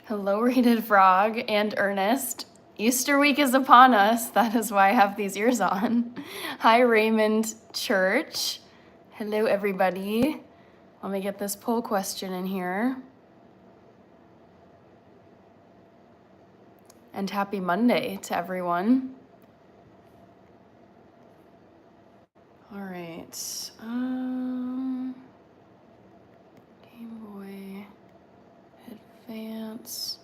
Hello, Rated Frog and Ernest. Easter week is upon us. That is why I have these ears on. Hi, Raymond Church. Hello, everybody. Let me get this poll question in here. And happy Monday to everyone. All right. Game Boy. Advance.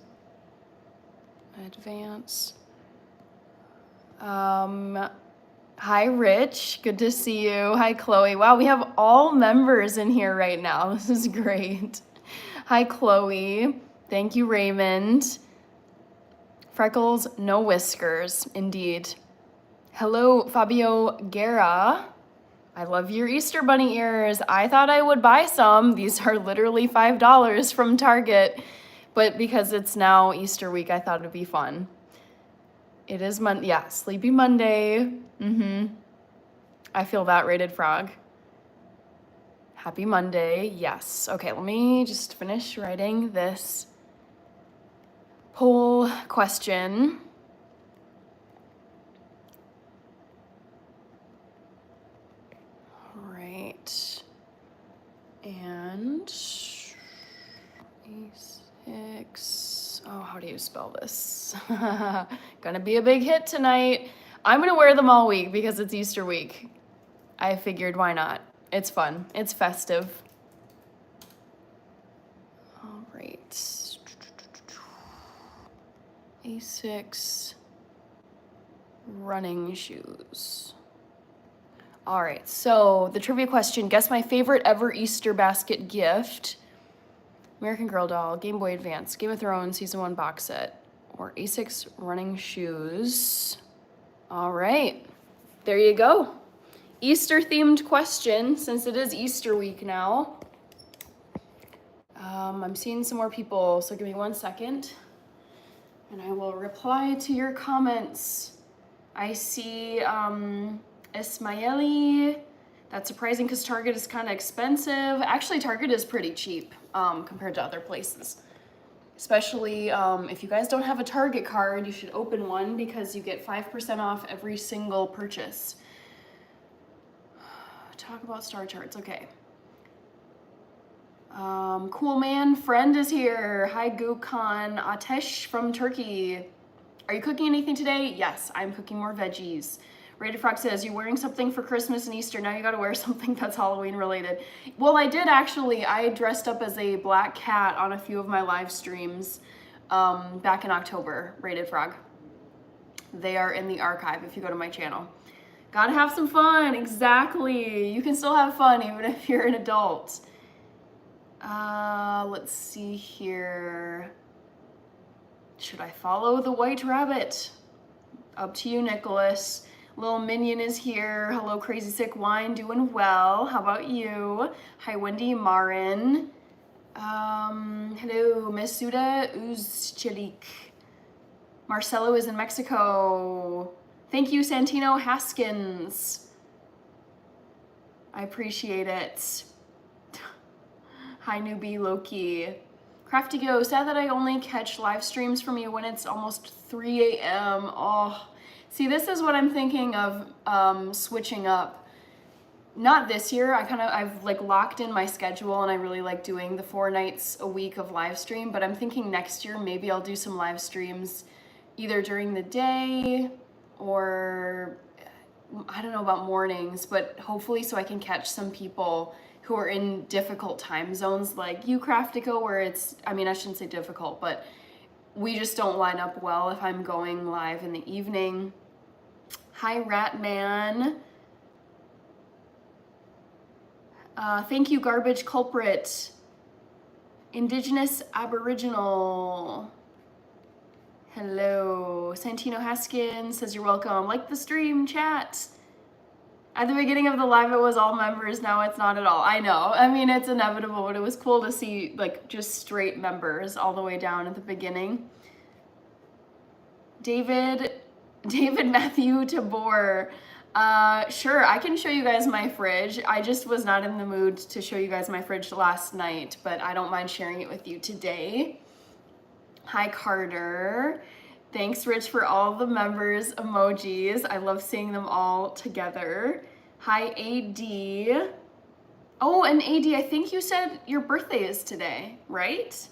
Hi, Rich. Good to see you. Hi, Chloe. Wow, we have all members in here right now. This is great. Hi, Chloe. Thank you, Raymond. Freckles, no whiskers, indeed. Hello, Fabio Guerra. I love your Easter bunny ears. I thought I would buy some. These are literally $5 from Target, but because it's now Easter week, I thought it'd be fun. It is Monday, yeah, Sleepy Monday. I feel that, Rated Frog. Happy Monday, yes. Okay, let me just finish writing this poll question. All right. And A6. Oh, how do you spell this? Gonna be a big hit tonight. I'm gonna wear them all week because it's Easter week. I figured, why not? It's fun. It's festive. All right. A6 running shoes. All right, so the trivia question, guess my favorite ever Easter basket gift. American Girl doll, Game Boy Advance, Game of Thrones Season 1 box set, or A6 running shoes. All right, there you go. Easter themed question, since it is Easter week now. I'm seeing some more people, so give me 1 second and I will reply to your comments. I see Ismaili. That's surprising because Target is kind of expensive. Actually, Target is pretty cheap compared to other places. Especially if you guys don't have a Target card, you should open one because you get 5% off every single purchase. Talk about star charts, okay. Cool man, friend is here. Hi Gökhan Atesh from Turkey. Are you cooking anything today? Yes, I'm cooking more veggies. Rated Frog says, you're wearing something for Christmas and Easter, now you gotta wear something that's Halloween related. Well, I did actually. I dressed up as a black cat on a few of my live streams back in October, Rated Frog. They are in the archive if you go to my channel. Gotta have some fun, exactly. You can still have fun even if you're an adult. Let's see here. Should I follow the white rabbit? Up to you, Nicholas. Little Minion is here. Hello, Crazy Sick Wine, doing well. How about you? Hi, Wendy Marin. Hello, Masuda Uzchelik. Marcelo is in Mexico. Thank you, Santino Haskins. I appreciate it. Hi, newbie Loki. Crafty Go, sad that I only catch live streams from you when it's almost 3 a.m. Oh, see, this is what I'm thinking of switching up. Not this year. I've like locked in my schedule and I really like doing the 4 nights a week of live stream, but I'm thinking next year maybe I'll do some live streams either during the day or I don't know about mornings, but hopefully so I can catch some people who are in difficult time zones like you, Craftico, where it's, I mean, I shouldn't say difficult, but we just don't line up well if I'm going live in the evening. Hi, Ratman. Thank you, Garbage Culprit. Indigenous Aboriginal. Hello. Santino Haskins says you're welcome. Like the stream, chat. At the beginning of the live, it was all members. Now it's not at all. I know. I mean, it's inevitable, but it was cool to see like just straight members all the way down at the beginning. David Matthew Tabor. Sure, I can show you guys my fridge. I just was not in the mood to show you guys my fridge last night, but I don't mind sharing it with you today. Hi, Carter. Thanks, Rich, for all the members emojis. I love seeing them all together. Hi, AD. Oh, and AD, I think you said your birthday is today, right?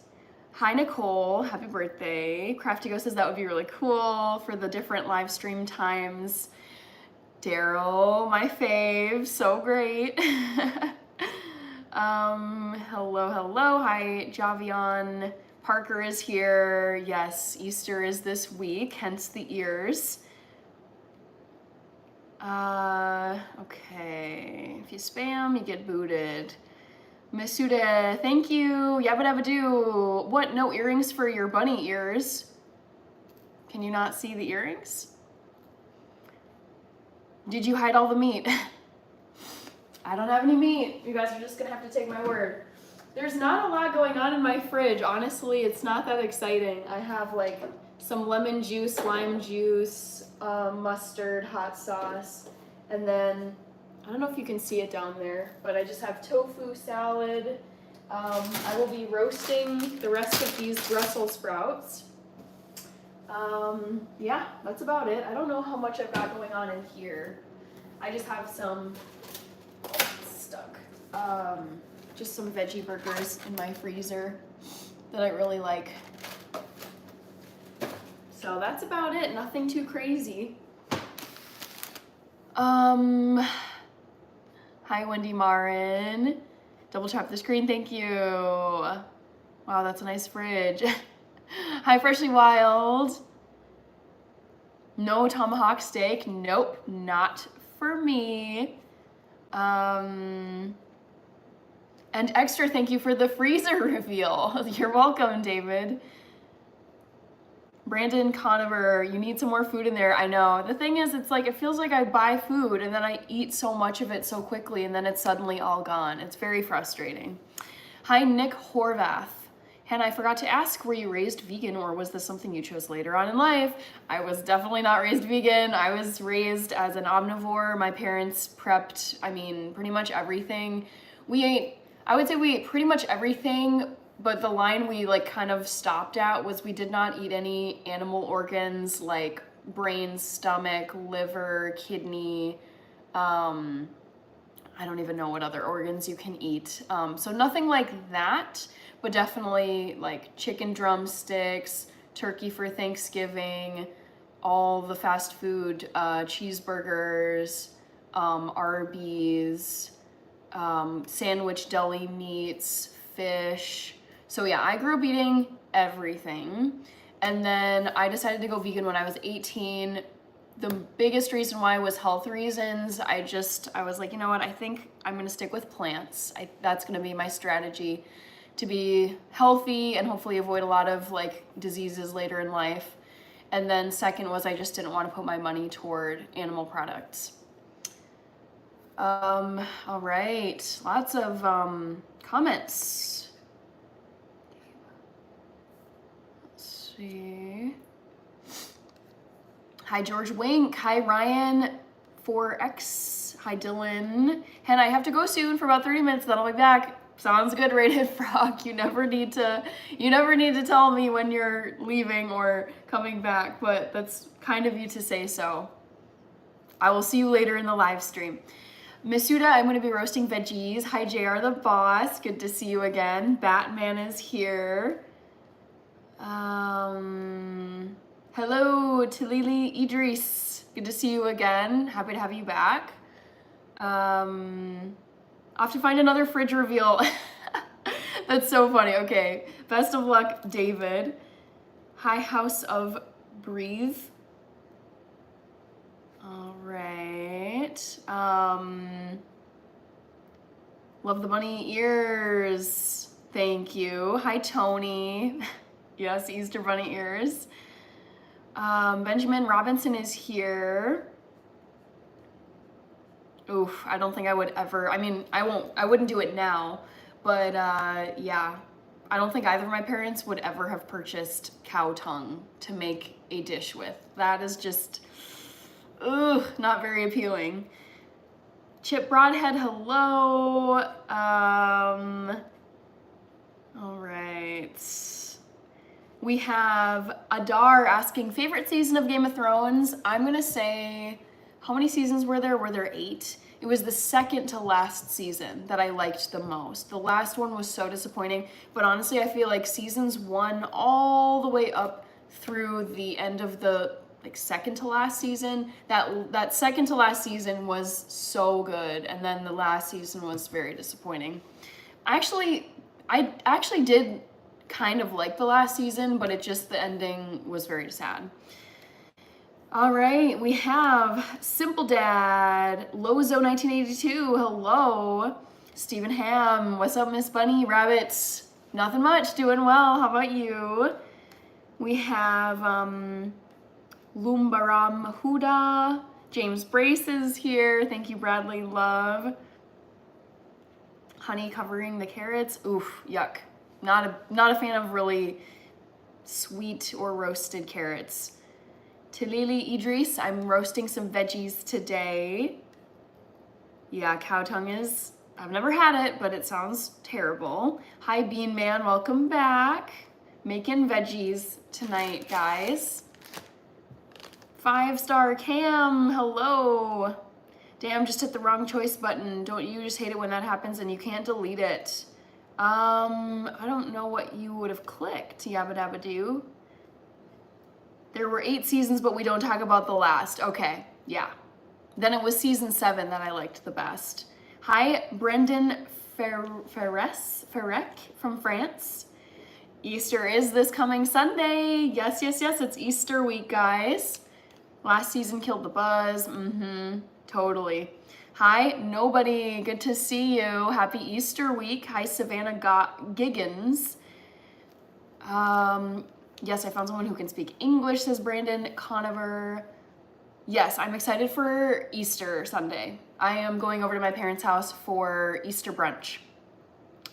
Hi, Nicole. Happy birthday. Crafty Go says that would be really cool for the different live stream times. Daryl, my fave. So great. Hello. Hi, Javion. Parker is here. Yes, Easter is this week, hence the ears. Okay. If you spam, you get booted. Masuda, thank you. Yabba dabba doo. What? No earrings for your bunny ears? Can you not see the earrings? Did you hide all the meat? I don't have any meat. You guys are just gonna have to take my word. There's not a lot going on in my fridge. Honestly, it's not that exciting. I have like some lemon juice, lime juice, mustard, hot sauce, and then I don't know if you can see it down there, but I just have tofu salad. I will be roasting the rest of these Brussels sprouts. Yeah, that's about it. I don't know how much I've got going on in here. I just have some stuck. Just some veggie burgers in my freezer that I really like. So that's about it. Nothing too crazy. Hi, Wendy Marin. Double tap the screen, thank you. Wow, that's a nice fridge. Hi, Freshly Wild. No tomahawk steak. Nope, not for me. And extra thank you for the freezer reveal. You're welcome, David. Brandon Conover, you need some more food in there. I know. The thing is, it's like, it feels like I buy food and then I eat so much of it so quickly and then it's suddenly all gone. It's very frustrating. Hi, Nick Horvath. Hannah, I forgot to ask, were you raised vegan or was this something you chose later on in life? I was definitely not raised vegan. I was raised as an omnivore. My parents prepped, pretty much everything. I would say we ate pretty much everything, but the line we kind of stopped at was we did not eat any animal organs like brain, stomach, liver, kidney. I don't even know what other organs you can eat. So nothing like that, but definitely like chicken drumsticks, turkey for Thanksgiving, all the fast food, cheeseburgers, Arby's, sandwich deli meats, fish. So yeah, I grew up eating everything. And then I decided to go vegan when I was 18. The biggest reason why was health reasons. I was like, you know what, I think I'm gonna stick with plants. That's gonna be my strategy to be healthy and hopefully avoid a lot of diseases later in life. And then second was I just didn't want to put my money toward animal products. All right, lots of comments. Let's see. Hi, George Wink. Hi, Ryan 4X. Hi, Dylan. Hannah, I have to go soon for about 30 minutes, then I'll be back. Sounds good, Rated Frog. You never need to tell me when you're leaving or coming back, but that's kind of you to say so. I will see you later in the live stream. Masuda, I'm going to be roasting veggies. Hi, JR the boss. Good to see you again. Batman is here. Hello, Talili Idris. Good to see you again. Happy to have you back. I'll have to find another fridge reveal. That's so funny. Okay. Best of luck, David. Hi, House of Breathe. All right. Love the bunny ears. Thank you. Hi, Tony. Yes, Easter bunny ears. Benjamin Robinson is here. Oof, I don't think I would ever, I wouldn't do it now, but yeah, I don't think either of my parents would ever have purchased cow tongue to make a dish with. That is just, not very appealing. Chip Broadhead, hello. All right. We have Adar asking, favorite season of Game of Thrones? I'm gonna say, how many seasons were there? Were there 8? It was the second to last season that I liked the most. The last one was so disappointing, but honestly, I feel like seasons 1 all the way up through the end of the second to last season, that second to last season was so good, and then the last season was very disappointing. I actually did kind of like the last season, but the ending was very sad. All right, we have Simple Dad, Lozo 1982, hello. Stephen Ham, what's up, Miss Bunny Rabbits? Nothing much, doing well, how about you? We have Lumbaram Huda, James Brace is here, thank you Bradley Love. Honey covering the carrots, oof, yuck. Not a fan of really sweet or roasted carrots. Talili Idris, I'm roasting some veggies today. Yeah, cow tongue is, I've never had it, but it sounds terrible. Hi Bean Man, welcome back. Making veggies tonight, guys. 5-star Cam, hello. Damn, just hit the wrong choice button. Don't you just hate it when that happens and you can't delete it? I don't know what you would have clicked, yabba dabba doo. There were 8 seasons, but we don't talk about the last. Okay, yeah. Then it was season 7 that I liked the best. Hi, Brendan Ferrec from France. Easter is this coming Sunday. Yes, yes, yes, it's Easter week, guys. Last season killed the buzz. Totally. Hi, nobody. Good to see you. Happy Easter week. Hi, Savannah Giggins. Yes, I found someone who can speak English, says Brandon Conover. Yes, I'm excited for Easter Sunday. I am going over to my parents' house for Easter brunch.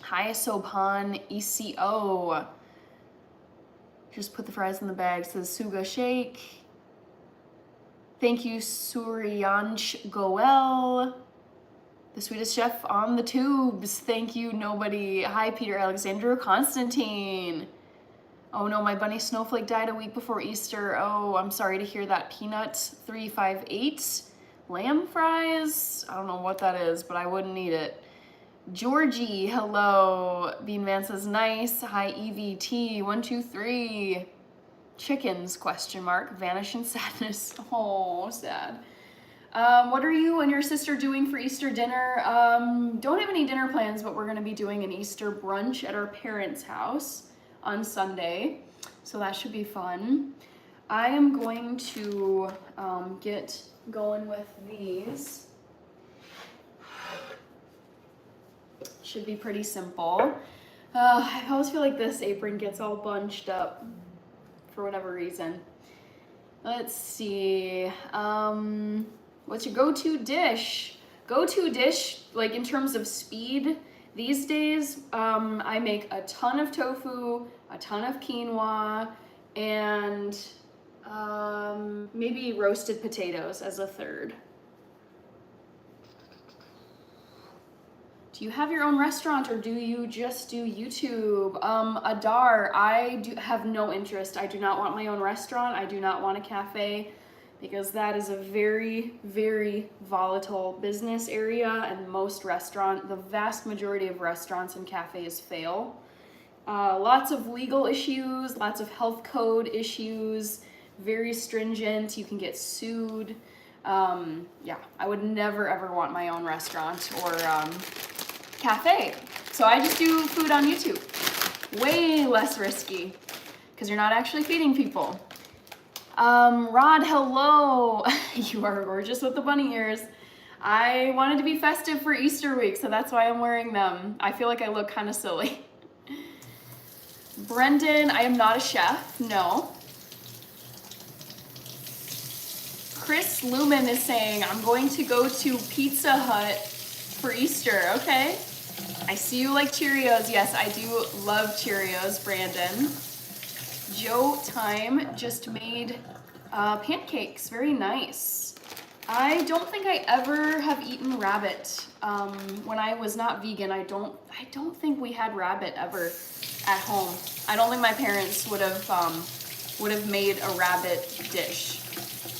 Hi, Sobhan ECO. Just put the fries in the bag, says Suga Shake. Thank you, Suryansh Goel. The sweetest chef on the tubes. Thank you, nobody. Hi, Peter Alexander Constantine. Oh no, my bunny Snowflake died a week before Easter. Oh, I'm sorry to hear that. Peanut 358. Lamb fries? I don't know what that is, but I wouldn't eat it. Georgie, hello. Bean Man says nice. Hi, EVT123. Chickens, question mark. Vanish in sadness. Oh, sad. What are you and your sister doing for Easter dinner? Don't have any dinner plans, but we're gonna be doing an Easter brunch at our parents' house on Sunday, so that should be fun. I am going to get going with these. Should be pretty simple. I always feel like this apron gets all bunched up for whatever reason. Let's see, what's your go-to dish? Go-to dish, like in terms of speed, these days, I make a ton of tofu, a ton of quinoa, and maybe roasted potatoes as a third. Do you have your own restaurant or do you just do YouTube? Adar, I have no interest. I do not want my own restaurant. I do not want a cafe because that is a very, very volatile business area, and the vast majority of restaurants and cafes fail. Lots of legal issues, lots of health code issues, very stringent, you can get sued. Yeah, I would never ever want my own restaurant or cafe. So I just do food on YouTube. Way less risky because you're not actually feeding people. Rod, hello. You are gorgeous with the bunny ears. I wanted to be festive for Easter week, so that's why I'm wearing them. I feel like I look kind of silly. Brendan, I am not a chef, no. Chris Lumen is saying, I'm going to go to Pizza Hut for Easter, okay. I see you like Cheerios. Yes, I do love Cheerios, Brandon. Joe Time just made pancakes, very nice. I don't think I ever have eaten rabbit. When I was not vegan, I don't think we had rabbit ever at home. I don't think my parents would have made a rabbit dish.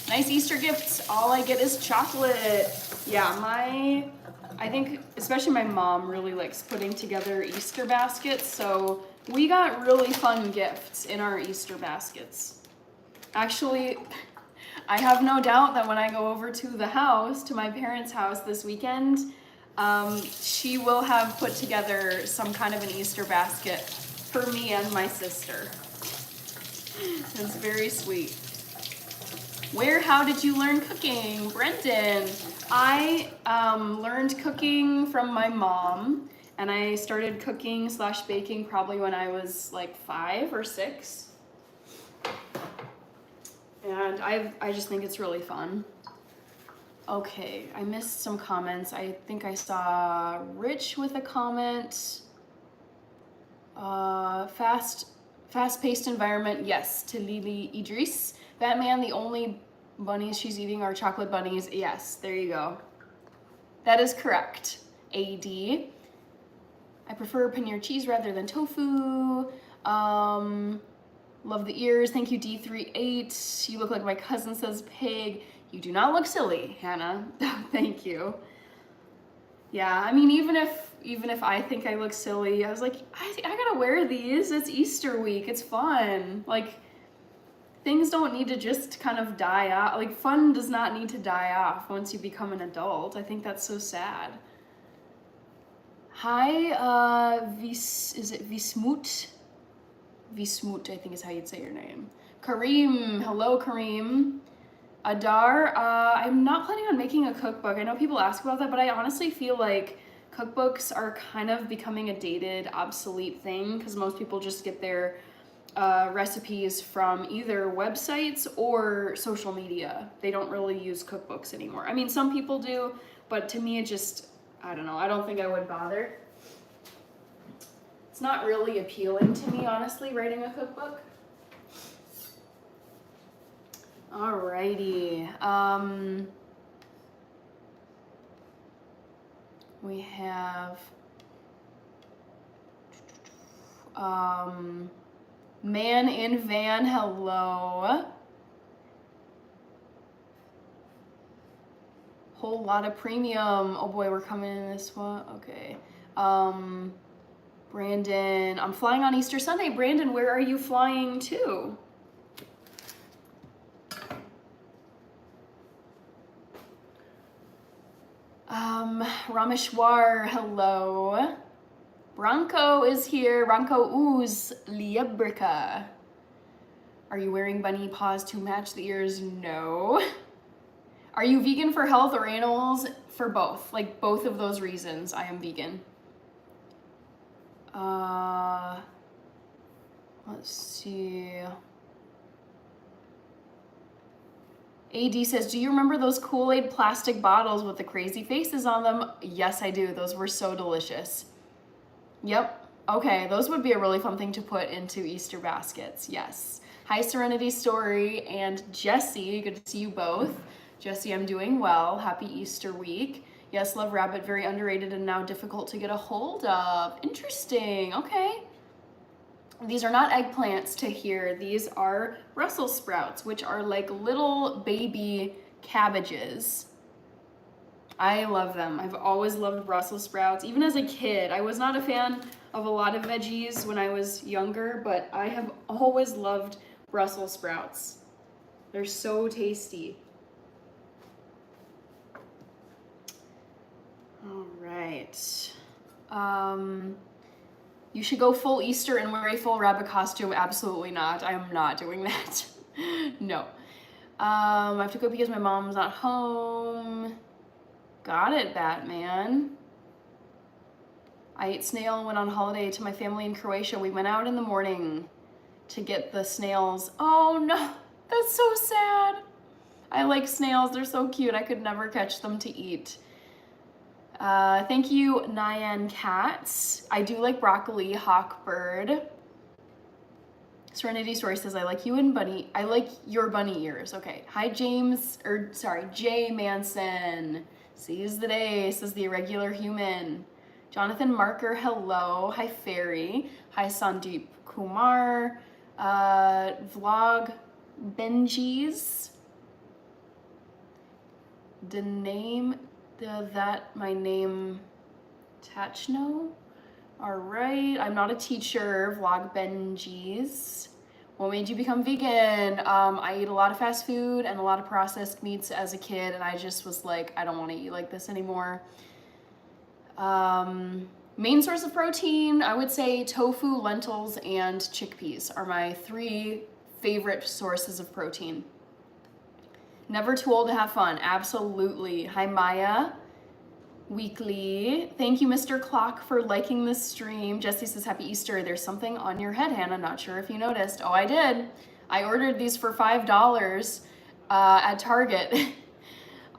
Nice Easter gifts. All I get is chocolate. Yeah, I think especially my mom really likes putting together Easter baskets, so we got really fun gifts in our Easter baskets. Actually, I have no doubt that when I go over to the house, to my parents' house this weekend, she will have put together some kind of an Easter basket for me and my sister. It's very sweet. How did you learn cooking? Brendan, I learned cooking from my mom, and I started cooking / baking probably when I was like 5 or 6. And I just think it's really fun. Okay, I missed some comments. I think I saw Rich with a comment. Fast-paced environment, yes, to Lily Idris. Batman, the only bunnies she's eating are chocolate bunnies. Yes, there you go. That is correct. AD. I prefer paneer cheese rather than tofu. Love the ears. Thank you, D38. You look like my cousin says pig. You do not look silly, Hannah. Thank you. Yeah, I mean, even if I think I look silly, I was like, I gotta wear these. It's Easter week. It's fun. Like, things don't need to just kind of die off. Like, fun does not need to die off once you become an adult. I think that's so sad. Hi, is it Vismut? Vismut, I think is how you'd say your name. Kareem, hello Kareem. Adar, I'm not planning on making a cookbook. I know people ask about that, but I honestly feel like cookbooks are kind of becoming a dated, obsolete thing because most people just get their recipes from either websites or social media. They don't really use cookbooks anymore. I mean, some people do, but to me it just, I don't know, I don't think I would bother. It's not really appealing to me, honestly, writing a cookbook. Alrighty. We have Man in Van, hello. Whole lot of premium. Oh boy, we're coming in this one. Okay. Brandon, I'm flying on Easter Sunday. Brandon, where are you flying to? Rameshwar, hello. Bronco is here. Bronco Ooze Liebrika. Are you wearing bunny paws to match the ears? No. Are you vegan for health or animals? For both. Like both of those reasons, I am vegan. Let's see. AD says, do you remember those Kool-Aid plastic bottles with the crazy faces on them? Yes, I do. Those were so delicious. Yep. Okay, those would be a really fun thing to put into Easter baskets. Yes. Hi, Serenity Story and Jessie. Good to see you both. Jessie, I'm doing well. Happy Easter week. Yes, love rabbit. Very underrated and now difficult to get a hold of. Interesting. Okay. These are not eggplants to here. These are Brussels sprouts, which are like little baby cabbages. I love them. I've always loved Brussels sprouts. Even as a kid, I was not a fan of a lot of veggies when I was younger, but I have always loved Brussels sprouts. They're so tasty. All right. You should go full Easter and wear a full rabbit costume. Absolutely not. I am not doing that. No. I have to go because my mom's not home. Got it, Batman. I ate snail and went on holiday to my family in Croatia. We went out in the morning to get the snails. Oh no, that's so sad. I like snails. They're so cute. I could never catch them to eat. Thank you, Nyan Cats. I do like broccoli, Hawkbird. Serenity Story says, I like your bunny ears. Okay. Hi, Jay Manson. Seize the day, says the irregular human. Jonathan Marker, hello. Hi, Fairy. Hi, Sandeep Kumar. Vlog Benji's. The name, my name, Tachno. All right, I'm not a teacher. Vlog Benji's. What made you become vegan? I ate a lot of fast food and a lot of processed meats as a kid, and I just was like, I don't want to eat like this anymore. Main source of protein, I would say tofu, lentils, and chickpeas are my 3 favorite sources of protein. Never too old to have fun, absolutely. Hi, Maya. Weekly. Thank you, Mr. Clock, for liking this stream. Jesse says, Happy Easter. There's something on your head, Hannah. Not sure if you noticed. Oh, I did. I ordered these for $5 at Target.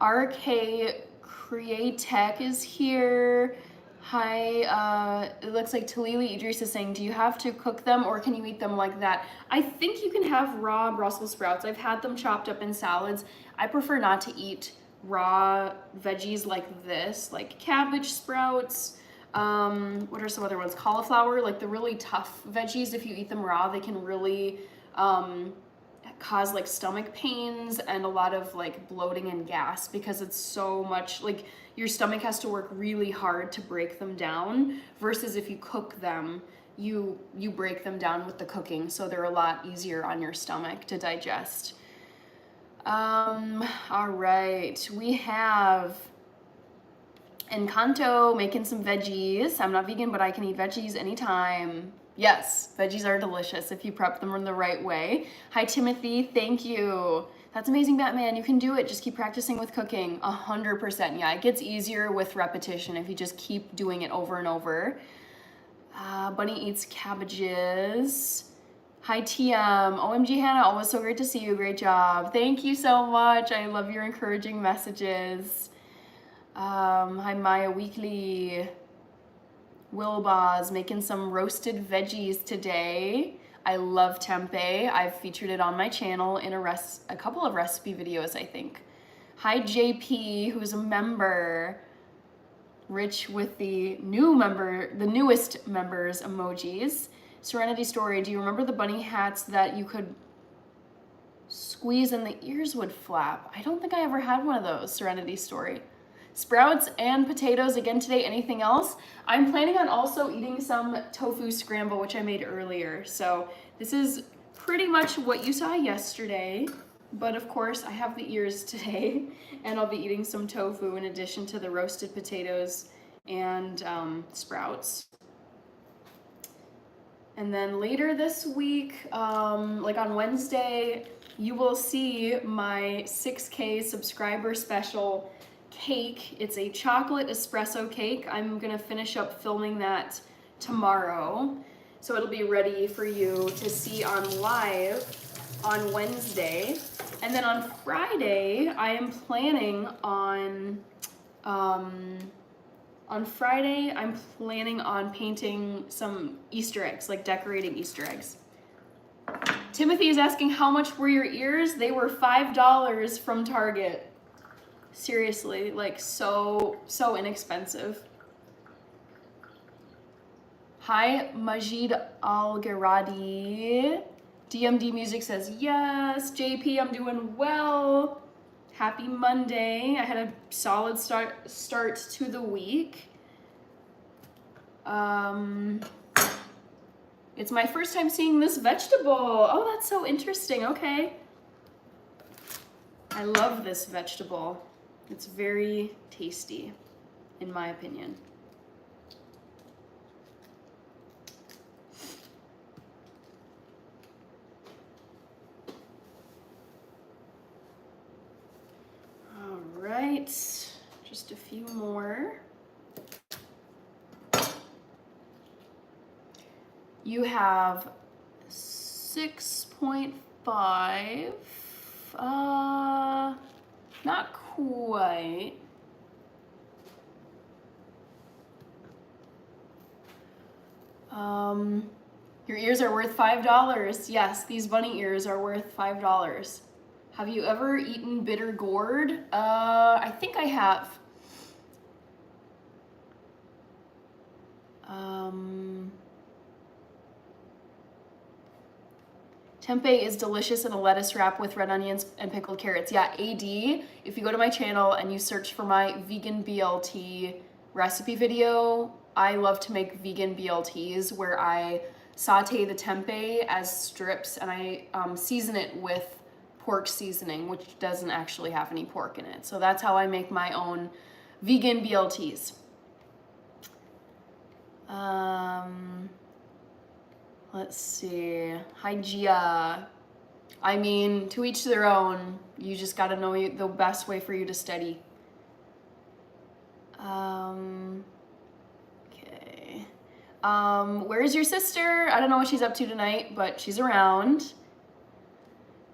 RK Createch is here. Hi, it looks like Talili Idris is saying, do you have to cook them or can you eat them like that? I think you can have raw Brussels sprouts. I've had them chopped up in salads. I prefer not to eat raw veggies like this, like cabbage sprouts. What are some other ones? Cauliflower, like the really tough veggies. If you eat them raw, they can really cause like stomach pains and a lot of like bloating and gas because it's so much, like your stomach has to work really hard to break them down versus if you cook them, you break them down with the cooking, so they're a lot easier on your stomach to digest. All right, we have Encanto making some veggies. I'm not vegan, but I can eat veggies anytime. Yes, veggies are delicious if you prep them in the right way. Hi, Timothy, thank you. That's amazing, Batman. You can do it. Just keep practicing with cooking. 100%. Yeah, it gets easier with repetition if you just keep doing it over and over. Bunny eats cabbages. Hi, TM. OMG, Hannah, always so great to see you. Great job. Thank you so much. I love your encouraging messages. Hi, Maya Weekly. Wilbaz making some roasted veggies today. I love tempeh. I've featured it on my channel in a couple of recipe videos, I think. Hi, JP, who's a member. Rich with the newest members emojis. Serenity Story, do you remember the bunny hats that you could squeeze and the ears would flap? I don't think I ever had one of those, Serenity Story. Sprouts and potatoes again today. Anything else? I'm planning on also eating some tofu scramble, which I made earlier. So this is pretty much what you saw yesterday, but of course I have the ears today, and I'll be eating some tofu in addition to the roasted potatoes and sprouts. And then later this week, like on Wednesday, you will see my 6K subscriber special cake. It's a chocolate espresso cake. I'm gonna finish up filming that tomorrow, so it'll be ready for you to see on live on Wednesday. And then on Friday, I am planning on Friday, I'm planning on painting some Easter eggs, like decorating Easter eggs. Timothy is asking, how much were your ears? They were $5 from Target. Seriously, like so inexpensive. Hi, Majid Al-Gharadi. DMD Music says, yes. JP, I'm doing well. Happy Monday. I had a solid start to the week. It's my first time seeing this vegetable. Oh, that's so interesting. Okay. I love this vegetable. It's very tasty, in my opinion. All right, just a few more. You have 6.5, not quite. Your ears are worth $5. Yes, these bunny ears are worth $5. Have you ever eaten bitter gourd? I think I have. Tempeh is delicious in a lettuce wrap with red onions and pickled carrots. Yeah, AD, if you go to my channel and you search for my vegan BLT recipe video, I love to make vegan BLTs where I saute the tempeh as strips and I season it with pork seasoning, which doesn't actually have any pork in it. So that's how I make my own vegan BLTs. Let's see. Hi, Gia. I mean, to each their own. You just got to know the best way for you to study. Okay. Where's your sister? I don't know what she's up to tonight, but she's around.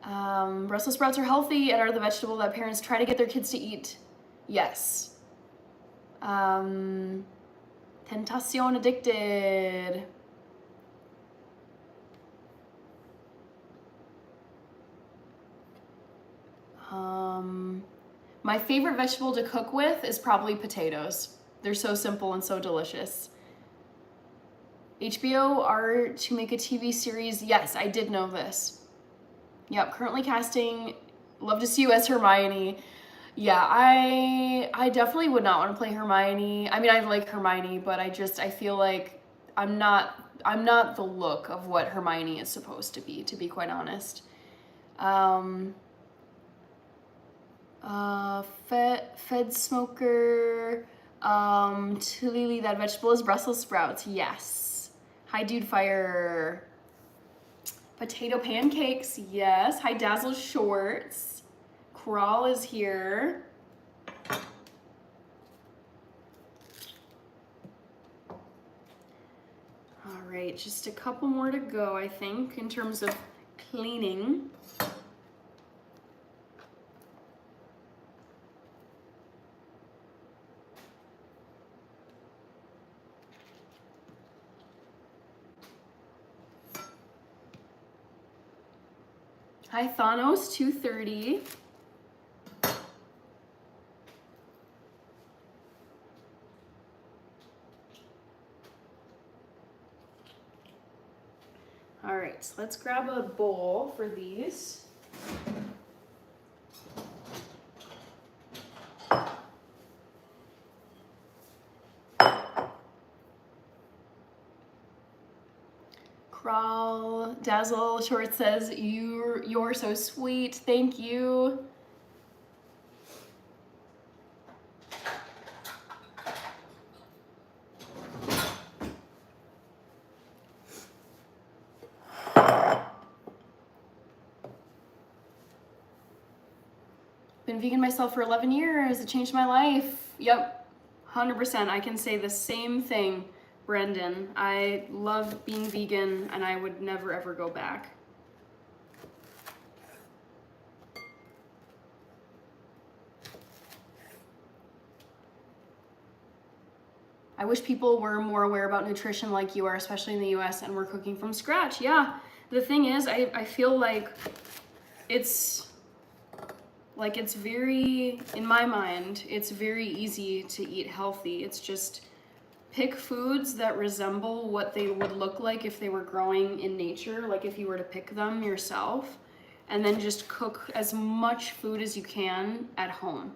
Brussels sprouts are healthy and are the vegetable that parents try to get their kids to eat. Yes. Tentacion addicted. My favorite vegetable to cook with is probably potatoes. They're so simple and so delicious. HBO are to make a TV series. Yes, I did know this. Yep, currently casting. Love to see you as Hermione. Yeah, I definitely would not want to play Hermione. I mean, I like Hermione, but I feel like I'm not the look of what Hermione is supposed to be quite honest. Fed smoker. Lily, that vegetable is Brussels sprouts. Yes. Hi, dude fire. Potato pancakes. Yes. Hi, Dazzle shorts. Crawl is here. All right, just a couple more to go, I think, in terms of cleaning. Hi, Thanos 230. All right, so let's grab a bowl for these. Crawl, Dazzle Short says, you're so sweet, thank you. Been vegan myself for 11 years, it changed my life. Yep, 100%, I can say the same thing, Brendan. I love being vegan and I would never ever go back. I wish people were more aware about nutrition like you are, especially in the US, and we're cooking from scratch. Yeah, the thing is, I feel like it's very, in my mind, it's very easy to eat healthy. It's just pick foods that resemble what they would look like if they were growing in nature, like if you were to pick them yourself, and then just cook as much food as you can at home.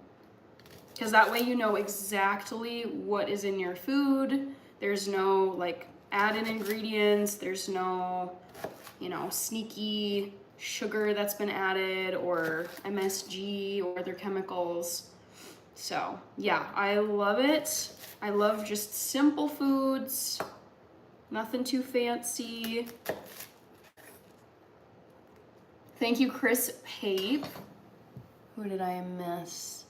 Because that way you know exactly what is in your food. There's no like add-in ingredients. There's no, sneaky sugar that's been added or MSG or other chemicals. So yeah, I love it. I love just simple foods, nothing too fancy. Thank you, Chris Pape. Who did I miss?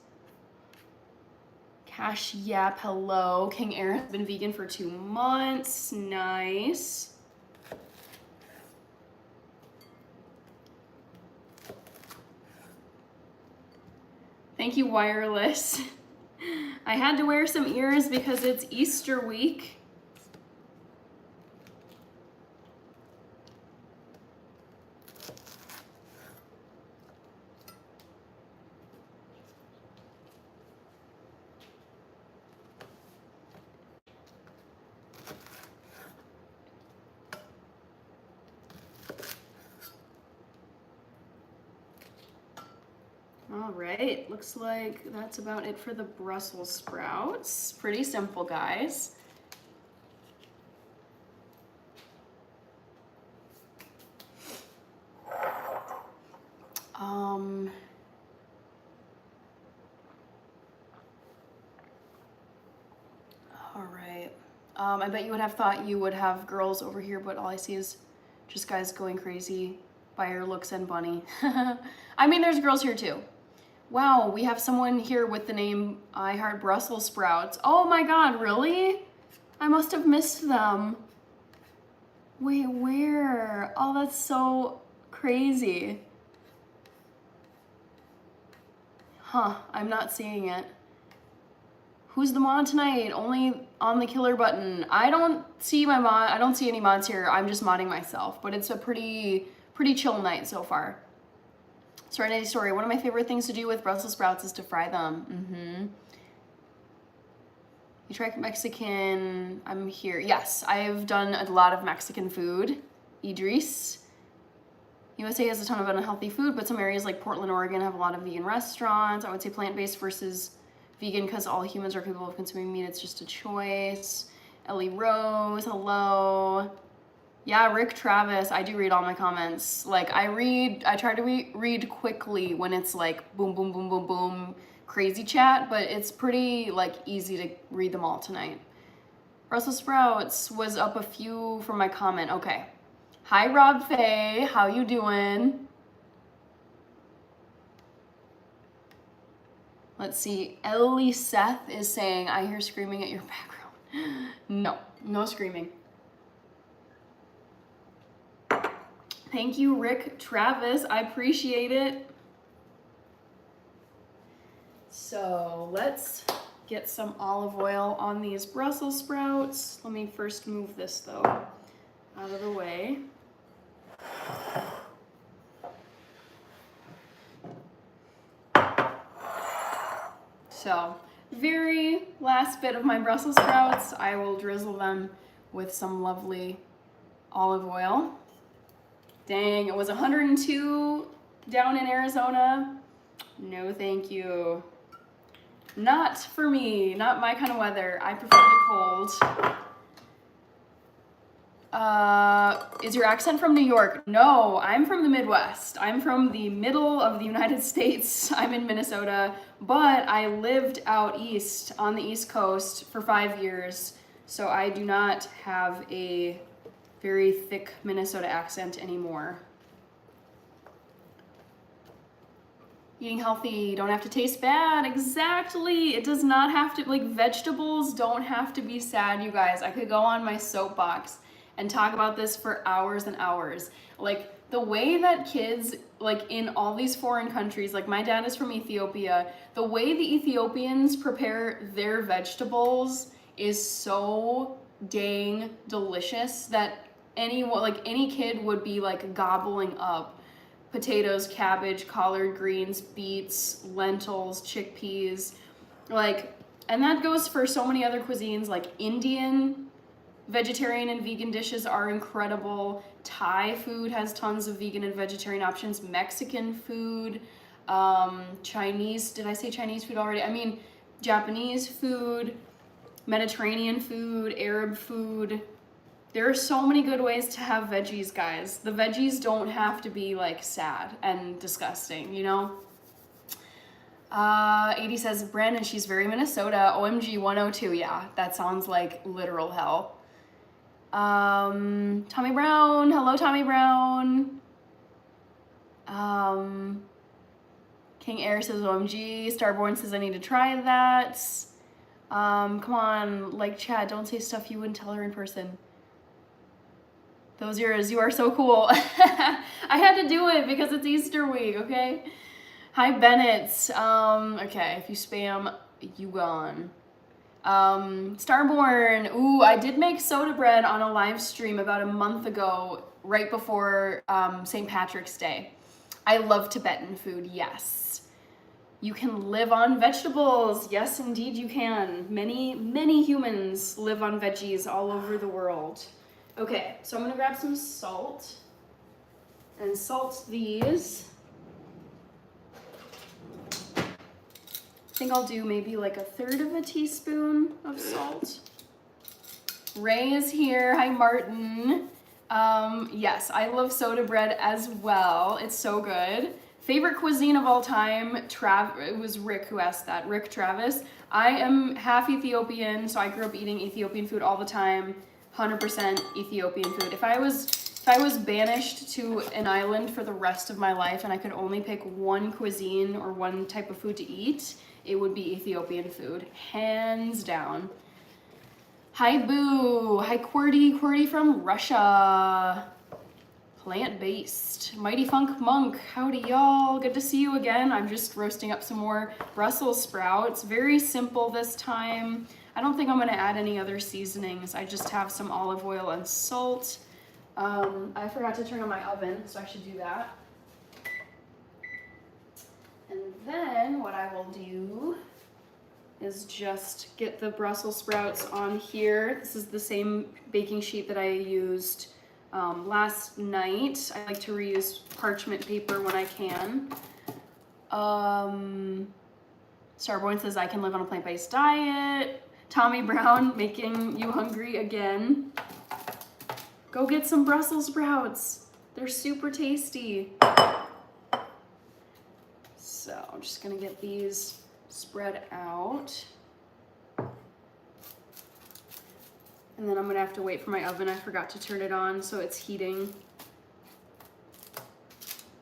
Cash Yap, hello. King Aaron has been vegan for 2 months. Nice. Thank you, Wireless. I had to wear some ears because it's Easter week. All right, looks like that's about it for the Brussels sprouts. Pretty simple, guys. All right. I bet you would have thought you would have girls over here, but all I see is just guys going crazy by your looks and bunny. I mean, there's girls here too. Wow, we have someone here with the name I Heart Brussels Sprouts. Oh my God, really? I must have missed them. Wait, where? Oh, that's so crazy. Huh, I'm not seeing it. Who's the mod tonight? Only on the killer button. I don't see my mod. I don't see any mods here. I'm just modding myself, but it's a pretty chill night so far. Serenity Story. One of my favorite things to do with Brussels sprouts is to fry them. You try Mexican? I'm here. Yes, I've done a lot of Mexican food. Idris. USA has a ton of unhealthy food, but some areas like Portland, Oregon have a lot of vegan restaurants. I would say plant-based versus vegan because all humans are capable of consuming meat. It's just a choice. Ellie Rose, hello. Yeah, Rick Travis, I do read all my comments. Like I try to read quickly when it's like boom, boom, boom, boom, boom, crazy chat, but it's pretty like easy to read them all tonight. Brussels sprouts was up a few from my comment. Okay. Hi, Rob Faye, how you doing? Let's see, Ellie Seth is saying, I hear screaming at your background. No screaming. Thank you, Rick Travis, I appreciate it. So let's get some olive oil on these Brussels sprouts. Let me first move this though out of the way. So, very last bit of my Brussels sprouts. I will drizzle them with some lovely olive oil. Dang, it was 102 down in Arizona. No, thank you. Not for me, not my kind of weather. I prefer the cold. Is your accent from New York? No, I'm from the Midwest. I'm from the middle of the United States. I'm in Minnesota, but I lived out east on the East Coast for 5 years, so I do not have a very thick Minnesota accent anymore. Eating healthy, don't have to taste bad. Exactly. It does not have to, like, vegetables don't have to be sad, you guys. I could go on my soapbox and talk about this for hours and hours. Like, the way that kids, like, in all these foreign countries, like, my dad is from Ethiopia, the way the Ethiopians prepare their vegetables is so dang delicious that any kid would be, like, gobbling up potatoes, cabbage, collard greens, beets, lentils, chickpeas, like, and that goes for so many other cuisines. Like, Indian vegetarian and vegan dishes are incredible. Thai food has tons of vegan and vegetarian options. Mexican food, Chinese, did I say Chinese food already? I mean, Japanese food, Mediterranean food, Arab food. There are so many good ways to have veggies, guys. The veggies don't have to be, like, sad and disgusting, you know? 80 says, Brandon, she's very Minnesota. OMG 102, yeah, that sounds like literal hell. Tommy Brown, hello Tommy Brown. King Air says OMG. Starborn says I need to try that. Come on, like, Chad, don't say stuff you wouldn't tell her in person. Those ears, you are so cool. I had to do it because it's Easter week, okay? Hi, Bennett. Okay, if you spam, you gone. Starborn, ooh, I did make soda bread on a live stream about a month ago, right before St. Patrick's Day. I love Tibetan food, yes. You can live on vegetables. Yes, indeed you can. Many, many humans live on veggies all over the world. Okay, so I'm gonna grab some salt and salt these. think I'll do maybe like 1/3 of a teaspoon of salt. Ray is here. Hi, Martin. Yes, I love soda bread as well. It's so good. Favorite cuisine of all time, it was Rick who asked that, Rick Travis. I am half Ethiopian, so I grew up eating Ethiopian food all the time, 100% Ethiopian food. If I was banished to an island for the rest of my life and I could only pick one cuisine or one type of food to eat, it would be Ethiopian food, hands down. Hi, Boo. Hi, QWERTY from Russia. Plant-based. Mighty Funk Monk. Howdy, y'all. Good to see you again. I'm just roasting up some more Brussels sprouts. Very simple this time. I don't think I'm going to add any other seasonings. I just have some olive oil and salt. I forgot to turn on my oven, so I should do that. And then what I will do is just get the Brussels sprouts on here. This is the same baking sheet that I used last night. I like to reuse parchment paper when I can. Starborn says I can live on a plant-based diet. Tommy Brown making you hungry again. Go get some Brussels sprouts. They're super tasty. So I'm just gonna get these spread out. And then I'm gonna have to wait for my oven. I forgot to turn it on, so it's heating.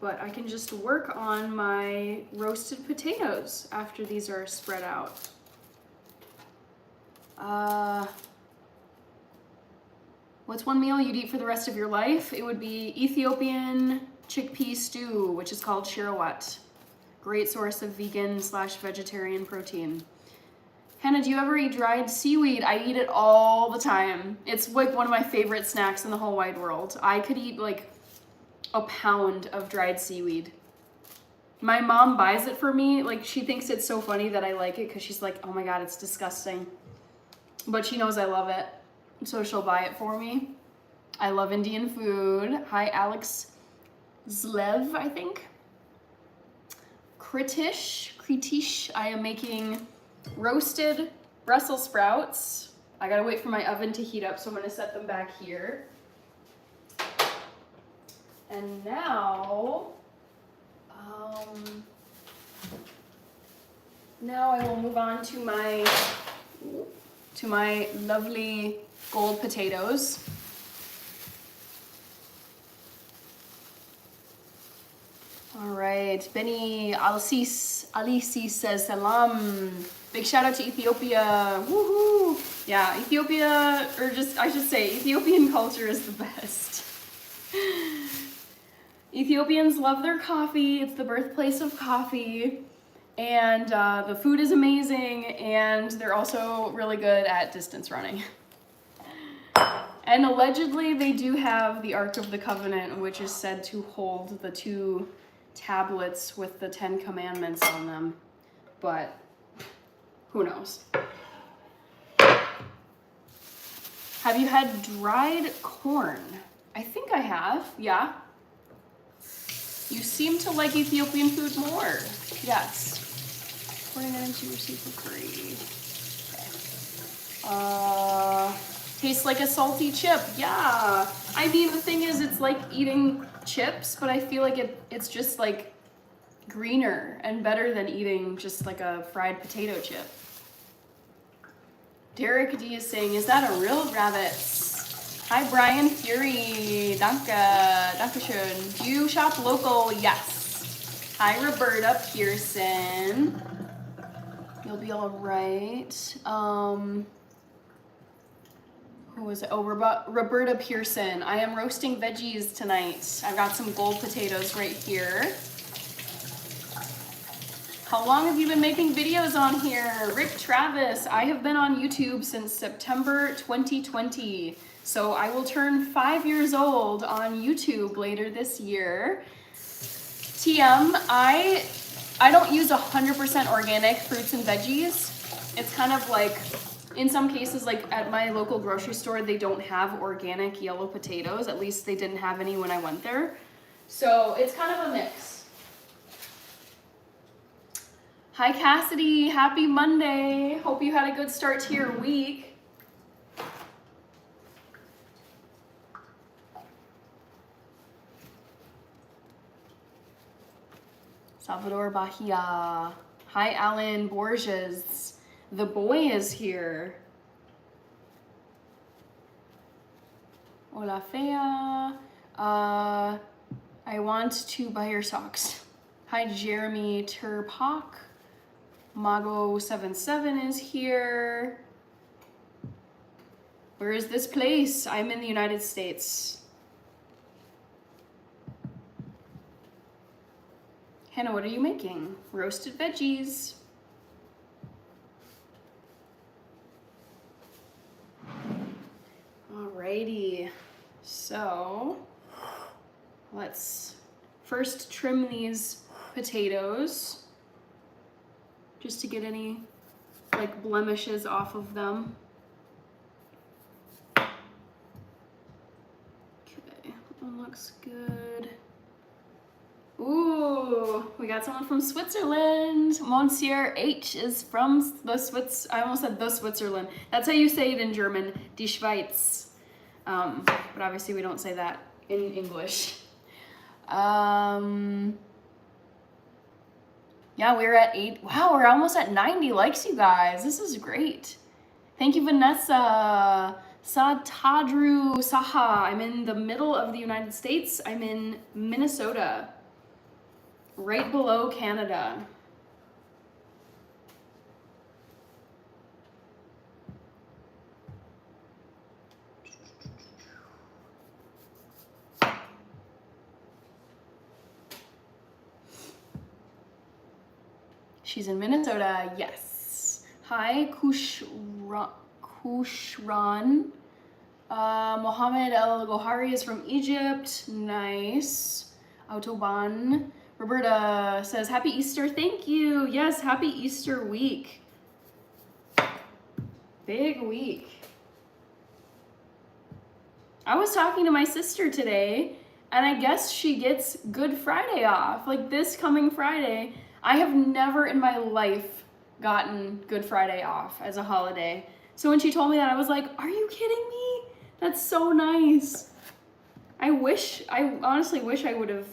But I can just work on my roasted potatoes after these are spread out. What's one meal you'd eat for the rest of your life? It would be Ethiopian chickpea stew, which is called shirawat. Great source of vegan/vegetarian protein. Hannah, do you ever eat dried seaweed? I eat it all the time. It's like one of my favorite snacks in the whole wide world. I could eat like a pound of dried seaweed. My mom buys it for me. Like, she thinks it's so funny that I like it because she's like, oh my God, it's disgusting. But she knows I love it, so she'll buy it for me. I love Indian food. Hi, Alex Zlev, I think. Kritish, I am making roasted Brussels sprouts. I gotta wait for my oven to heat up, so I'm gonna set them back here. And now, I will move on to my lovely gold potatoes. All right, Benny Alisi says salam. Big shout out to Ethiopia. Woohoo! Yeah, Ethiopia, or just, I should say, Ethiopian culture is the best. Ethiopians love their coffee. It's the birthplace of coffee. And the food is amazing. And they're also really good at distance running. And allegedly, they do have the Ark of the Covenant, which is said to hold the 2 tablets with the 10 commandments on them. But who knows? Have you had dried corn? I think I have, yeah. You seem to like Ethiopian food more. Yes. Pouring that into your super curry. Okay. Tastes like a salty chip. Yeah. I mean, the thing is, it's like eating chips, but I feel like it's just like greener and better than eating just like a fried potato chip. Derek D is saying, is that a real rabbit? Hi, Brian Fury. Dankeschön. Do you shop local? Yes. Hi, Roberta Pearson. You'll be all right. Who was it? Oh, Roberta Pearson. I am roasting veggies tonight. I've got some gold potatoes right here. How long have you been making videos on here? Rick Travis. I have been on YouTube since September 2020. So I will turn 5 years old on YouTube later this year. TM, I don't use 100% organic fruits and veggies. It's kind of like, in some cases, like at my local grocery store, they don't have organic yellow potatoes. At least they didn't have any when I went there. So it's kind of a mix. Hi Cassidy, happy Monday. Hope you had a good start to your week. Salvador Bahia. Hi Alan Borges. The boy is here. Hola Fea. I want to buy your socks. Hi Jeremy Turpak. Mago77 is here. Where is this place? I'm in the United States. Hannah, what are you making? Roasted veggies. Alrighty, so let's first trim these potatoes just to get any like blemishes off of them. Okay, that one looks good. Ooh, we got someone from Switzerland. Monsieur H is from the I almost said the Switzerland. That's how you say it in German, die Schweiz. But obviously we don't say that in English. Yeah, we're at 8. Wow, we're almost at 90 likes, you guys. This is great. Thank you, Vanessa. Satadru Saha. I'm in the middle of the United States. I'm in Minnesota, right below Canada. She's in Minnesota, yes. Hi, Kushran. Mohammed El Gohari is from Egypt. Nice. Autoban. Roberta says, happy Easter, thank you. Yes, happy Easter week. Big week. I was talking to my sister today, and I guess she gets Good Friday off. Like this coming Friday. I have never in my life gotten Good Friday off as a holiday. So when she told me that, I was like, are you kidding me? That's so nice. I honestly wish I would have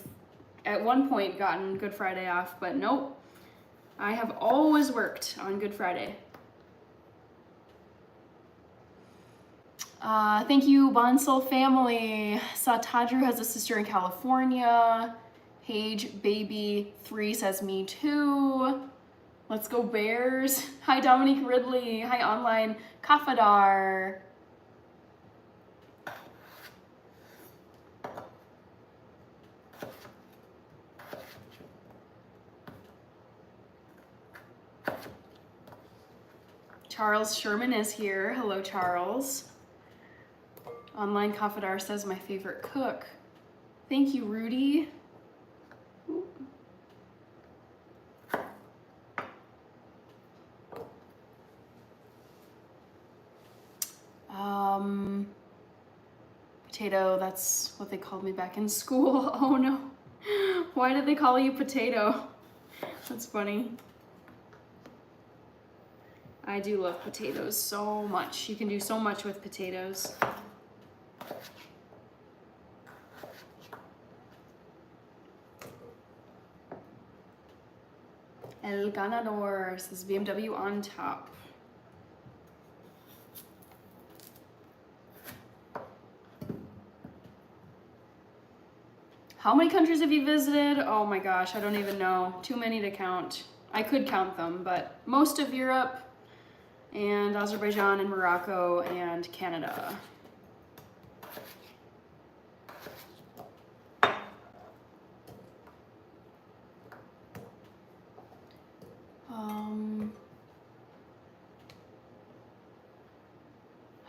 at one point gotten Good Friday off, but nope. I have always worked on Good Friday. Thank you, Bonsal family. Satadru has a sister in California. Paige Baby 3 says me too. Let's go Bears. Hi Dominique Ridley. Hi online Kafadar. Charles Sherman is here. Hello Charles. Online Kafadar says my favorite cook. Thank you, Rudy. Potato, that's what they called me back in school. Oh no. Why did they call you potato? That's funny. I do love potatoes so much. You can do so much with potatoes. El Ganador says BMW on top. How many countries have you visited? Oh my gosh, I don't even know. Too many to count. I could count them, but most of Europe and Azerbaijan and Morocco and Canada.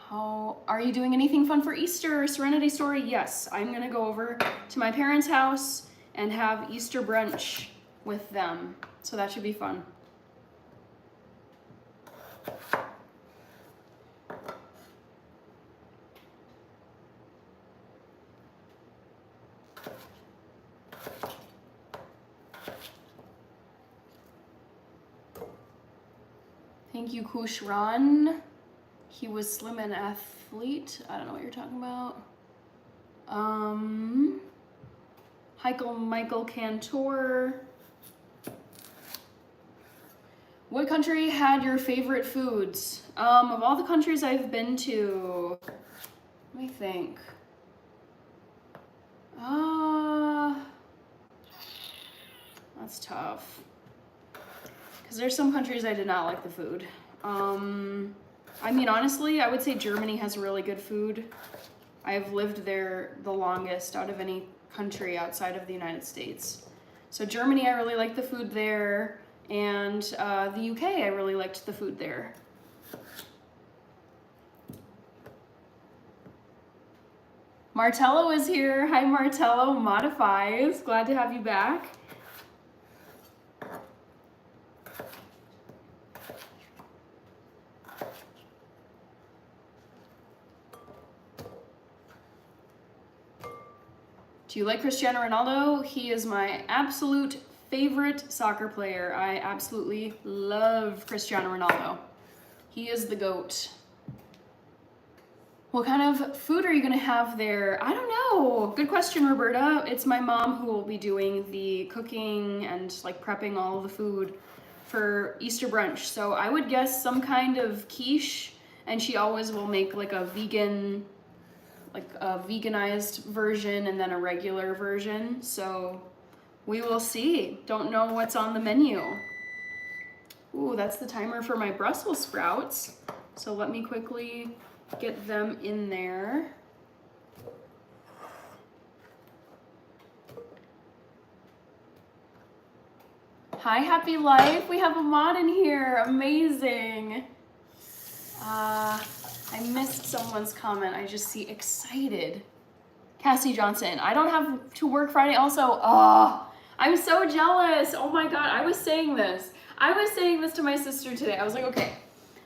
How are you doing anything fun for Easter? Serenity Story? Yes, I'm gonna go over to my parents' house and have Easter brunch with them. So that should be fun. Thank you, Kushran. He was slim and athlete. I don't know what you're talking about. Michael Cantor. What country had your favorite foods? Of all the countries I've been to, let me think. That's tough. Because there's some countries I did not like the food. I mean, honestly, I would say Germany has really good food. I've lived there the longest out of any country outside of the United States. So Germany, I really liked the food there. And the UK, I really liked the food there. Martello is here. Hi, Martello. Modifies. Glad to have you back. Do you like Cristiano Ronaldo? He is my absolute favorite soccer player. I absolutely love Cristiano Ronaldo. He is the GOAT. What kind of food are you gonna have there? I don't know. Good question, Roberta. It's my mom who will be doing the cooking and like prepping all of the food for Easter brunch. So I would guess some kind of quiche, and she always will make like a vegan, like a veganized version and then a regular version. So we will see. Don't know what's on the menu. Ooh, that's the timer for my Brussels sprouts. So let me quickly get them in there. Hi, Happy Life. We have a mod in here. Amazing. I missed someone's comment. I just see excited. Cassie Johnson. I don't have to work Friday also. Oh, I'm so jealous. Oh my God. I was saying this to my sister today. I was like, okay,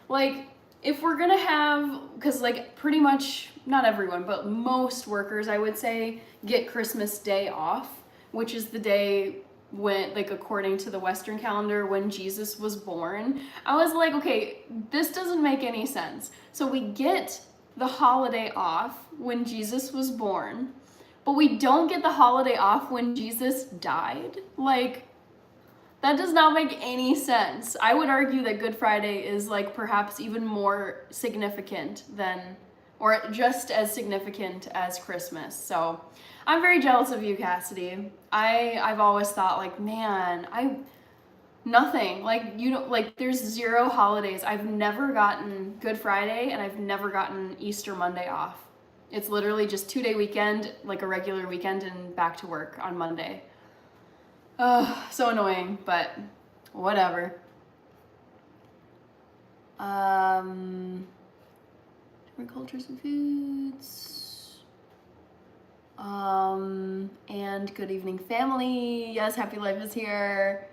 like if we're gonna have, because like pretty much, not everyone, but most workers, I would say, get Christmas Day off, which is the day when, like according to the Western calendar, when Jesus was born. I was like, okay, this doesn't make any sense. So we get the holiday off when Jesus was born, but we don't get the holiday off when Jesus died. Like, that does not make any sense. I would argue that Good Friday is like perhaps even more significant than, or just as significant as Christmas. So I'm very jealous of you, Cassidy. I've always thought like, man, nothing, like you don't, like there's 0 holidays. I've never gotten Good Friday and I've never gotten Easter Monday off. It's literally just 2-day weekend, like a regular weekend, and back to work on Monday. Oh, so annoying, but whatever. Different cultures and foods. And good evening, family. Yes, Happy Life is here.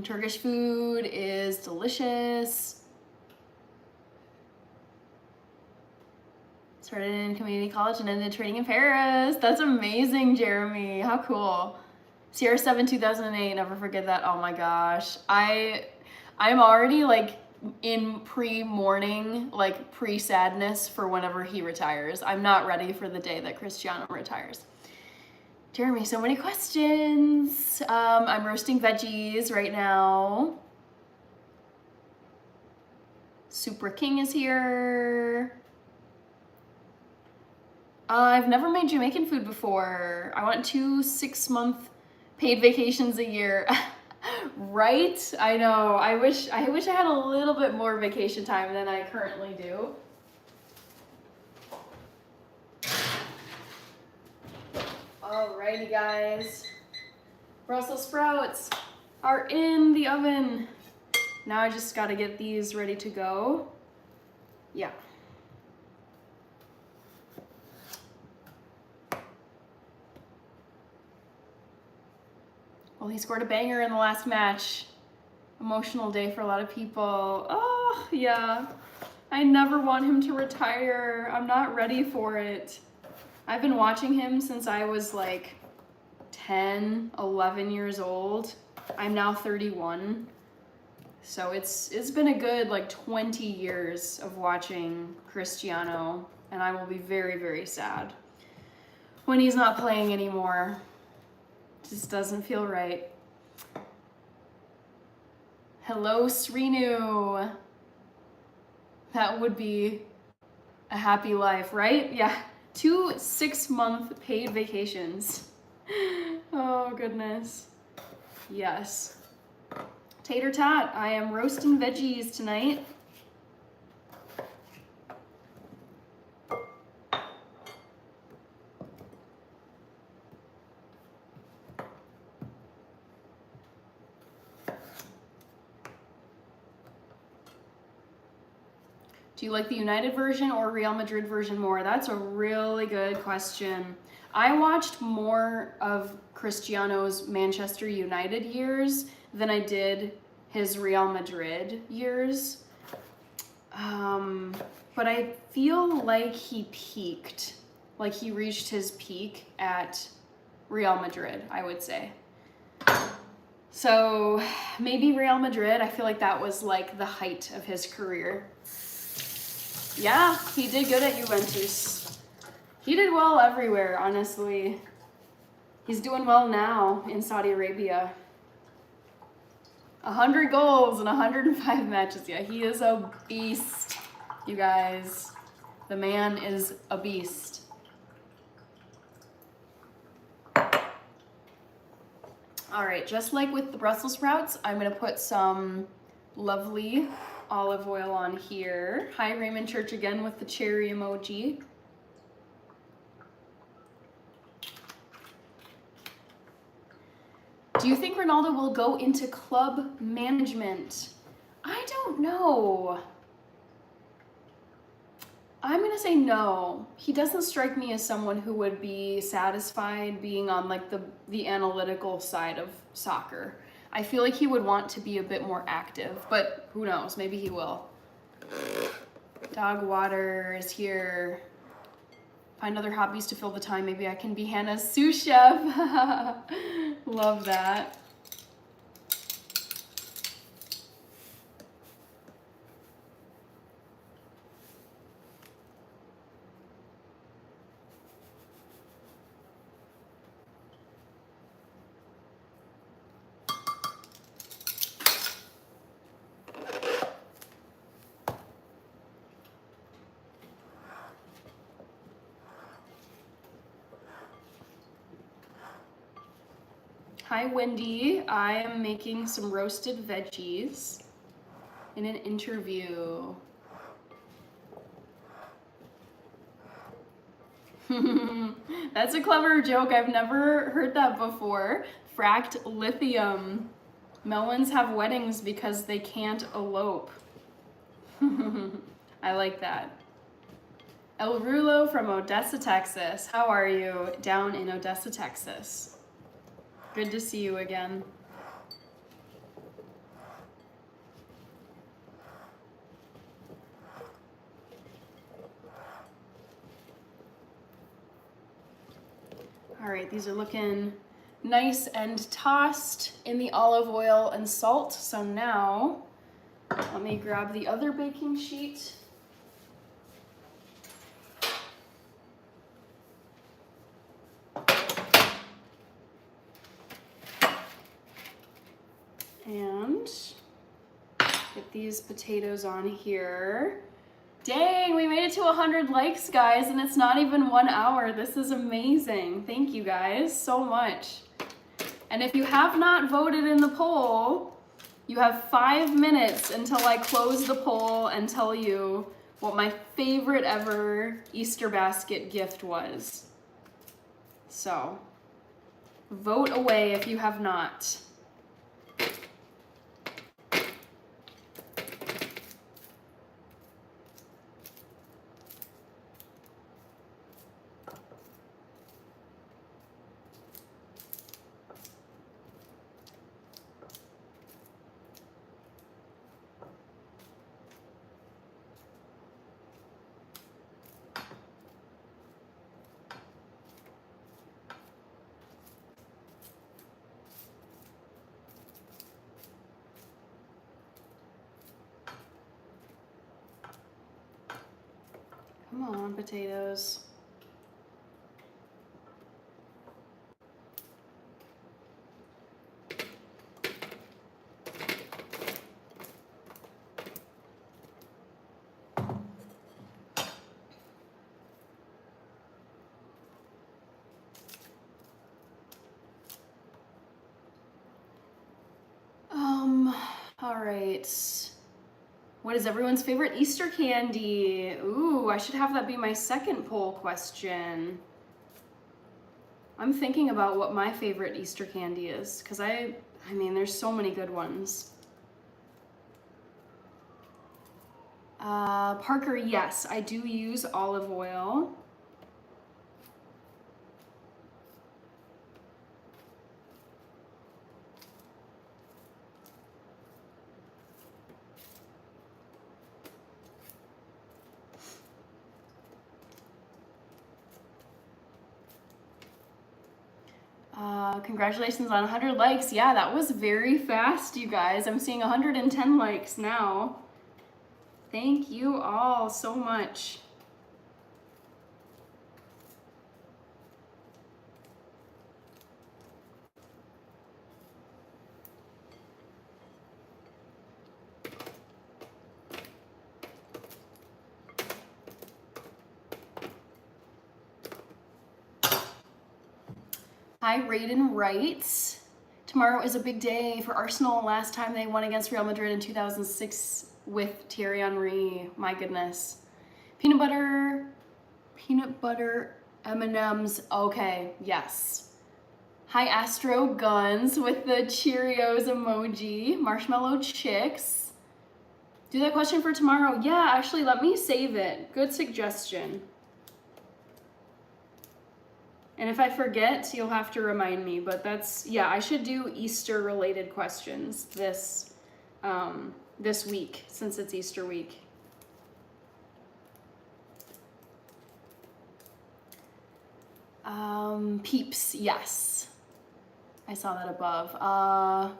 Turkish food is delicious. Started in community college and ended training in Paris. That's amazing, Jeremy. How cool. Sierra 7, 2008, never forget that. Oh my gosh. I'm already like in pre-mourning, like pre-sadness for whenever he retires. I'm not ready for the day that Cristiano retires. Jeremy, so many questions. I'm roasting veggies right now. Super King is here. I've never made Jamaican food before. I want 2 6-month paid vacations a year. Right? I know. I wish I had a little bit more vacation time than I currently do. Alrighty, guys. Brussels sprouts are in the oven. Now I just gotta get these ready to go. Yeah. Well, he scored a banger in the last match. Emotional day for a lot of people. Oh, yeah. I never want him to retire. I'm not ready for it. I've been watching him since I was like 10, 11 years old. I'm now 31. So it's been a good like 20 years of watching Cristiano, and I will be very, very sad when he's not playing anymore. Just doesn't feel right. Hello, Srinu. That would be a happy life, right? Yeah, 2 6-month paid vacations. Oh, goodness. Yes. Tater tot, I am roasting veggies tonight. Do you like the United version or Real Madrid version more? That's a really good question. I watched more of Cristiano's Manchester United years than I did his Real Madrid years. But I feel like he peaked, like he reached his peak at Real Madrid, I would say. So maybe Real Madrid, I feel like that was like the height of his career. Yeah, he did good at Juventus. He did well everywhere, honestly. He's doing well now in Saudi Arabia. 100 goals in 105 matches. Yeah, he is a beast, you guys. The man is a beast. All right, just like with the Brussels sprouts, I'm gonna put some lovely olive oil on here. Hi, Raymond Church again with the cherry emoji. Do you think Ronaldo will go into club management? I don't know. I'm gonna say no. He doesn't strike me as someone who would be satisfied being on like the analytical side of soccer. I feel like he would want to be a bit more active, but who knows, maybe he will. Dog water is here. Find other hobbies to fill the time. Maybe I can be Hannah's sous chef. Love that. Hi, Wendy. I am making some roasted veggies in an interview. That's a clever joke. I've never heard that before. Fracked lithium. Melons have weddings because they can't elope. I like that. El Rulo from Odessa, Texas. How are you down in Odessa, Texas? Good to see you again. All right, these are looking nice and tossed in the olive oil and salt. So now, let me grab the other baking sheet. And get these potatoes on here. Dang, we made it to 100 likes, guys, and it's not even 1 hour. This is amazing. Thank you guys so much. And if you have not voted in the poll, you have 5 minutes until I close the poll and tell you what my favorite ever Easter basket gift was. So, vote away if you have not. Come on, potatoes. All right. What is everyone's favorite Easter candy? Ooh, I should have that be my second poll question. I'm thinking about what my favorite Easter candy is, because I mean, there's so many good ones. Parker, yes, I do use olive oil. Congratulations on 100 likes. Yeah, that was very fast, you guys. I'm seeing 110 likes now. Thank you all so much. Hi, Raiden writes, tomorrow is a big day for Arsenal. Last time they won against Real Madrid in 2006 with Thierry Henry. My goodness. Peanut butter M&Ms. Okay, yes. Hi, Astro Guns with the Cheerios emoji. Marshmallow Chicks. Do that question for tomorrow. Yeah, actually, let me save it. Good suggestion. And if I forget, you'll have to remind me, but that's, yeah, I should do Easter related questions this week, since it's Easter week. Peeps, yes. I saw that above.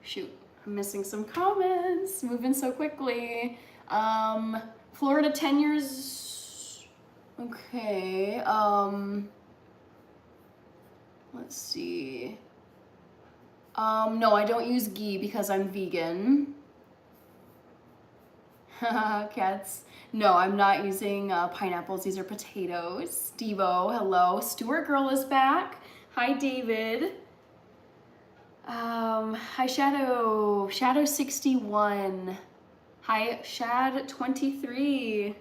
Shoot, I'm missing some comments, moving so quickly. Florida 10 years, okay. Let's see. No, I don't use ghee because I'm vegan. Cats. No, I'm not using pineapples. These are potatoes. Devo, hello. Stuart Girl is back. Hi, David. Hi, Shadow. Shadow 61. Hi, Shad 23.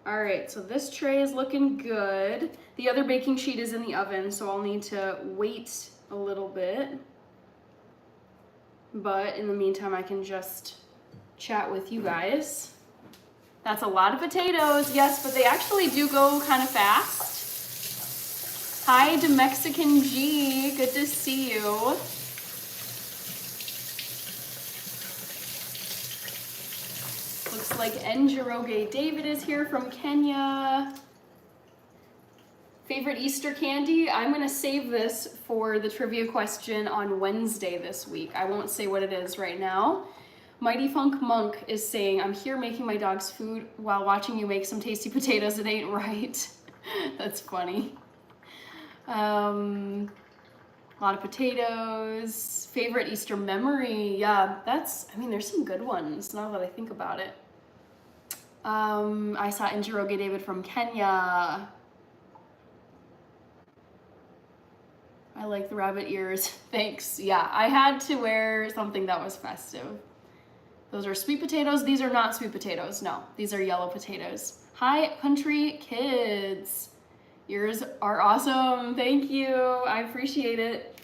All right, so this tray is looking good. The other baking sheet is in the oven, so I'll need to wait a little bit. But in the meantime, I can just chat with you guys. That's a lot of potatoes, yes, but they actually do go kind of fast. Hi, to Mexican G, good to see you. Looks like Njiroge David is here from Kenya. Favorite Easter candy? I'm gonna save this for the trivia question on Wednesday this week. I won't say what it is right now. Mighty Funk Monk is saying, I'm here making my dog's food while watching you make some tasty potatoes. It ain't right. That's funny. A lot of potatoes. Favorite Easter memory? Yeah, that's, I mean, there's some good ones now that I think about it. I saw Njiroge David from Kenya. I like the rabbit ears. Thanks. Yeah, I had to wear something that was festive. Those are sweet potatoes. These are not sweet potatoes. No, these are yellow potatoes. Hi, country kids. Yours are awesome. Thank you. I appreciate it.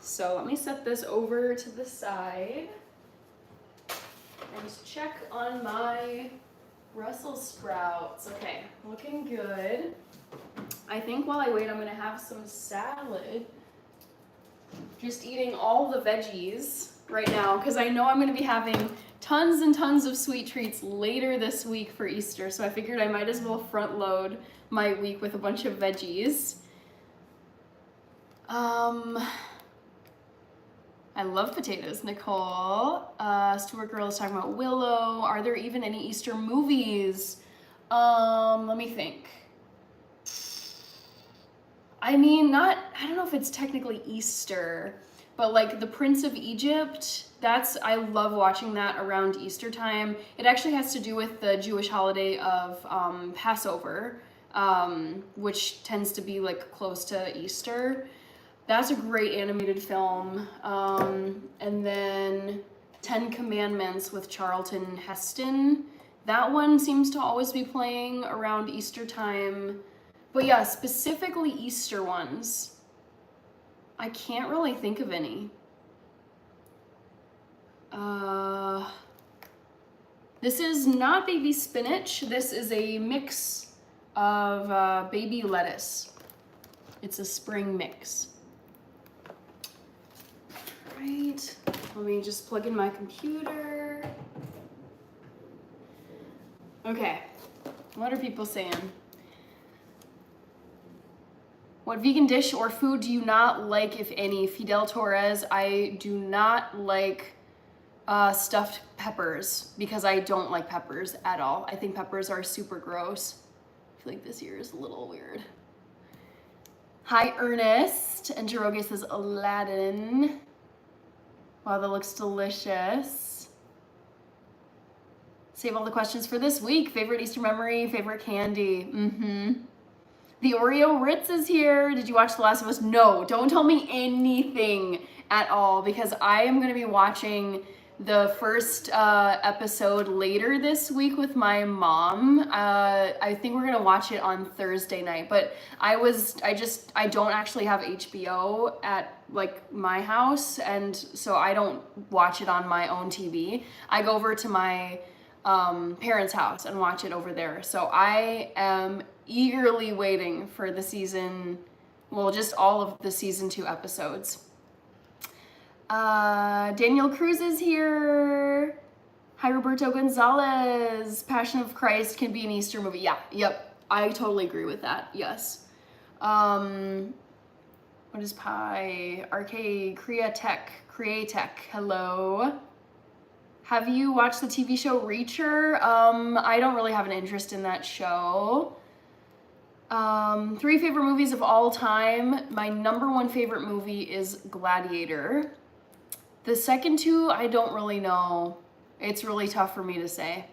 So let me set this over to the side and check on my Brussels sprouts. Okay, looking good. I think while I wait, I'm gonna have some salad. Just eating all the veggies right now because I know I'm gonna be having tons and tons of sweet treats later this week for Easter. So I figured I might as well front load my week with a bunch of veggies. I love potatoes, Nicole. Stuart Girl is talking about Willow. Are there even any Easter movies? Let me think. I mean, I don't know if it's technically Easter, but like the Prince of Egypt, I love watching that around Easter time. It actually has to do with the Jewish holiday of Passover, which tends to be like close to Easter. That's a great animated film. And then 10 Commandments with Charlton Heston. That one seems to always be playing around Easter time. But yeah, specifically Easter ones, I can't really think of any. This is not baby spinach. This is a mix of baby lettuce. It's a spring mix. Right, let me just plug in my computer. Okay, what are people saying? What vegan dish or food do you not like, if any? Fidel Torres, I do not like stuffed peppers because I don't like peppers at all. I think peppers are super gross. I feel like this year is a little weird. Hi, Ernest. And Jiroge says Aladdin. Wow, that looks delicious. Save all the questions for this week. Favorite Easter memory, favorite candy. The Oreo Ritz is here. Did you watch The Last of Us? No, don't tell me anything at all because I am going to be watching the first episode later this week with my mom. I think we're going to watch it on Thursday night, but I don't actually have HBO at like my house, and so I don't watch it on my own TV. I go over to my parents' house and watch it over there. So I am eagerly waiting for the season, well, just all of the season 2 episodes. Daniel Cruz is here. Hi, Roberto Gonzalez. Passion of Christ can be an Easter movie. Yeah, yep, I totally agree with that. Yes. What is pie? RK Createch. Hello. Have you watched the TV show Reacher? I don't really have an interest in that show. 3 favorite movies of all time. My number 1 favorite movie is Gladiator. The second 2, I don't really know. It's really tough for me to say.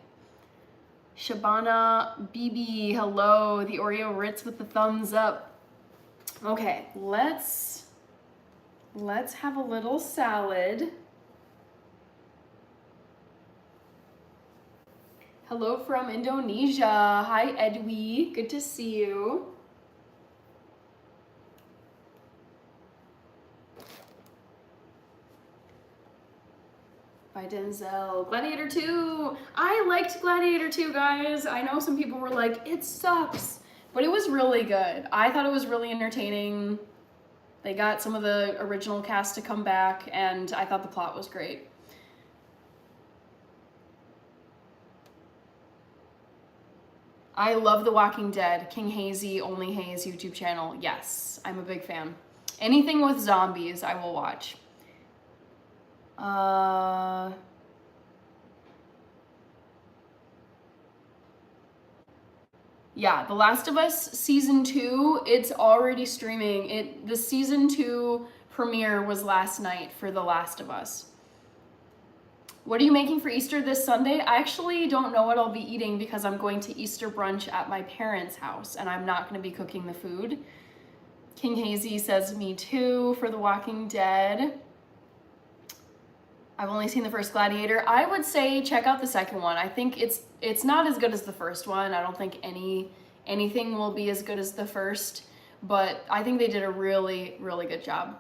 Shabana BB, hello. The Oreo Ritz with the thumbs up. Okay, let's have a little salad. Hello from Indonesia. Hi, Edwy. Good to see you. By Denzel. Gladiator 2. I liked Gladiator 2, guys. I know some people were like, it sucks, but it was really good. I thought it was really entertaining. They got some of the original cast to come back, and I thought the plot was great. I love The Walking Dead. King Hazy, Only Haze YouTube channel. Yes, I'm a big fan. Anything with zombies, I will watch. Yeah, The Last of Us season 2, it's already streaming. The season 2 premiere was last night for The Last of Us. What are you making for Easter this Sunday? I actually don't know what I'll be eating because I'm going to Easter brunch at my parents' house and I'm not going to be cooking the food. King Hazy says me too for The Walking Dead. I've only seen the first Gladiator. I would say check out the second one. I think it's not as good as the first one. I don't think anything will be as good as the first, but I think they did a really, really good job.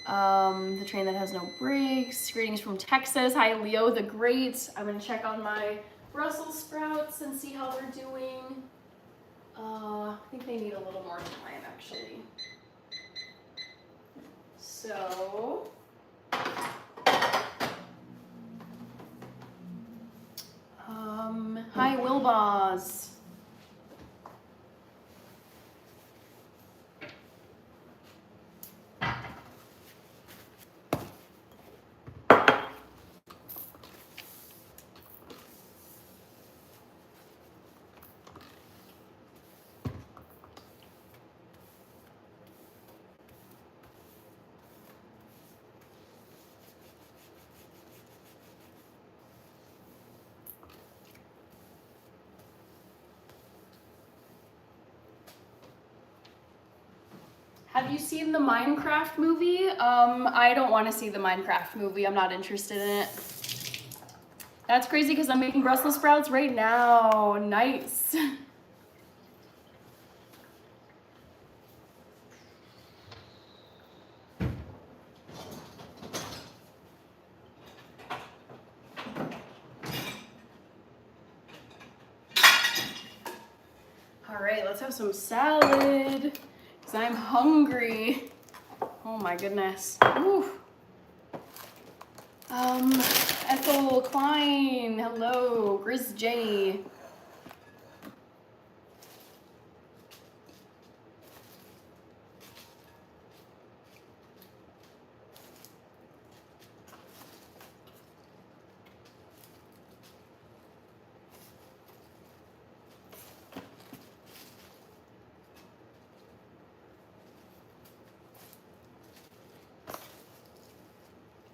The train that has no brakes. Greetings from Texas. Hi, Leo the Great. I'm gonna check on my Brussels sprouts and see how they're doing. I think they need a little more time, actually. So, hi, Wilboz. Have you seen the Minecraft movie? I don't want to see the Minecraft movie. I'm not interested in it. That's crazy because I'm making Brussels sprouts right now. Nice. All right, let's have some salad because I'm hungry. Oh my goodness. Ooh. Ethel Klein, hello. Grizz J.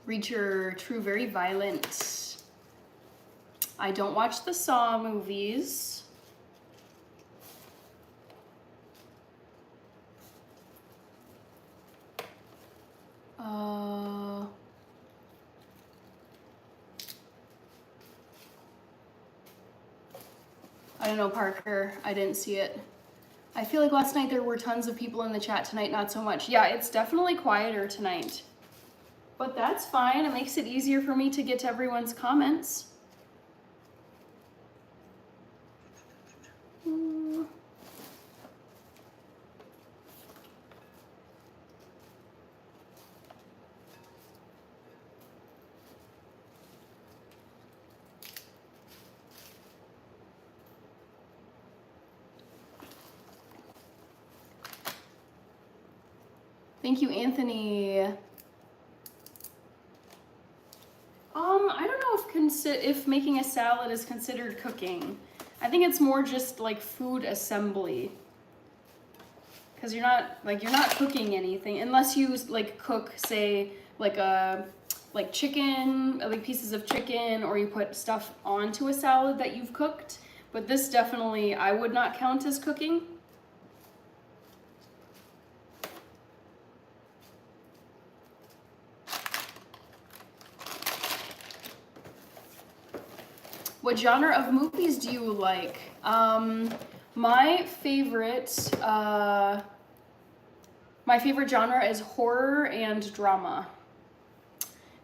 Reacher, True, very violent. I don't watch the Saw movies. I don't know, Parker. I didn't see it. I feel like last night there were tons of people in the chat. Tonight, not so much. Yeah, it's definitely quieter tonight. But that's fine. It makes it easier for me to get to everyone's comments. Thank you, Anthony. I don't know if making a salad is considered cooking. I think it's more just like food assembly. Because you're not cooking anything unless you like cook, say, like chicken, like pieces of chicken, or you put stuff onto a salad that you've cooked. But this definitely I would not count as cooking. What genre of movies do you like? My favorite genre is horror and drama.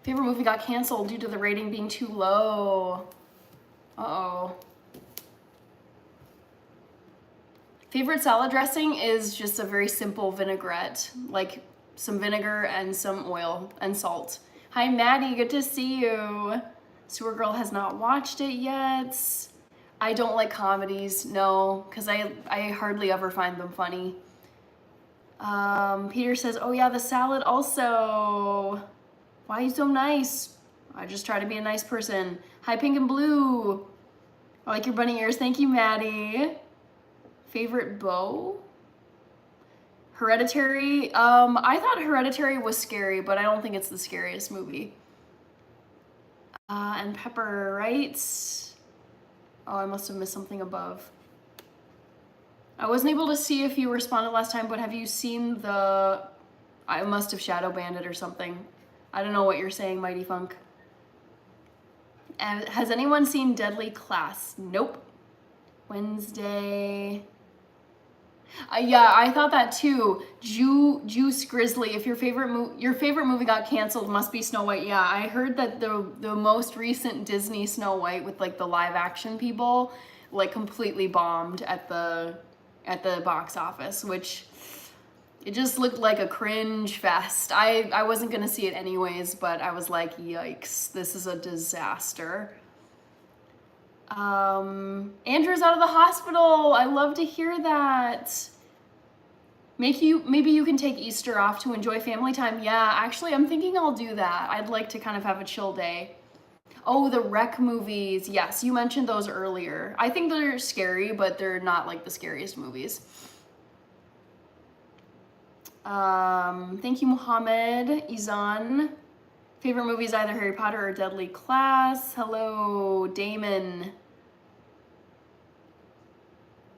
Favorite movie got canceled due to the rating being too low. Uh-oh. Favorite salad dressing is just a very simple vinaigrette, like some vinegar and some oil and salt. Hi, Maddie, good to see you. Sewer Girl has not watched it yet. I don't like comedies, no, because I hardly ever find them funny. Peter says, oh yeah, the salad also. Why are you so nice? I just try to be a nice person. Hi, Pink and Blue. I like your bunny ears. Thank you, Maddie. Favorite bow? Hereditary. I thought Hereditary was scary, but I don't think it's the scariest movie. And Pepper, right? Oh, I must have missed something above. I wasn't able to see if you responded last time, but have you seen the... I must have shadow banned it or something. I don't know what you're saying, Mighty Funk. And has anyone seen Deadly Class? Nope. Wednesday... yeah, I thought that too. Juice Grizzly, if your favorite movie got canceled, must be Snow White. Yeah, I heard that the most recent Disney Snow White with like the live action people like completely bombed at the box office, which it just looked like a cringe fest. I wasn't gonna see it anyways, but I was like, yikes, this is a disaster. Andrew's out of the hospital. I love to hear that. Maybe you can take Easter off to enjoy family time. Yeah, actually, I'm thinking I'll do that. I'd like to kind of have a chill day. Oh, the Wreck movies. Yes, you mentioned those earlier. I think they're scary, but they're not like the scariest movies. Thank you, Muhammad. Izan. Favorite movies, either Harry Potter or Deadly Class. Hello, Damon.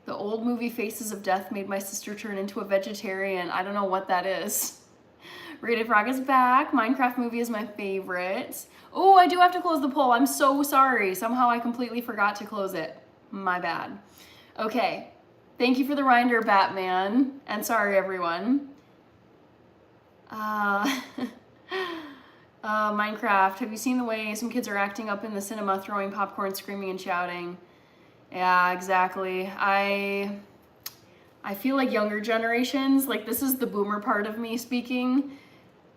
The old movie Faces of Death made my sister turn into a vegetarian. I don't know what that is. Rated Frog is back. Minecraft movie is my favorite. Oh, I do have to close the poll. I'm so sorry. Somehow I completely forgot to close it. My bad. Okay. Thank you for the reminder, Batman. And sorry, everyone. Minecraft. Have you seen the way some kids are acting up in the cinema, throwing popcorn, screaming and shouting? Yeah, exactly. I feel like younger generations, like this is the boomer part of me speaking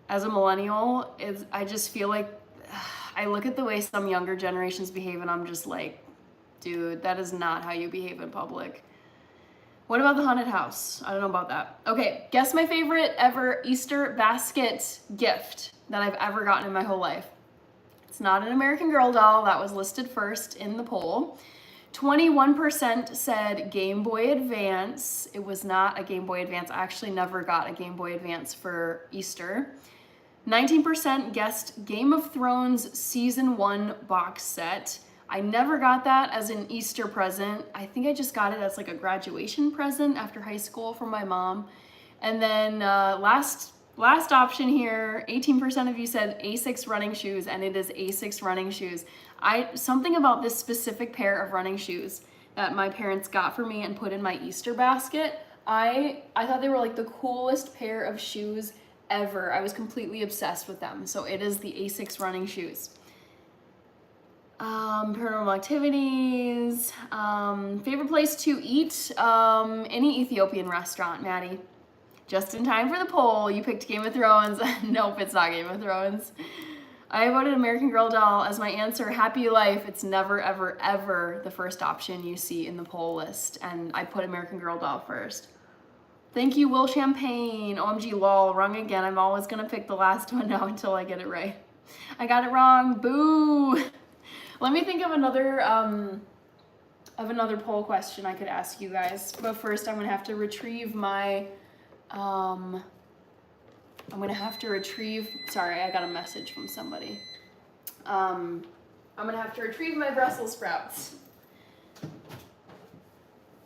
as a millennial, I just feel like I look at the way some younger generations behave and I'm just like, dude, that is not how you behave in public. What about the haunted house? I don't know about that. Okay, guess my favorite ever Easter basket gift that I've ever gotten in my whole life. It's not an American Girl doll. That was listed first in the poll. 21% said Game Boy Advance. It was not a Game Boy Advance. I actually never got a Game Boy Advance for Easter. 19% guessed Game of Thrones Season 1 box set. I never got that as an Easter present. I think I just got it as like a graduation present after high school from my mom. And then last option here, 18% of you said Asics running shoes, and it is Asics running shoes. Something about this specific pair of running shoes that my parents got for me and put in my Easter basket, I thought they were like the coolest pair of shoes ever. I was completely obsessed with them. So it is the Asics running shoes. Paranormal activities, favorite place to eat, any Ethiopian restaurant, Maddie. Just in time for the poll, you picked Game of Thrones. Nope, it's not Game of Thrones. I voted American Girl doll as my answer. Happy life. It's never, ever, ever the first option you see in the poll list. And I put American Girl doll first. Thank you, Will Champagne. OMG, lol, wrong again. I'm always gonna pick the last one now until I get it right. I got it wrong, boo. Let me think of another poll question I could ask you guys. But first I'm gonna have to retrieve my, sorry, I got a message from somebody. I'm gonna have to retrieve my Brussels sprouts.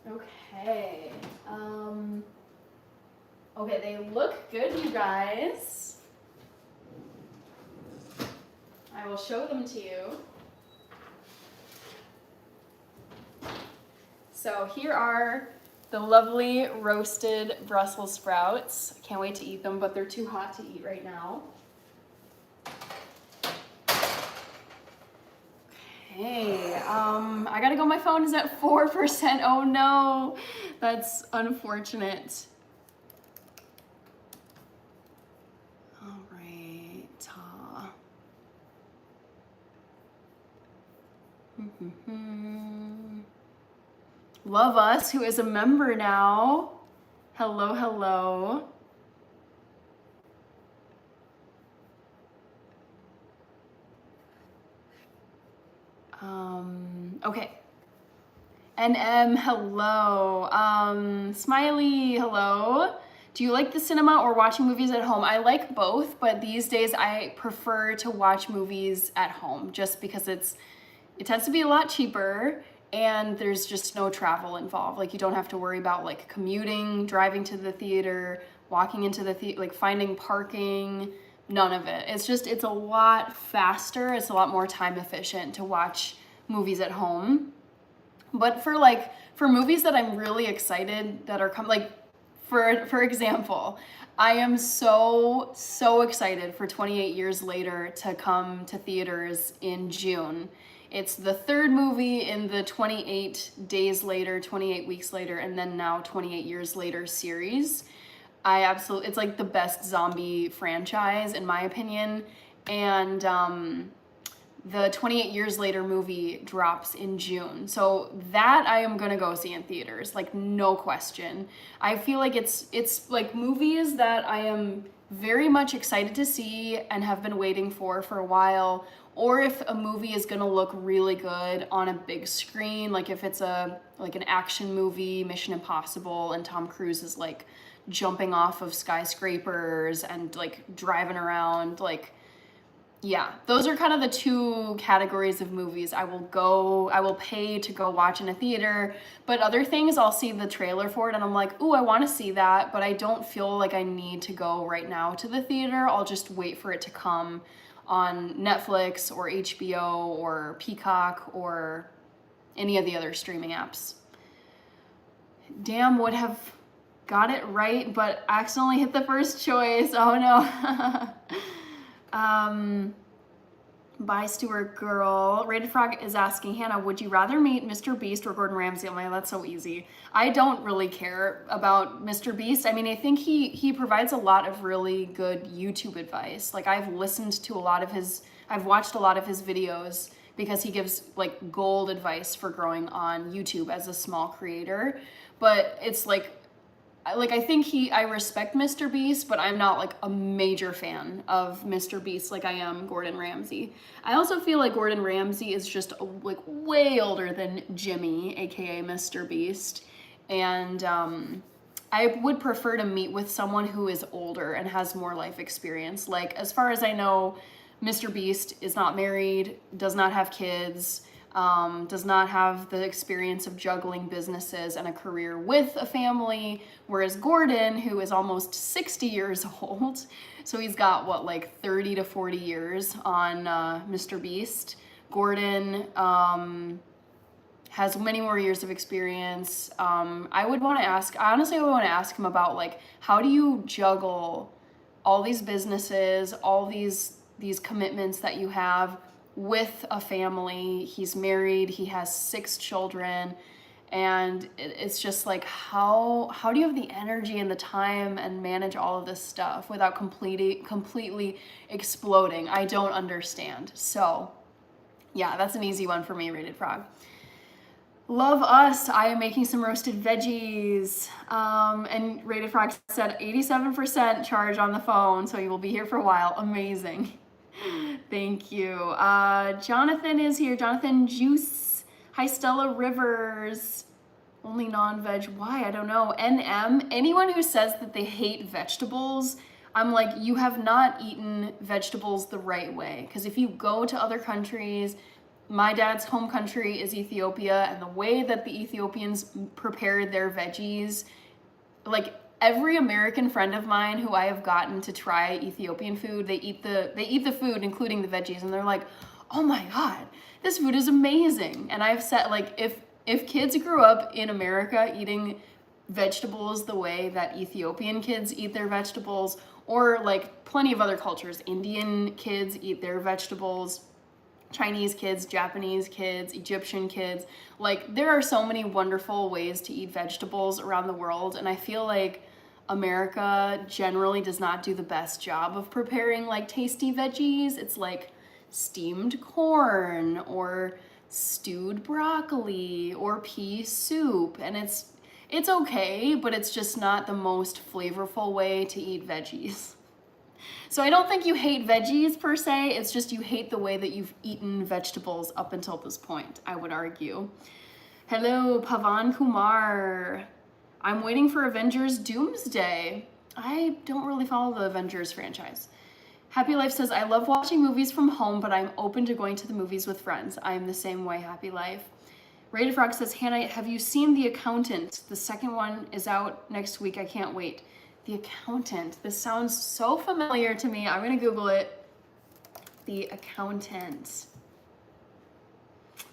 Okay, okay, they look good, you guys. I will show them to you. So here are the lovely roasted Brussels sprouts. I can't wait to eat them, but they're too hot to eat right now. Okay, I gotta go, my phone is at 4%. Oh no, that's unfortunate. All right. Love Us, who is a member now. Hello, hello. Okay. NM, hello. Smiley, hello. Do you like the cinema or watching movies at home? I like both, but these days I prefer to watch movies at home just because it tends to be a lot cheaper and there's just no travel involved. Like you don't have to worry about like commuting, driving to the theater, walking into the theater, like finding parking, none of it. It's a lot faster. It's a lot more time efficient to watch movies at home. But for movies that I'm really excited that are coming, like for example, I am so excited for 28 Years Later to come to theaters in June. It's the third movie in the 28 Days Later, 28 Weeks Later, and then now 28 Years Later series. It's like the best zombie franchise in my opinion. And the 28 Years Later movie drops in June. So that I am gonna go see in theaters, like no question. I feel like it's like movies that I am very much excited to see and have been waiting for a while, or if a movie is gonna look really good on a big screen, like if it's like an action movie, Mission Impossible, and Tom Cruise is like jumping off of skyscrapers and like driving around, like yeah, those are kind of the two categories of movies I will pay to go watch in a theater, but other things I'll see the trailer for it and I'm like, ooh, I want to see that, but I don't feel like I need to go right now to the theater. I'll just wait for it to come on Netflix or HBO or Peacock or any of the other streaming apps. Damn, would have got it right, but accidentally hit the first choice. Oh no. Bye, Stuart Girl. Rated Frog is asking, Hannah, would you rather meet Mr. Beast or Gordon Ramsay? I'm like, that's so easy. I don't really care about Mr. Beast. I mean, I think he provides a lot of really good YouTube advice. Like, I've watched a lot of his videos because he gives like gold advice for growing on YouTube as a small creator. But it's like I think I respect Mr. Beast, but I'm not like a major fan of Mr. Beast like I am Gordon Ramsay. I also feel like Gordon Ramsay is just like way older than Jimmy, aka Mr. Beast. And I would prefer to meet with someone who is older and has more life experience. Like, as far as I know, Mr. Beast is not married, does not have kids, does not have the experience of juggling businesses and a career with a family, whereas Gordon, who is almost 60 years old, so he's got what, like 30 to 40 years on Mr. Beast. Gordon has many more years of experience. I would want to ask him about, like, how do you juggle all these businesses, all these commitments that you have with a family. He's married, he has 6 children, and it's just like, how do you have the energy and the time and manage all of this stuff without completely exploding? I don't understand. So yeah, that's an easy one for me, Rated Frog. Love Us, I am making some roasted veggies. And Rated Frog said 87% charge on the phone, so you will be here for a while. Amazing. Thank you. Jonathan is here. Jonathan Juice. Hi, Stella Rivers. Only non-veg. Why? I don't know. NM. Anyone who says that they hate vegetables, I'm like, you have not eaten vegetables the right way. Because if you go to other countries, my dad's home country is Ethiopia, and the way that the Ethiopians prepare their veggies, like, every American friend of mine who I have gotten to try Ethiopian food, they eat the food, including the veggies, and they're like, oh my God, this food is amazing. And I've said, like, if kids grew up in America eating vegetables the way that Ethiopian kids eat their vegetables, or like plenty of other cultures, Indian kids eat their vegetables, Chinese kids, Japanese kids, Egyptian kids, like, there are so many wonderful ways to eat vegetables around the world, and I feel like America generally does not do the best job of preparing like tasty veggies. It's like steamed corn or stewed broccoli or pea soup, and it's okay, but it's just not the most flavorful way to eat veggies. So I don't think you hate veggies per se, it's just you hate the way that you've eaten vegetables up until this point, I would argue. Hello, Pavan Kumar. I'm waiting for Avengers Doomsday. I don't really follow the Avengers franchise. Happy Life says, I love watching movies from home, but I'm open to going to the movies with friends. I am the same way, Happy Life. Rated Frog says, Hannah, have you seen The Accountant? The second one is out next week. I can't wait. The Accountant. This sounds so familiar to me. I'm gonna Google it. The Accountant.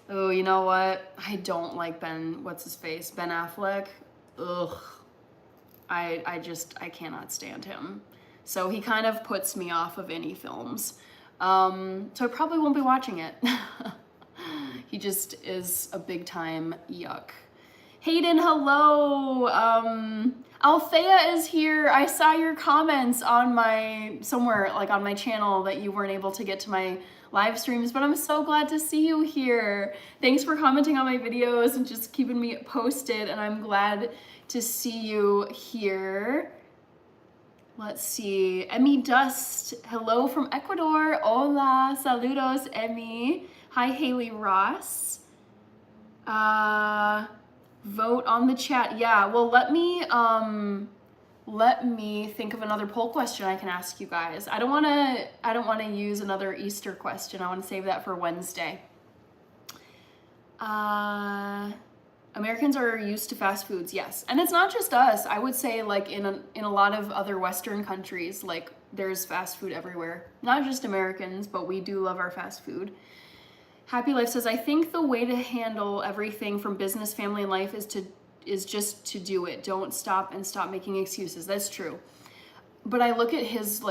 Oh, you know what? I don't like what's his face? Ben Affleck. Ugh. I cannot stand him. So he kind of puts me off of any films. So I probably won't be watching it. He just is a big time yuck. Hayden, hello. Althea is here. I saw your comments on somewhere like on my channel that you weren't able to get to my live streams, but I'm so glad to see you here. Thanks for commenting on my videos and just keeping me posted, and I'm glad to see you here. Let's see. Emmy Dust, hello from Ecuador. Hola, saludos, Emmy. Hi, Haley Ross. Vote on the chat. Yeah, well, let let me think of another poll question I can ask you guys. I don't want to use another Easter question. I want to save that for Wednesday. Americans are used to fast foods, yes. And it's not just us. I would say like in a lot of other Western countries, like there's fast food everywhere. Not just Americans, but we do love our fast food. Happy Life says, I think the way to handle everything from business, family, and life is just to do it. Don't stop making excuses. That's true. But I look at his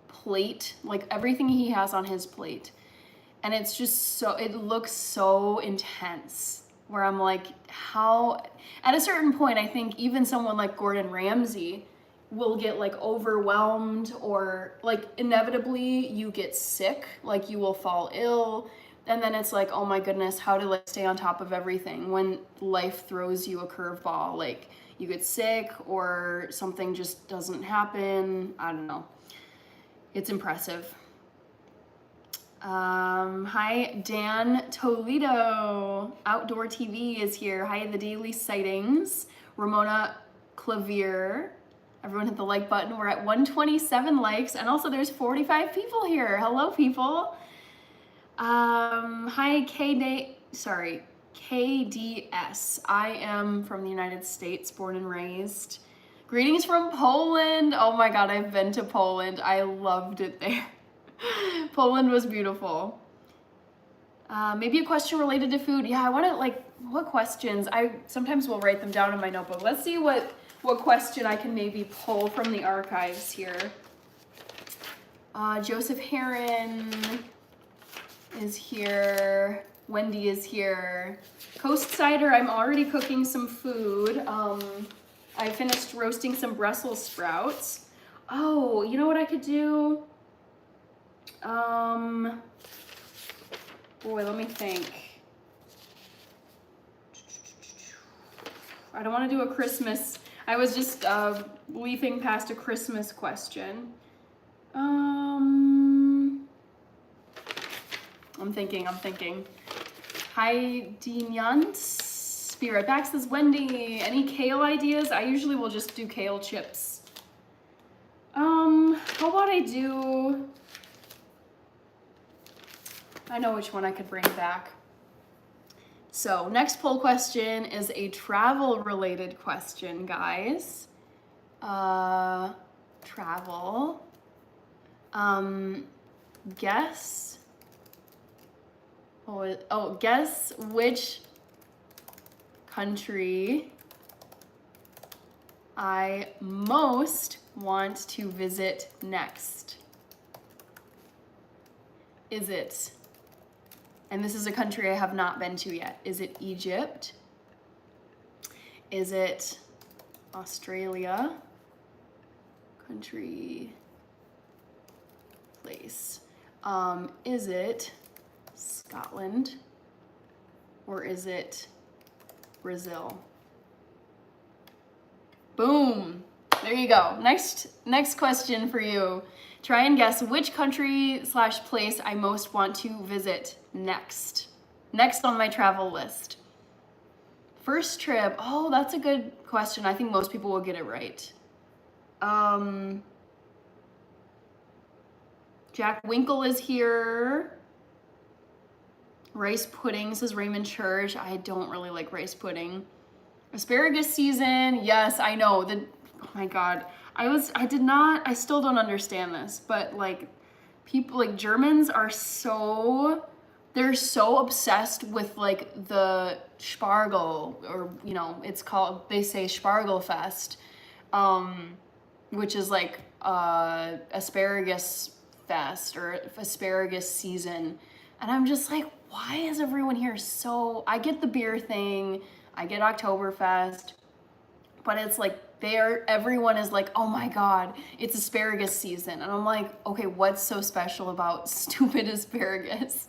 plate, like everything he has on his plate, and it's just it looks so intense, where I'm like, how, at a certain point, I think even someone like Gordon Ramsay will get like overwhelmed, or like inevitably you get sick, like you will fall ill. And then it's like, oh my goodness, how to like stay on top of everything when life throws you a curveball, like you get sick or something just doesn't happen. I don't know. It's impressive. Hi, Dan Toledo. Outdoor TV is here. Hi, The Daily Sightings. Ramona Clavier. Everyone hit the like button. We're at 127 likes, and also there's 45 people here. Hello, people. Hi, KDS. I am from the United States, born and raised. Greetings from Poland. Oh my God, I've been to Poland. I loved it there. Poland was beautiful. Maybe a question related to food. Yeah, I want to like, what questions? I sometimes will write them down in my notebook. Let's see what question I can maybe pull from the archives here. Joseph Heron is here. Wendy is here. Coast Cider, I'm already cooking some food. I finished roasting some Brussels sprouts. Oh, you know what I could do? Boy, let me think. I don't want to do a Christmas. I was just leafing past a Christmas question. I'm thinking. Hi, Dinyant. Be right back, says Wendy. Any kale ideas? I usually will just do kale chips. How about I do... I know which one I could bring back. So next poll question is a travel related question, guys. Travel. Guess. Guess which country I most want to visit next. Is it, and this is a country I have not been to yet, is it Egypt? Is it Australia? Country, place. Is it Scotland? Or is it Brazil? Boom. There you go. Next question for you. Try and guess which country/place I most want to visit next. Next on my travel list. First trip. Oh, that's a good question. I think most people will get it right. Jack Winkle is here. Rice pudding, says Raymond Church. I don't really like rice pudding. Asparagus season. Yes, I know. Oh my God. I still don't understand this, but like people, like Germans are they're so obsessed with like the Spargel, or, you know, they say Spargelfest, which is like asparagus fest or asparagus season. And I'm just like, why is everyone here I get the beer thing, I get Oktoberfest, but it's like everyone is like, oh my God, it's asparagus season. And I'm like, okay, what's so special about stupid asparagus?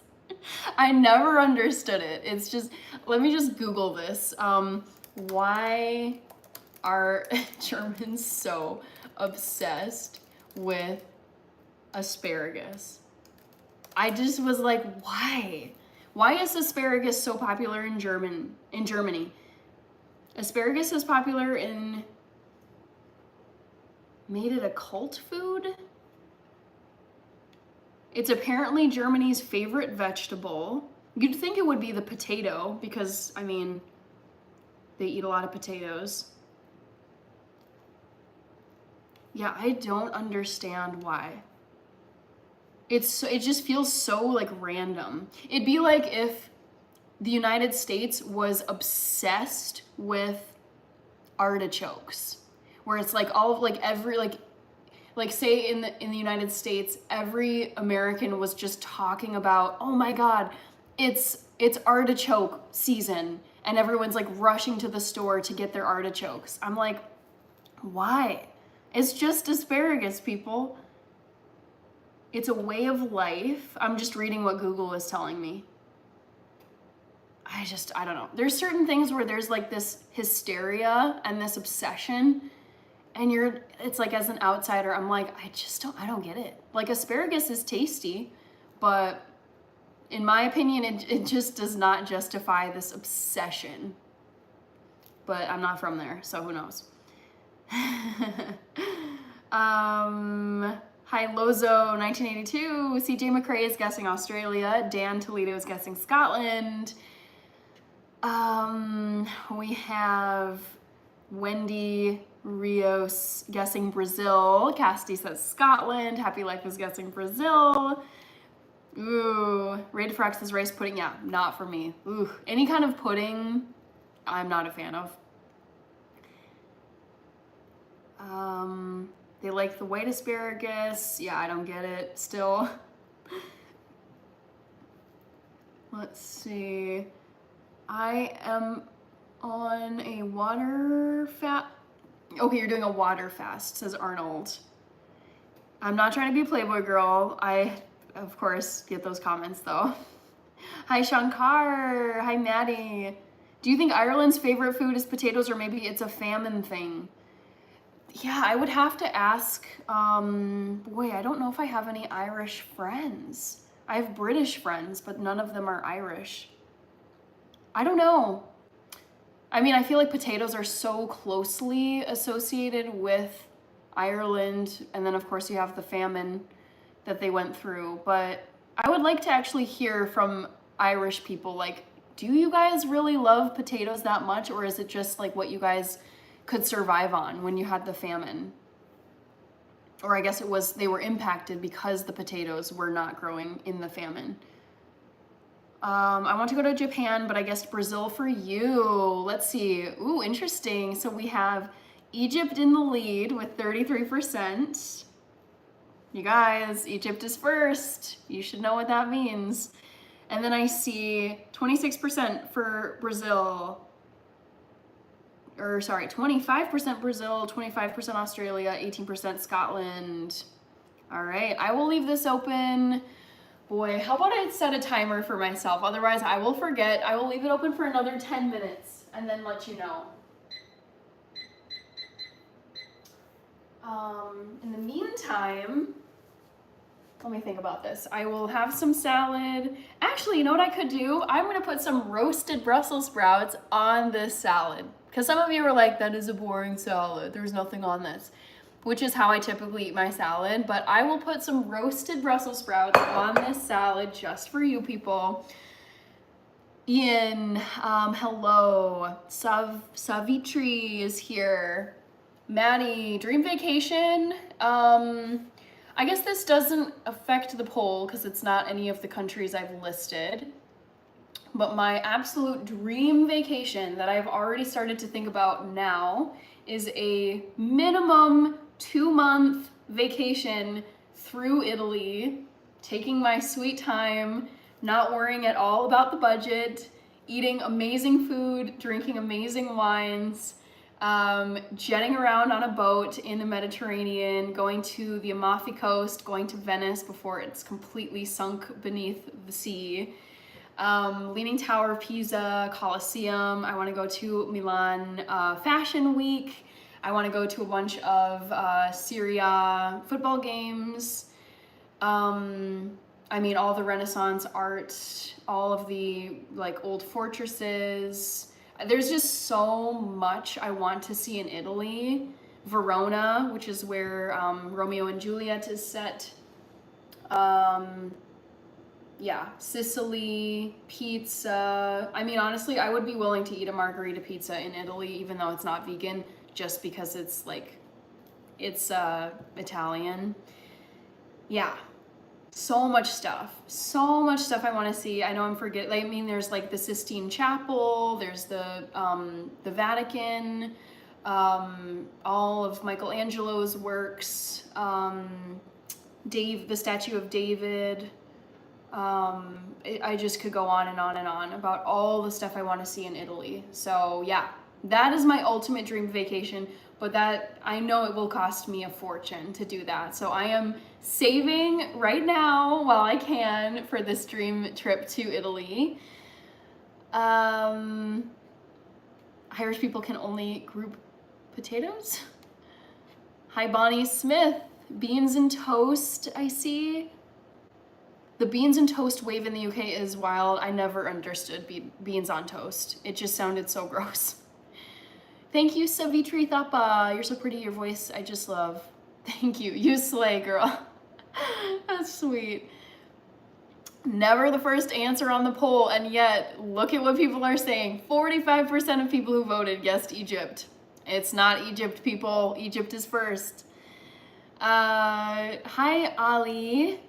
I never understood it. It's just, let me just Google this. Why are Germans so obsessed with asparagus? I just was like, why? Why is asparagus so popular in Germany? Asparagus is popular in made it a cult food. It's apparently Germany's favorite vegetable. You'd think it would be the potato because, I mean, they eat a lot of potatoes. Yeah, I don't understand why. It just feels so like random. It'd be like if the United States was obsessed with artichokes, where it's like all of like every like say in the United States, every American was just talking about, oh my God, it's artichoke season, and everyone's like rushing to the store to get their artichokes. I'm like, why? It's just asparagus, people. It's a way of life. I'm just reading what Google is telling me. I don't know. There's certain things where there's like this hysteria and this obsession, and it's like as an outsider, I'm like, I don't get it. Like asparagus is tasty, but in my opinion, it just does not justify this obsession. But I'm not from there, so who knows? Hi Lozo 1982. CJ McRae is guessing Australia. Dan Toledo is guessing Scotland. We have Wendy Rios guessing Brazil. Cassidy says Scotland. Happy Life is guessing Brazil. Ooh, Raid for X is rice pudding. Yeah, not for me. Ooh, any kind of pudding, I'm not a fan of. They like the white asparagus. Yeah, I don't get it still. Let's see. I am on a water fast. Okay, you're doing a water fast, says Arnold. I'm not trying to be a Playboy girl. I, of course, get those comments though. Hi, Shankar. Hi, Maddie. Do you think Ireland's favorite food is potatoes, or maybe it's a famine thing? Yeah, I would have to ask. Boy, I don't know if I have any Irish friends. I have British friends, but none of them are Irish. I don't know. I mean, I feel like potatoes are so closely associated with Ireland, and then of course you have the famine that they went through, but I would like to actually hear from Irish people, like, do you guys really love potatoes that much, or is it just like what you guys could survive on when you had the famine? Or I guess it was, they were impacted because the potatoes were not growing in the famine. I want to go to Japan, but I guess Brazil for you. Let's see. Ooh, interesting. So we have Egypt in the lead with 33%. You guys, Egypt is first. You should know what that means. And then I see 26% for Brazil. Or sorry, 25% Brazil, 25% Australia, 18% Scotland. All right, I will leave this open. Boy, how about I set a timer for myself? Otherwise, I will forget. I will leave it open for another 10 minutes and then let you know. In the meantime, let me think about this. I will have some salad. Actually, you know what I could do? I'm gonna put some roasted Brussels sprouts on this salad. Because some of you were like, that is a boring salad. There's nothing on this. Which is how I typically eat my salad, but I will put some roasted Brussels sprouts on this salad just for you people. Ian, hello. Savitri is here. Maddie, dream vacation. I guess this doesn't affect the poll because it's not any of the countries I've listed. But my absolute dream vacation that I've already started to think about now is a minimum 2-month vacation through Italy, taking my sweet time, not worrying at all about the budget, eating amazing food, drinking amazing wines, jetting around on a boat in the Mediterranean, going to the Amalfi Coast, going to Venice before it's completely sunk beneath the sea, Leaning Tower of Pisa, Colosseum. I want to go to Milan Fashion Week. I want to go to a bunch of Serie A football games. I mean, all the Renaissance art, all of the like old fortresses. There's just so much I want to see in Italy Verona, which is where Romeo and Juliet is set. Yeah, Sicily, pizza. I mean, honestly, I would be willing to eat a margarita pizza in Italy, even though it's not vegan, just because it's like, it's Italian. Yeah, so much stuff I want to see. I know I'm forgetting. I mean, there's like the Sistine Chapel, there's the Vatican, all of Michelangelo's works, the statue of David. I just could go on and on and on about all the stuff I want to see in Italy. So yeah, that is my ultimate dream vacation, but that I know it will cost me a fortune to do that. So I am saving right now while I can for this dream trip to Italy. Irish people can only group potatoes. Hi, Bonnie Smith. Beans and toast, I see. The beans and toast wave in the UK is wild. I never understood beans on toast. It just sounded so gross. Thank you, Savitri Thapa. You're so pretty, your voice I just love. Thank you. You slay, girl. That's sweet. Never the first answer on the poll, and yet look at what people are saying. 45% of people who voted guessed Egypt. It's not Egypt, people. Egypt is first. Hi, Ali.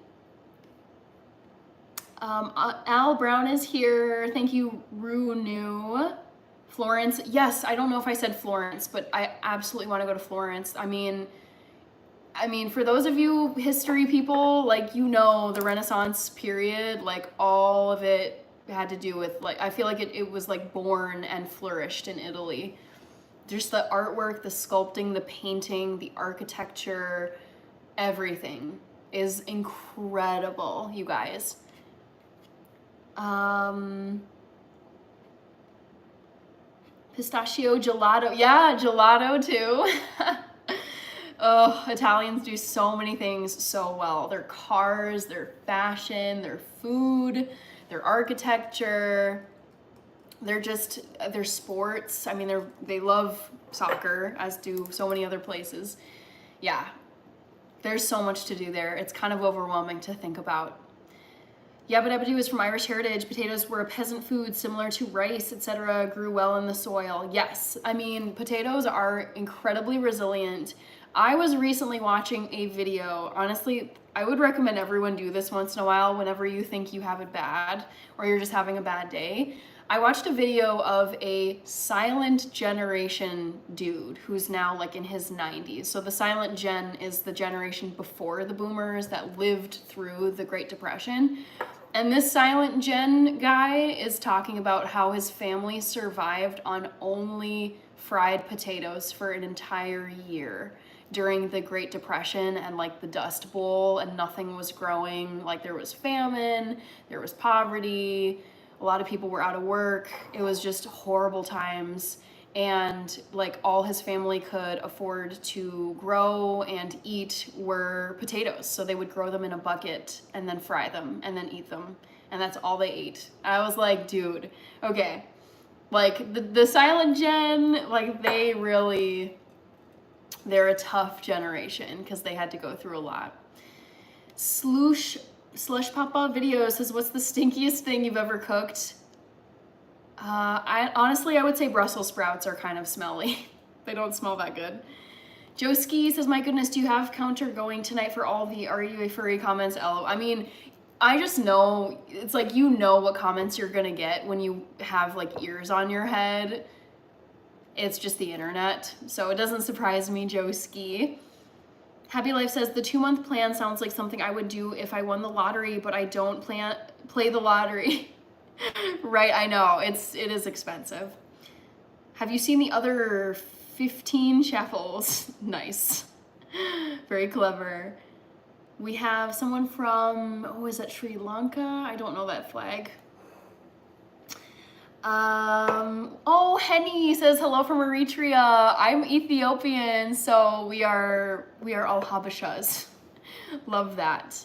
Al Brown is here. Thank you, Runu. Florence. Yes, I don't know if I said Florence, but I absolutely want to go to Florence. I mean, for those of you history people, like, you know, the Renaissance period, like, all of it had to do with, like, I feel like it was, like, born and flourished in Italy. Just the artwork, the sculpting, the painting, the architecture, everything is incredible, you guys. Pistachio gelato. Yeah, gelato too. Oh, Italians do so many things so well. Their cars, their fashion, their food, their architecture, their sports. I mean, they love soccer, as do so many other places. Yeah, there's so much to do there. It's kind of overwhelming to think about. Yabba Dabba Doo is from Irish heritage. Potatoes were a peasant food similar to rice, etc., grew well in the soil. Yes, I mean, potatoes are incredibly resilient. I was recently watching a video. Honestly, I would recommend everyone do this once in a while whenever you think you have it bad or you're just having a bad day. I watched a video of a silent generation dude who's now like in his 90s. So the silent gen is the generation before the boomers that lived through the Great Depression. And this silent gen guy is talking about how his family survived on only fried potatoes for an entire year during the Great Depression and like the Dust Bowl, and nothing was growing. Like, there was famine, there was poverty, a lot of people were out of work. It was just horrible times. And like, all his family could afford to grow and eat were potatoes. So they would grow them in a bucket and then fry them and then eat them. And that's all they ate. I was like, dude, okay. Like, the silent gen, like, they're a tough generation because they had to go through a lot. Slush Papa video says, what's the stinkiest thing you've ever cooked? I would say Brussels sprouts are kind of smelly. They don't smell that good. Joe Ski says, my goodness, do you have counter going tonight for all the "Are you a furry" comments? I mean, I just know, it's like, you know what comments you're gonna get when you have like ears on your head. It's just the internet. So it doesn't surprise me, Joe Ski. Happy Life says, the 2-month plan sounds like something I would do if I won the lottery, but I don't play the lottery. Right, I know, it is expensive. Have you seen the other 15 shuffles? Nice. Very clever. We have someone from, is that Sri Lanka? I don't know that flag. Henny says, hello from Eritrea. I'm Ethiopian, so we are all Habashas. Love that.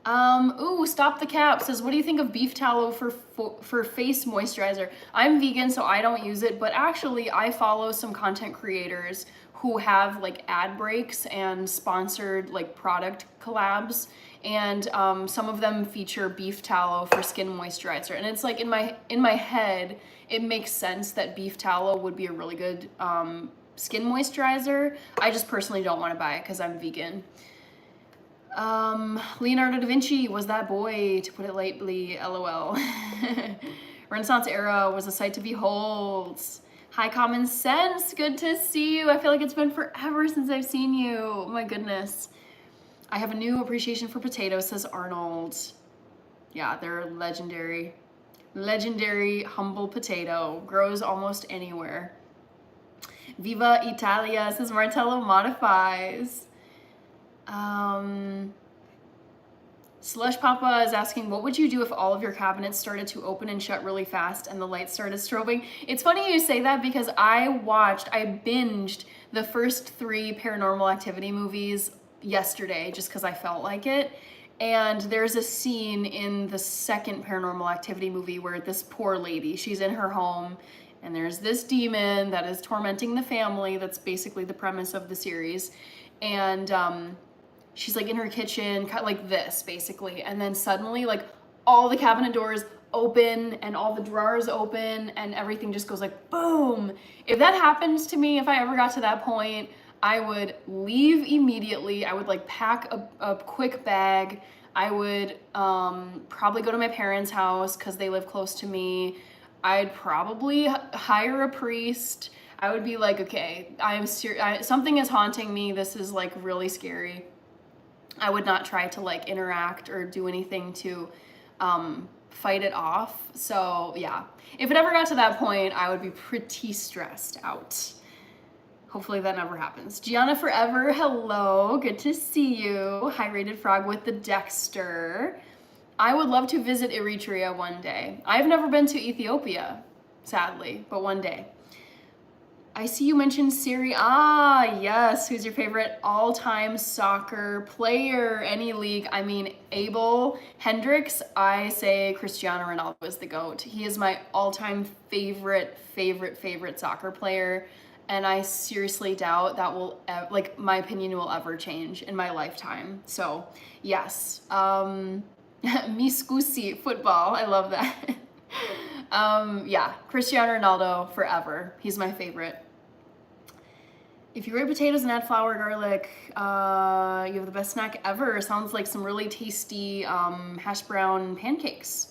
Ooh, Stop the Cap says, what do you think of beef tallow for face moisturizer? I'm vegan, so I don't use it, but actually I follow some content creators who have like ad breaks and sponsored like product collabs, and some of them feature beef tallow for skin moisturizer. And it's like in my head, it makes sense that beef tallow would be a really good skin moisturizer. I just personally don't want to buy it because I'm vegan. Leonardo da Vinci was that boy, to put it lightly, LOL. Renaissance era was a sight to behold. Hi, Common Sense, good to see you. I feel like it's been forever since I've seen you. Oh my goodness. I have a new appreciation for potatoes, says Arnold. Yeah, they're legendary. Legendary humble potato. Grows almost anywhere. Viva Italia, says Martello Modifies. Slush Papa is asking, what would you do if all of your cabinets started to open and shut really fast and the lights started strobing? It's funny you say that because I binged the first 3 Paranormal Activity movies yesterday just because I felt like it. And there's a scene in the second Paranormal Activity movie where this poor lady, she's in her home and there's this demon that is tormenting the family. That's basically the premise of the series. And she's like in her kitchen, like this basically. And then suddenly like all the cabinet doors open and all the drawers open and everything just goes like boom. If that happens to me, if I ever got to that point, I would leave immediately. I would like pack a quick bag. I would probably go to my parents' house because they live close to me. I'd probably hire a priest. I would be like, okay, something is haunting me. This is like really scary. I would not try to like interact or do anything to fight it off. So yeah, if it ever got to that point, I would be pretty stressed out. Hopefully that never happens. Gianna Forever, hello, good to see you. High Rated Frog with the Dexter. I would love to visit Eritrea one day. I've never been to Ethiopia, sadly, but one day. I see you mentioned Siri. Ah, yes. Who's your favorite all-time soccer player? Any league? I mean, Abel Hendricks. I say Cristiano Ronaldo is the GOAT. He is my all-time favorite soccer player. And I seriously doubt that will, like, my opinion will ever change in my lifetime. So, yes. Miscusi, football. I love that. Yeah, Cristiano Ronaldo forever. He's my favorite. If you grate potatoes and add flour, garlic, you have the best snack ever. Sounds like some really tasty hash brown pancakes.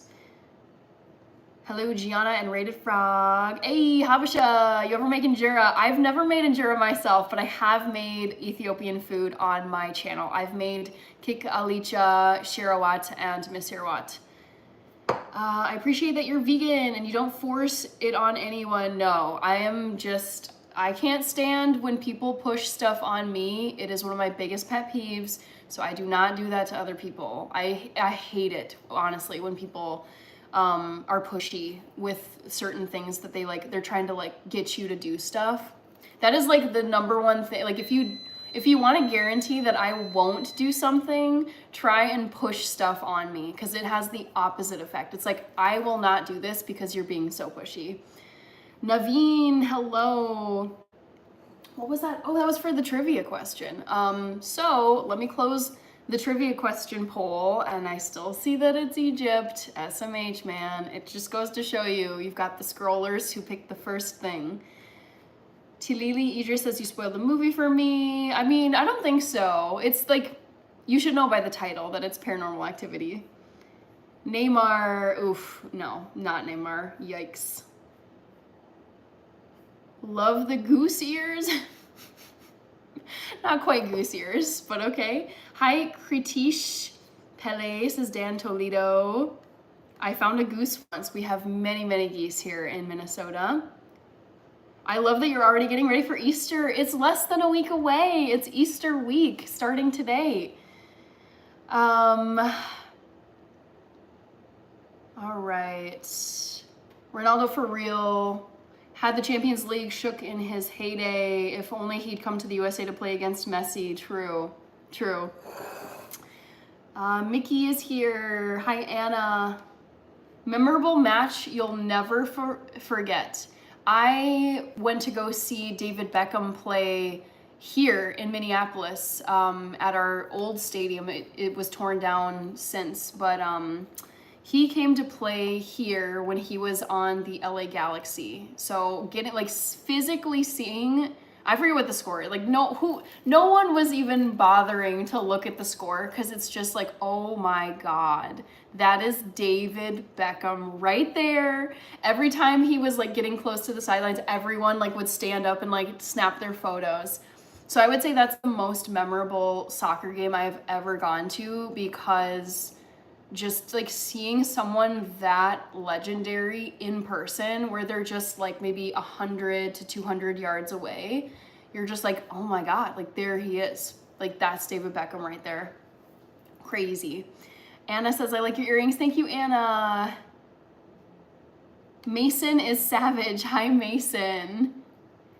Hello, Gianna and Rated Frog. Hey, Habasha, you ever make injera? I've never made injera myself, but I have made Ethiopian food on my channel. I've made kik alicha, shirawat, and misirwat. I appreciate that you're vegan and you don't force it on anyone. No, I can't stand when people push stuff on me. It is one of my biggest pet peeves, so I do not do that to other people. I hate it, honestly, when people are pushy with certain things that they're trying to like get you to do stuff. That is like the number one thing. Like if you want to guarantee that I won't do something, try and push stuff on me because it has the opposite effect. It's like, I will not do this because you're being so pushy. Naveen, hello. What was that? Oh, that was for the trivia question. So let me close the trivia question poll, and I still see that it's Egypt. SMH, man. It just goes to show you've got the scrollers who picked the first thing. Tilili Idris says you spoiled the movie for me. I mean, I don't think so. It's like, you should know by the title that it's Paranormal Activity. Neymar, oof, no, not Neymar, yikes. Love the goose ears. Not quite goose ears, but okay. Hi, Kritish Pele, says Dan Toledo. I found a goose once. We have many geese here in Minnesota. I love that you're already getting ready for Easter. It's less than a week away. It's Easter week, starting today. All right. Ronaldo for real. Had the Champions League shook in his heyday. If only he'd come to the USA to play against Messi. True. Mickey is here. Hi, Anna. Memorable match you'll never forget. I went to go see David Beckham play here in Minneapolis at our old stadium. It was torn down since, but he came to play here when he was on the LA Galaxy. So getting like physically seeing, I forget what the score is. Like no one was even bothering to look at the score because it's just like, oh my God, that is David Beckham right there. Every time he was like getting close to the sidelines, everyone like would stand up and like snap their photos. So I would say that's the most memorable soccer game I've ever gone to, because just like seeing someone that legendary in person where they're just like maybe 100 to 200 yards away, you're just like, oh my God, like there he is. Like that's David Beckham right there. Crazy. Anna says, I like your earrings. Thank you, Anna. Mason is savage. Hi, Mason.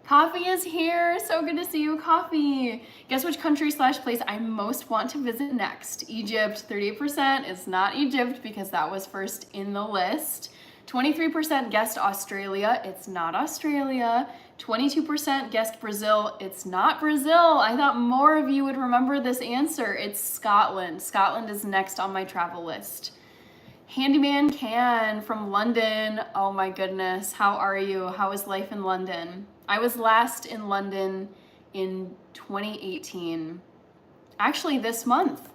Coffee is here. So good to see you, Coffee. Guess which country / place I most want to visit next? Egypt. 38% is not Egypt because that was first in the list. 23% guessed Australia. It's not Australia. 22% guessed Brazil. It's not Brazil. I thought more of you would remember this answer. It's Scotland. Scotland is next on my travel list. Handyman Can from London. Oh my goodness. How are you? How is life in London? I was last in London in 2018. Actually, this month,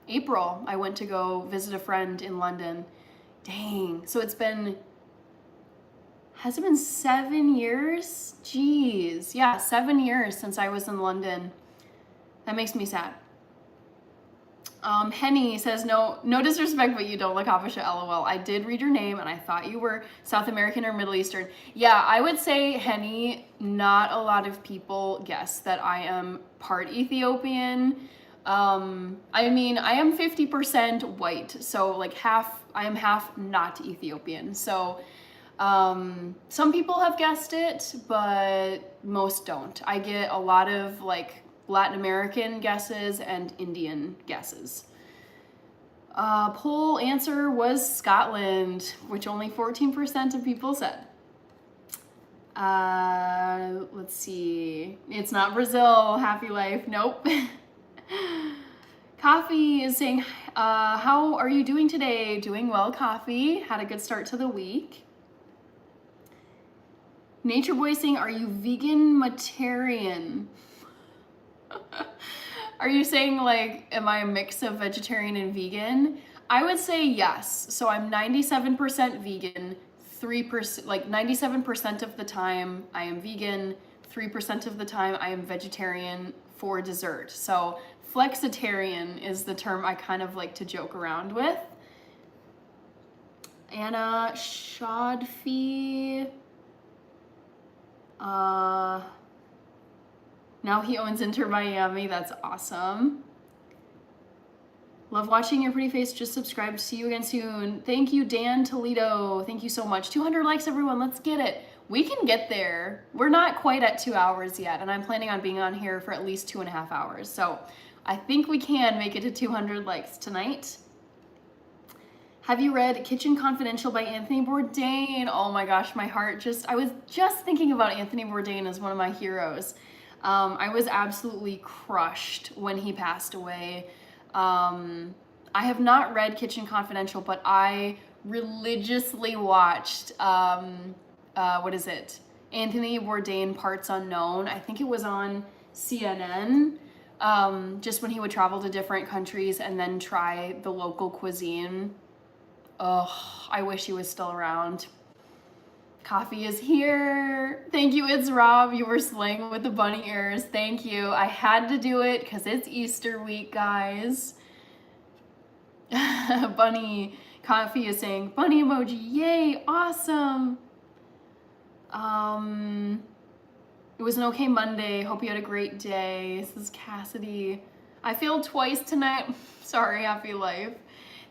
April, I went to go visit a friend in London. Dang. So has it been 7 years? Jeez. Yeah, 7 years since I was in London. That makes me sad. Henny says, no disrespect, but you don't look Habesha, LOL. I did read your name and I thought you were South American or Middle Eastern. Yeah, I would say, Henny, not a lot of people guess that I am part Ethiopian. I mean, I am 50% white, so like I am half not Ethiopian. So some people have guessed it, but most don't. I get a lot of like Latin American guesses and Indian guesses. Poll answer was Scotland, which only 14% of people said. Let's see. It's not Brazil. Happy life. Nope. Coffee is saying, how are you doing today? Doing well, Coffee. Had a good start to the week. Nature Boy saying, are you vegan-matarian? Are you saying like, am I a mix of vegetarian and vegan? I would say yes. So I'm 97% vegan, 3%, like 97% of the time I am vegan, 3% of the time I am vegetarian for dessert. So flexitarian is the term I kind of like to joke around with. Anna Shadfi. Now he owns Inter Miami. That's awesome. Love watching your pretty face. Just subscribe. See you again soon. Thank you, Dan Toledo. Thank you so much. 200 likes, everyone. Let's get it. We can get there. We're not quite at 2 hours yet, and I'm planning on being on here for at least 2.5 hours. So I think we can make it to 200 likes tonight. Have you read Kitchen Confidential by Anthony Bourdain? Oh my gosh, my heart I was just thinking about Anthony Bourdain as one of my heroes. I was absolutely crushed when he passed away. I have not read Kitchen Confidential, but I religiously watched, what is it? Anthony Bourdain Parts Unknown. I think it was on CNN, just when he would travel to different countries and then try the local cuisine. Oh, I wish he was still around. Coffee is here. Thank you, it's Rob. You were slaying with the bunny ears. Thank you. I had to do it because it's Easter week, guys. Bunny. Coffee is saying, bunny emoji. Yay, awesome. It was an okay Monday. Hope you had a great day. This is Cassidy. I failed twice tonight. Sorry, happy life.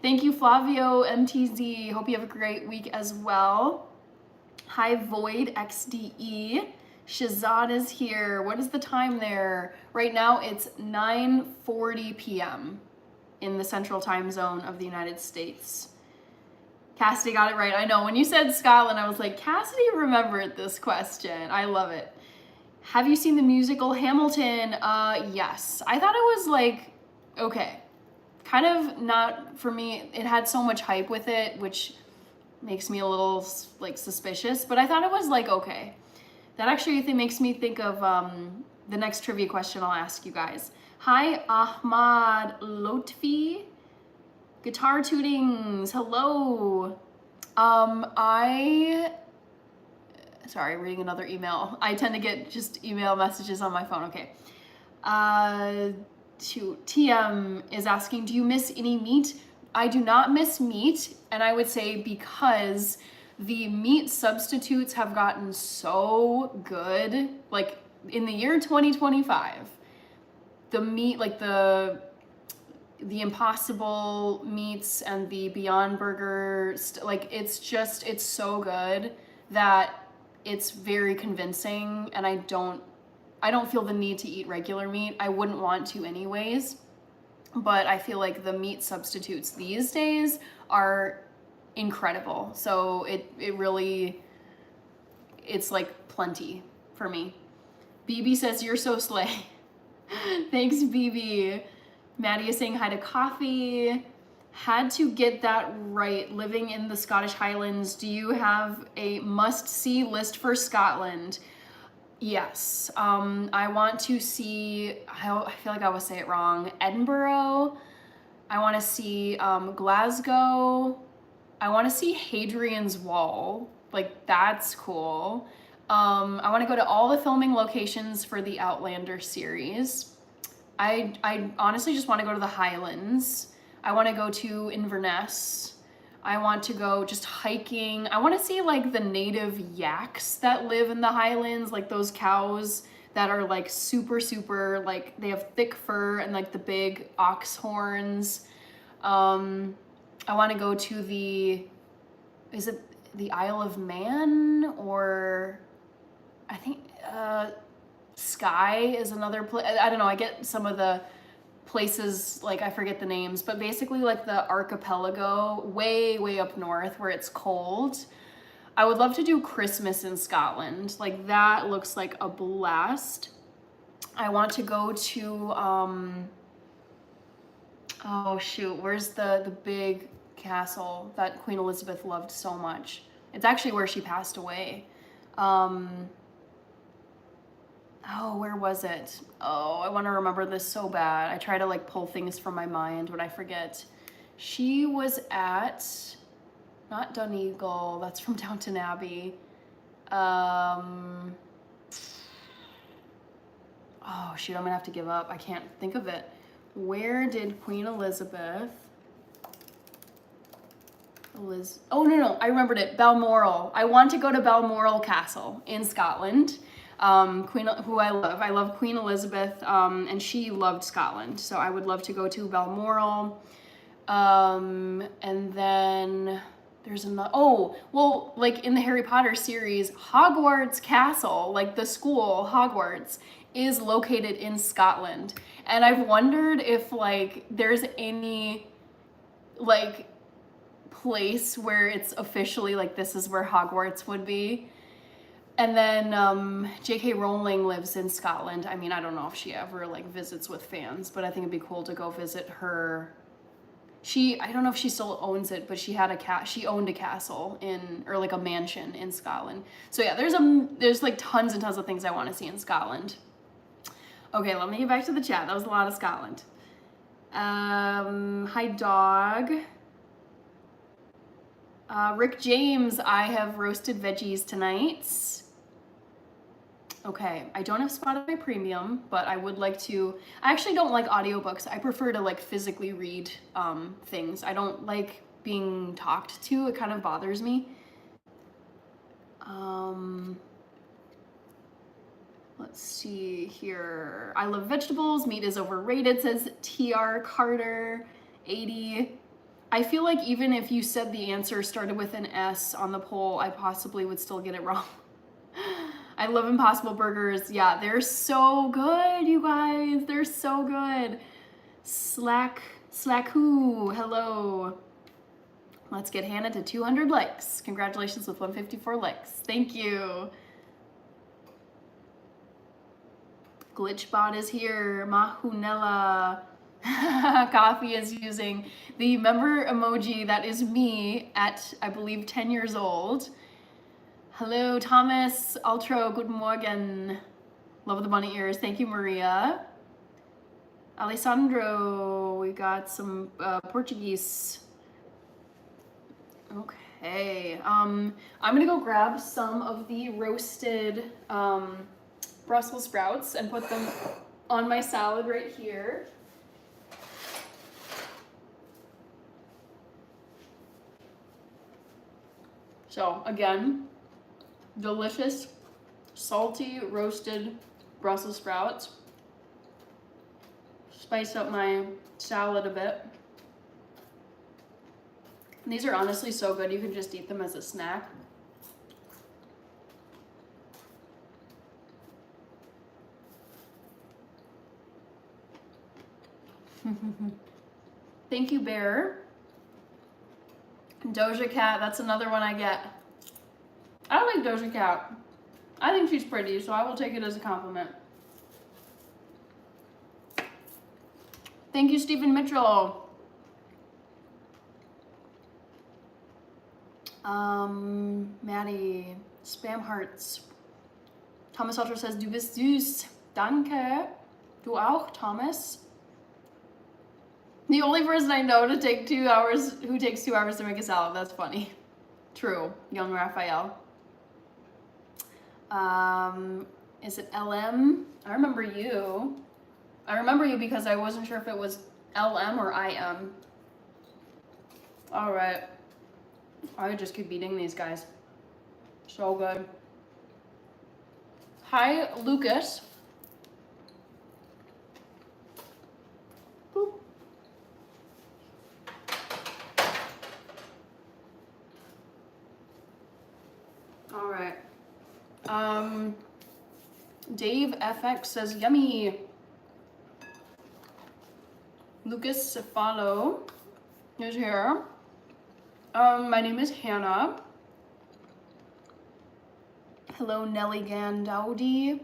Thank you, Flavio MTZ. Hope you have a great week as well. Hi, Void XDE. Shazad is here. What is the time there? Right now it's 9:40 p.m. in the central time zone of the United States. Cassidy got it right. I know, when you said Scotland, I was like, Cassidy remembered this question. I love it. Have you seen the musical Hamilton? Yes. I thought it was like, okay. Kind of not for me. It had so much hype with it, which makes me a little like suspicious, but I thought it was like, okay. That actually I think makes me think of the next trivia question I'll ask you guys. Hi, Ahmad Lotfi. Guitar Tootings, hello. Sorry, reading another email. I tend to get just email messages on my phone, okay. TM is asking, do you miss any meat? I do not miss meat, and I would say because the meat substitutes have gotten so good, like in the year 2025, the meat, like the Impossible meats and the Beyond Burger, like it's so good that it's very convincing, and I don't feel the need to eat regular meat. I wouldn't want to anyways, but I feel like the meat substitutes these days are incredible. So it really, it's like plenty for me. BB says, you're so slay. Thanks, BB. Maddie is saying hi to coffee. Had to get that right. Living in the Scottish Highlands. Do you have a must-see list for Scotland? Yes. I want to see, I feel like I always say it wrong, Edinburgh. I want to see Glasgow. I want to see Hadrian's Wall. Like, that's cool. I want to go to all the filming locations for the Outlander series. I honestly just want to go to the Highlands. I want to go to Inverness. I want to go just hiking. I want to see like the native yaks that live in the Highlands, like those cows that are like super, like they have thick fur and like the big ox horns. I want to go to is it the Isle of Man, or I think Skye is another place. I don't know, I get some of the places, like I forget the names, but basically like the archipelago way up north where it's cold. I would love to do Christmas in Scotland. Like that looks like a blast. I want to go to oh shoot, where's the big castle that Queen Elizabeth loved so much? It's actually where she passed away. Oh, where was it? Oh, I want to remember this so bad. I try to like pull things from my mind, but I forget. She was at, not Donegal, that's from Downton Abbey. Oh shoot, I'm gonna have to give up. I can't think of it. Where did Queen Elizabeth? Oh no, I remembered it. Balmoral. I want to go to Balmoral Castle in Scotland. Who I love Queen Elizabeth, and she loved Scotland, so I would love to go to Balmoral. And then there's another, like in the Harry Potter series, Hogwarts Castle, like the school Hogwarts, is located in Scotland, and I've wondered if like there's any like place where it's officially like this is where Hogwarts would be. And then J.K. Rowling lives in Scotland. I mean, I don't know if she ever like visits with fans, but I think it'd be cool to go visit her. I don't know if she still owns it, but she owned a castle or like a mansion in Scotland. So yeah, there's like tons and tons of things I want to see in Scotland. Okay, let me get back to the chat. That was a lot of Scotland. Hi, dog. Rick James, I have roasted veggies tonight. Okay, I don't have Spotify Premium, but I would like to. I actually don't like audiobooks. I prefer to like physically read things. I don't like being talked to. It kind of bothers me. Let's see here. I love vegetables. Meat is overrated, says TR Carter 80. I feel like even if you said the answer started with an S on the poll, I possibly would still get it wrong. I love Impossible Burgers. Yeah, they're so good, you guys. They're so good. Slack Slacku, hello. Let's get Hannah to 200 likes. Congratulations with 154 likes. Thank you. Glitchbot is here. Mahunella. Coffee is using the member emoji that is me at, I believe, 10 years old. Hello, Thomas. Ultra, good morgen. Love the bunny ears. Thank you, Maria. Alessandro, we got some Portuguese. Okay, I'm gonna go grab some of the roasted Brussels sprouts and put them on my salad right here. So again, delicious, salty, roasted Brussels sprouts. Spice up my salad a bit. These are honestly so good, you can just eat them as a snack. Thank you, Bear. Doja Cat, that's another one I get. I like Doja Cat. I think she's pretty, so I will take it as a compliment. Thank you, Stephen Mitchell. Maddie, spam hearts. Thomas Ultra says, du bist süß. Danke. Du auch, Thomas. The only person I know to take 2 hours, who takes 2 hours to make a salad. That's funny. True, young Raphael. Is it LM? I remember you. I remember you because I wasn't sure if it was LM or IM. All right. I would just keep eating these guys. So good. Hi, Lucas. Boop. All right. Dave FX says yummy. Lucas Cefalo is here. My name is Hannah. Hello, Nelly Gandowdy.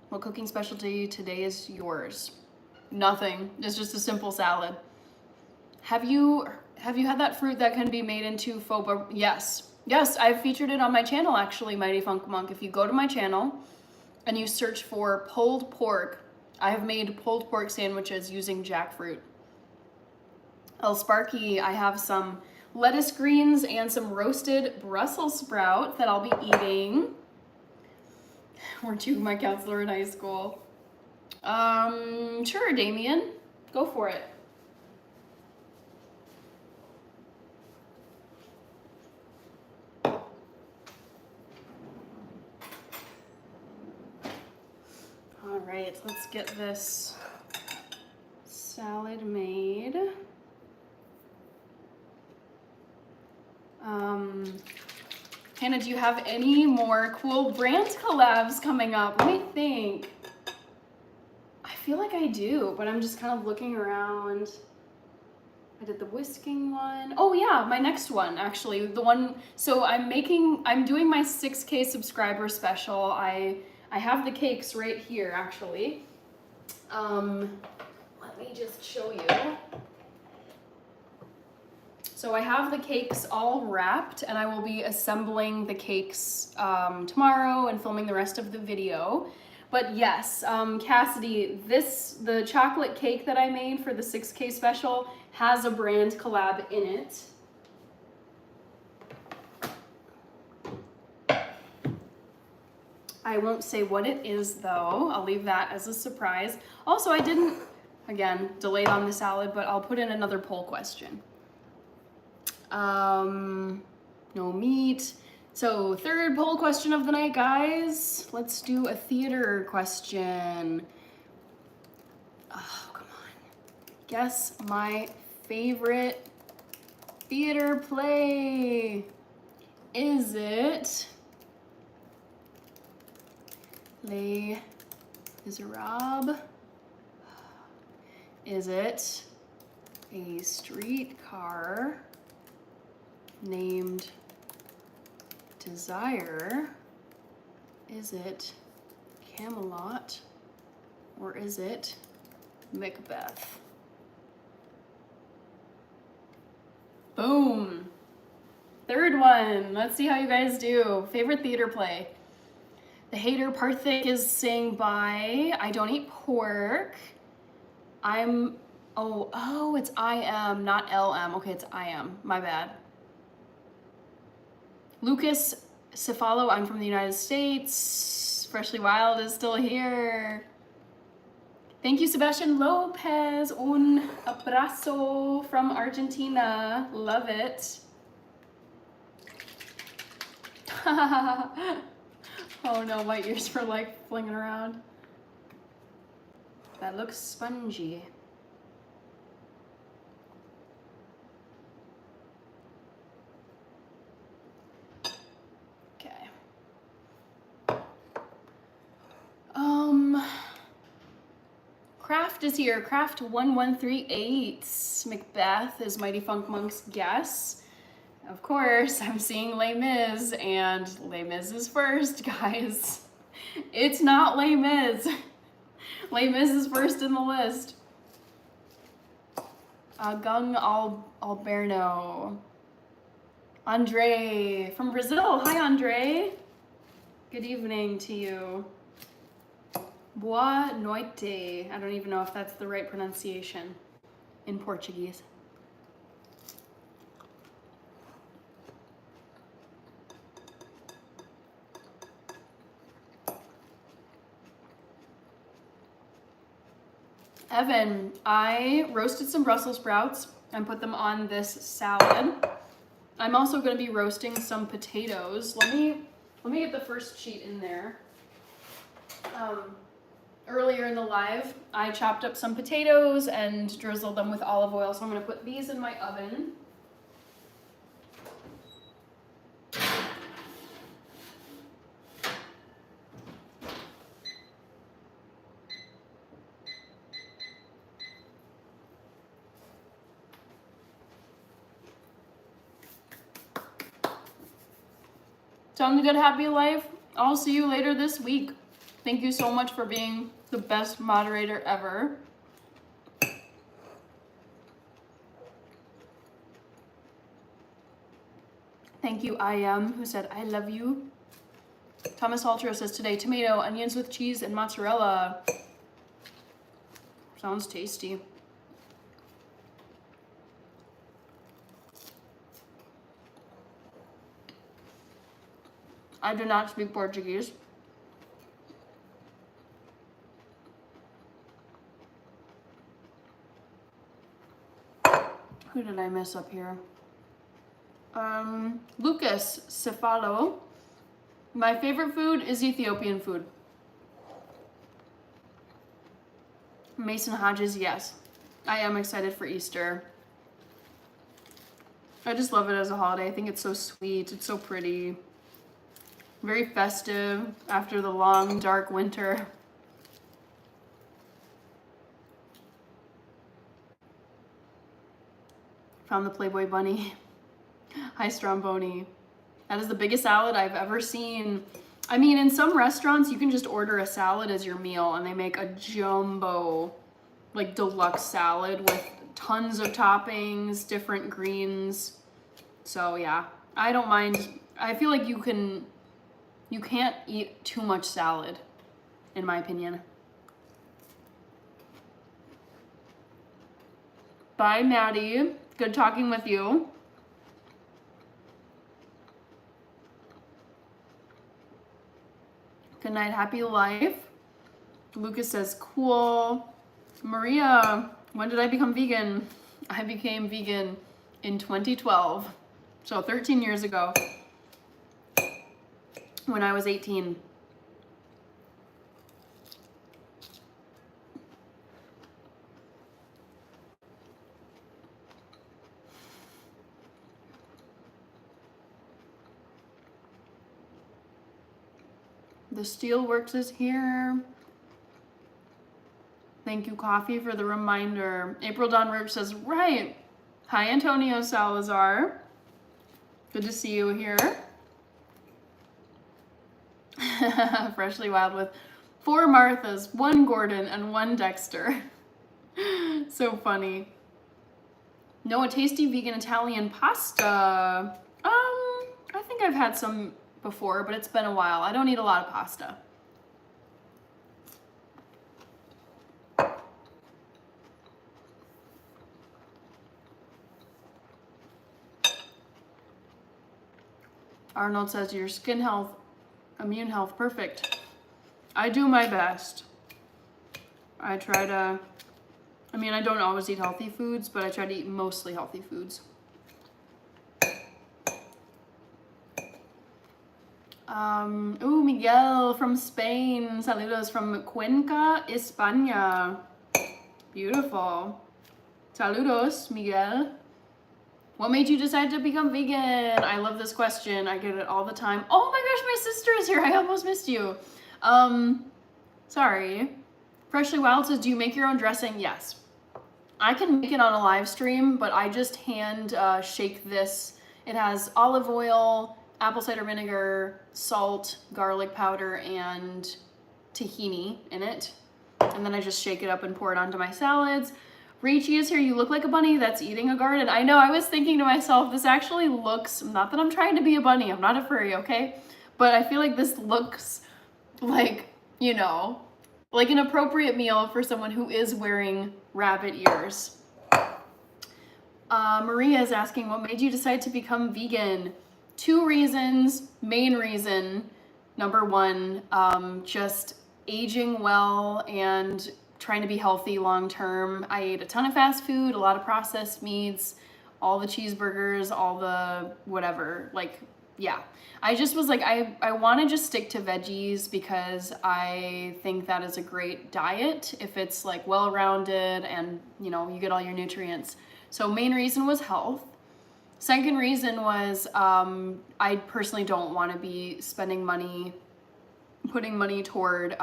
What cooking specialty today is yours? Nothing. It's just a simple salad. Have you had that fruit that can be made into faux bar? Yes. Yes, I've featured it on my channel actually, Mighty Funk Monk. If you go to my channel and you search for pulled pork, I have made pulled pork sandwiches using jackfruit. El Sparky, I have some lettuce greens and some roasted Brussels sprout that I'll be eating. Weren't you my counselor in high school? Sure, Damien. Go for it. All right, let's get this salad made. Hannah, do you have any more cool brand collabs coming up? Let me think. I feel like I do, but I'm just kind of looking around. I did the whisking one. Oh yeah, my next one actually. The one, so I'm doing my 6K subscriber special. I have the cakes right here actually. Let me just show you. So I have the cakes all wrapped and I will be assembling the cakes tomorrow and filming the rest of the video. But yes, Cassidy, the chocolate cake that I made for the 6K special has a brand collab in it. I won't say what it is though. I'll leave that as a surprise. Also, I didn't, again, delayed on the salad, but I'll put in another poll question. No meat. So third poll question of the night, guys. Let's do a theater question. Oh, come on. Guess my favorite theater play. Is it Les Miserables, Is it a streetcar named Desire? Is it Camelot? Or is it Macbeth? Boom. Third one. Let's see how you guys do. Favorite theater play. The Hater Parthic is saying bye. I don't eat pork. It's I am, not LM. Okay, it's I am. My bad. Lucas Cefalo, I'm from the United States. Freshly Wild is still here. Thank you, Sebastian Lopez. Un abrazo from Argentina. Love it. Oh no, my ears were like flinging around. That looks spongy. Okay. Craft is here. Craft 1138. Macbeth is Mighty Funk Monk's guess. Of course, I'm seeing Les Mis, and Les Mis is first, guys. It's not Les Mis. Les Mis is first in the list. Gung Alberno. Andre from Brazil. Hi, Andre. Good evening to you. Boa noite. I don't even know if that's the right pronunciation in Portuguese. Evan, I roasted some Brussels sprouts and put them on this salad. I'm also going to be roasting some potatoes. Let me get the first sheet in there. Earlier in the live, I chopped up some potatoes and drizzled them with olive oil, so I'm going to put these in my oven. Sound a good, happy life? I'll see you later this week. Thank you so much for being the best moderator ever. Thank you, I am, who said, I love you. Thomas Halter says today, tomato, onions with cheese, and mozzarella. Sounds tasty. I do not speak Portuguese. Who did I miss up here? Lucas Cefalo. My favorite food is Ethiopian food. Mason Hodges, yes. I am excited for Easter. I just love it as a holiday. I think it's so sweet. It's so pretty. Very festive after the long, dark winter. Found the Playboy Bunny. Hi, Stromboni. That is the biggest salad I've ever seen. I mean, in some restaurants, you can just order a salad as your meal, and they make a jumbo, like, deluxe salad with tons of toppings, different greens. So, yeah, I don't mind. I feel like you can't eat too much salad, in my opinion. Bye, Maddie. Good talking with you. Good night, happy life. Lucas says, cool. Maria, when did I become vegan? I became vegan in 2012. So 13 years ago, when I was 18. The Steelworks is here. Thank you, Coffee, for the reminder. April Dawn Roach says, right. Hi, Antonio Salazar. Good to see you here. Freshly Wild with 4 Marthas, 1 Gordon, and 1 Dexter. So funny. No, a tasty vegan Italian pasta. I think I've had some before, but it's been a while. I don't eat a lot of pasta. Arnold says your skin health, immune health, perfect. I do my best. I try to, I mean, I don't always eat healthy foods, but I try to eat mostly healthy foods. Ooh, Miguel from Spain. Saludos from Cuenca, España. Beautiful. Saludos, Miguel. What made you decide to become vegan? I love this question. I get it all the time. Oh my gosh, my sister is here. I almost missed you. Sorry. Freshly Wild says, do you make your own dressing? Yes. I can make it on a live stream, but I just hand shake this. It has olive oil, apple cider vinegar, salt, garlic powder, and tahini in it. And then I just shake it up and pour it onto my salads. Rachie is here. You look like a bunny that's eating a garden. I know, I was thinking to myself, this actually looks, not that I'm trying to be a bunny, I'm not a furry, okay? But I feel like this looks like, you know, like an appropriate meal for someone who is wearing rabbit ears. Maria is asking, what made you decide to become vegan? 2 reasons. Main reason, number 1, just aging well and trying to be healthy long term. I ate a ton of fast food, a lot of processed meats, all the cheeseburgers, all the whatever, like, yeah. I just was like, I want to just stick to veggies because I think that is a great diet if it's like well-rounded and, you know, you get all your nutrients. So main reason was health. Second reason was I personally don't want to be spending money, putting money toward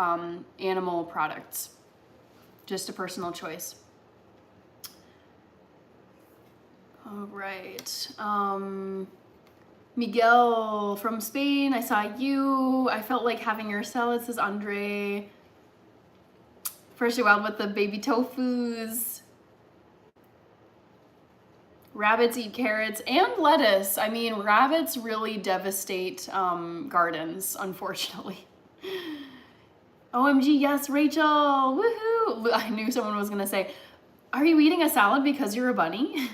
animal products. Just a personal choice. All right. Miguel from Spain, I saw you. I felt like having your salad, says Andre. Freshly Wild with the baby tofus. Rabbits eat carrots and lettuce. I mean, rabbits really devastate gardens, unfortunately. OMG, yes, Rachel, woohoo! I knew someone was gonna say, are you eating a salad because you're a bunny?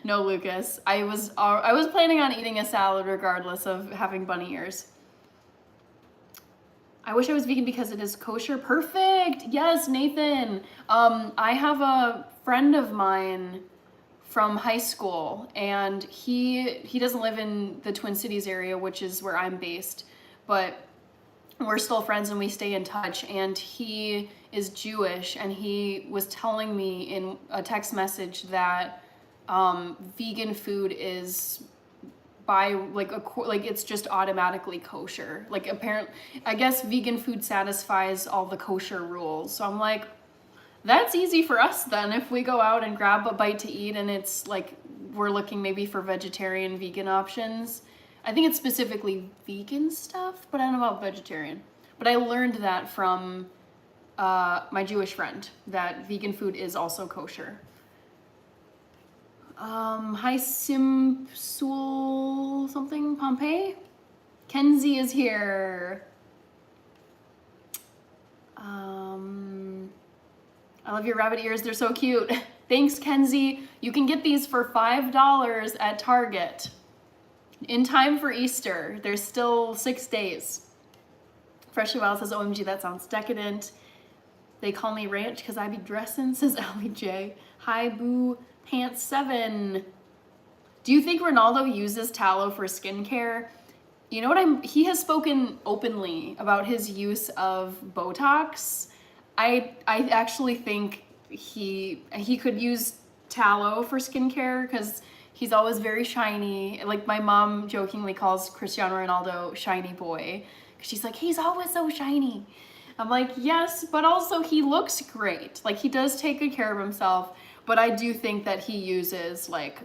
No, Lucas, I was planning on eating a salad regardless of having bunny ears. I wish I was vegan because it is kosher. Perfect, yes, Nathan. I have a friend of mine from high school, and he doesn't live in the Twin Cities area, which is where I'm based, but we're still friends and we stay in touch, and he is Jewish, and he was telling me in a text message that vegan food is by like it's just automatically kosher. Like apparently, I guess vegan food satisfies all the kosher rules. So I'm like, that's easy for us then if we go out and grab a bite to eat and it's like we're looking maybe for vegetarian, vegan options. I think it's specifically vegan stuff, but I don't know about vegetarian. But I learned that from my Jewish friend, that vegan food is also kosher. Hi Simsul something, Pompeii? Kenzie is here. I love your rabbit ears, they're so cute. Thanks, Kenzie. You can get these for $5 at Target. In time for Easter. There's still 6 days. Freshly Wild says, OMG, that sounds decadent. They call me Ranch because I be dressing, says Ellie J. Hi, Boo Pants 7. Do you think Ronaldo uses tallow for skincare? You know what, he has spoken openly about his use of Botox. I actually think he could use tallow for skincare because he's always very shiny. Like my mom jokingly calls Cristiano Ronaldo shiny boy because she's like, he's always so shiny. I'm like, yes, but also he looks great. Like, he does take good care of himself, but I do think that he uses like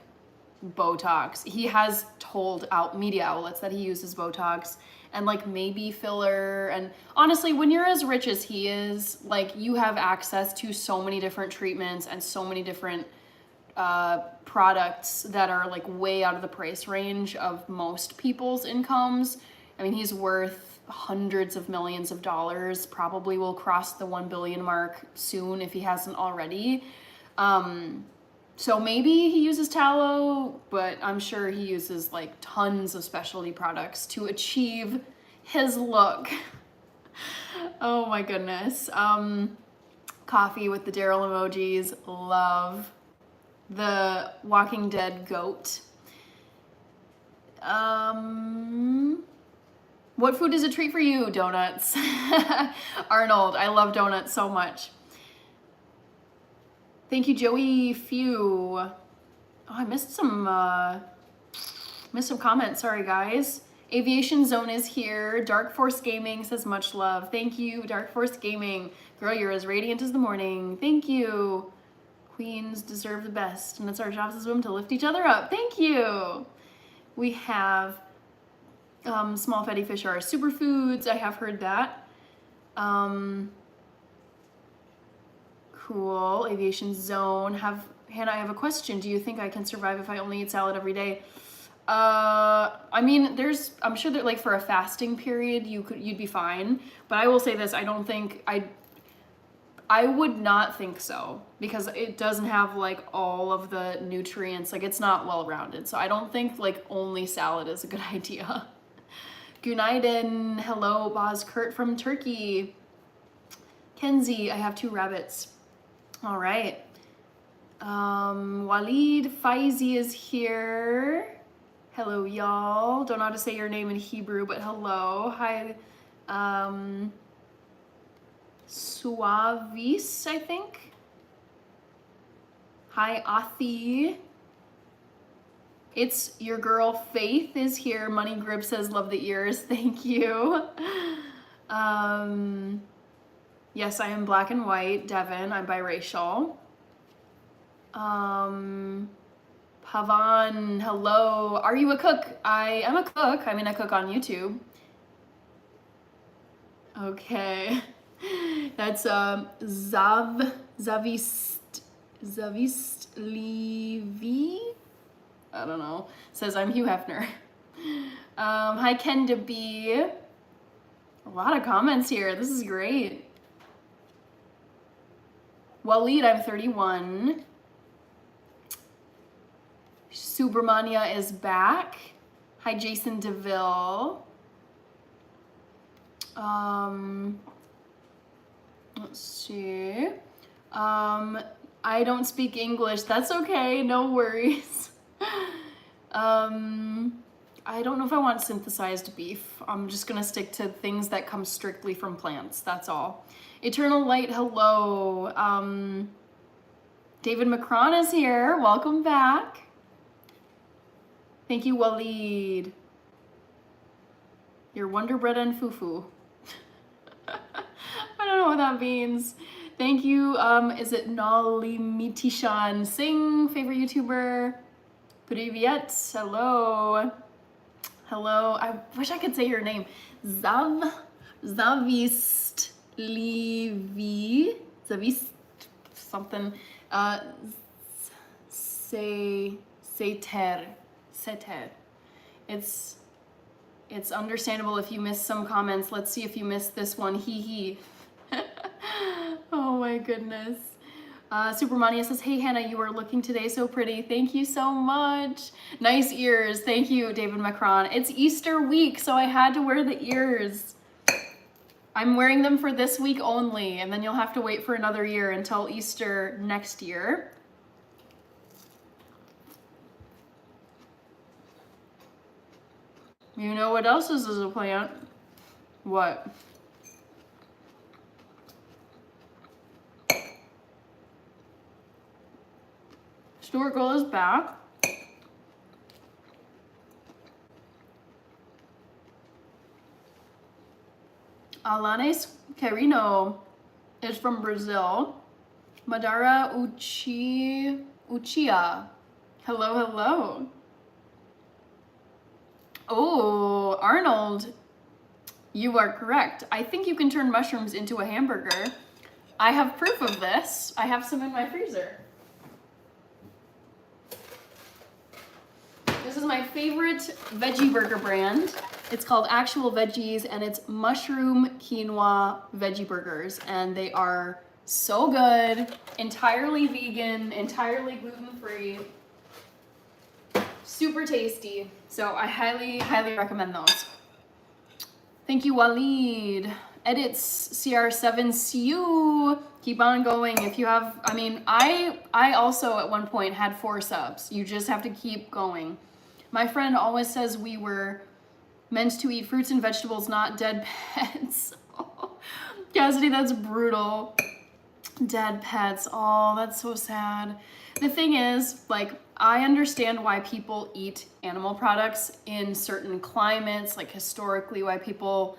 Botox. He has told out media outlets that he uses Botox and like maybe filler. And honestly, when you're as rich as he is, like, you have access to so many different treatments and so many different products that are like way out of the price range of most people's incomes. I mean, he's worth hundreds of millions of dollars, probably will cross the 1 billion mark soon if he hasn't already. So maybe he uses tallow, but I'm sure he uses like tons of specialty products to achieve his look. Oh my goodness. Coffee with the Daryl emojis, love. The Walking Dead goat. What food is a treat for you? Donuts. Arnold, I love donuts so much. Thank you, Joey Few. Oh, I missed some comments. Sorry, guys. Aviation Zone is here. Dark Force Gaming says much love. Thank you, Dark Force Gaming. Girl, you're as radiant as the morning. Thank you. Queens deserve the best, and it's our jobs as women to lift each other up. Thank you. We have small fatty fish are superfoods. I have heard that. Cool. Aviation Zone. Hannah, I have a question. Do you think I can survive if I only eat salad every day? I mean, I'm sure that like for a fasting period, you'd be fine. But I will say this, I would not think so, because it doesn't have like all of the nutrients. Like, it's not well-rounded. So I don't think like only salad is a good idea. Günaydin. Hello, Boz Kurt from Turkey. Kenzie, I have 2 rabbits. All right. Walid Faizi is here. Hello, y'all. Don't know how to say your name in Hebrew, but hello. Hi. Suavis, I think. Hi, Athi. It's your girl Faith is here. Money Grip says love the ears. Thank you. Yes, I am black and white. Devin, I'm biracial. Pavan, hello. Are you a cook? I am a cook. I mean, I cook on YouTube. Okay. That's Zavist Levy. I don't know. Says I'm Hugh Hefner. Hi Ken DeB. A lot of comments here. This is great. Walid, I'm 31. Subramania is back. Hi Jason DeVille. Let's see. I don't speak English. That's okay. No worries. I don't know if I want synthesized beef. I'm just gonna stick to things that come strictly from plants. That's all. Eternal Light, hello. David Macron is here. Welcome back. Thank you, Walid. Your Wonder Bread and Fufu. I don't know what that means. Thank you. Is it Nalimitishan Singh, favorite YouTuber? Privyet, hello. Hello. I wish I could say your name. Zavist Levi. Zavist something. Seter. It's understandable if you missed some comments. Let's see if you missed this one. Hee. Oh my goodness. Supermania says, hey Hannah, you are looking today so pretty. Thank you so much. Nice ears. Thank you, David Macron. It's Easter week, so I had to wear the ears. I'm wearing them for this week only, and then you'll have to wait for another year until Easter next year. You know what else is a plant? What? Stuart Girl is back. Alanes Carino is from Brazil. Madara Uchiha. Hello, hello. Oh, Arnold, you are correct. I think you can turn mushrooms into a hamburger. I have proof of this. I have some in my freezer. This is my favorite veggie burger brand. It's called Actual Veggies, and it's mushroom quinoa veggie burgers, and they are so good, entirely vegan, entirely gluten-free, super tasty. So I highly, highly recommend those. Thank you, Waleed. Edits CR7CU. Keep on going. If you have, I mean, I also at one point had 4 subs. You just have to keep going. My friend always says we were meant to eat fruits and vegetables, not dead pets. Cassidy, that's brutal. Dead pets. Oh, that's so sad. The thing is, like, I understand why people eat animal products in certain climates, like historically why people,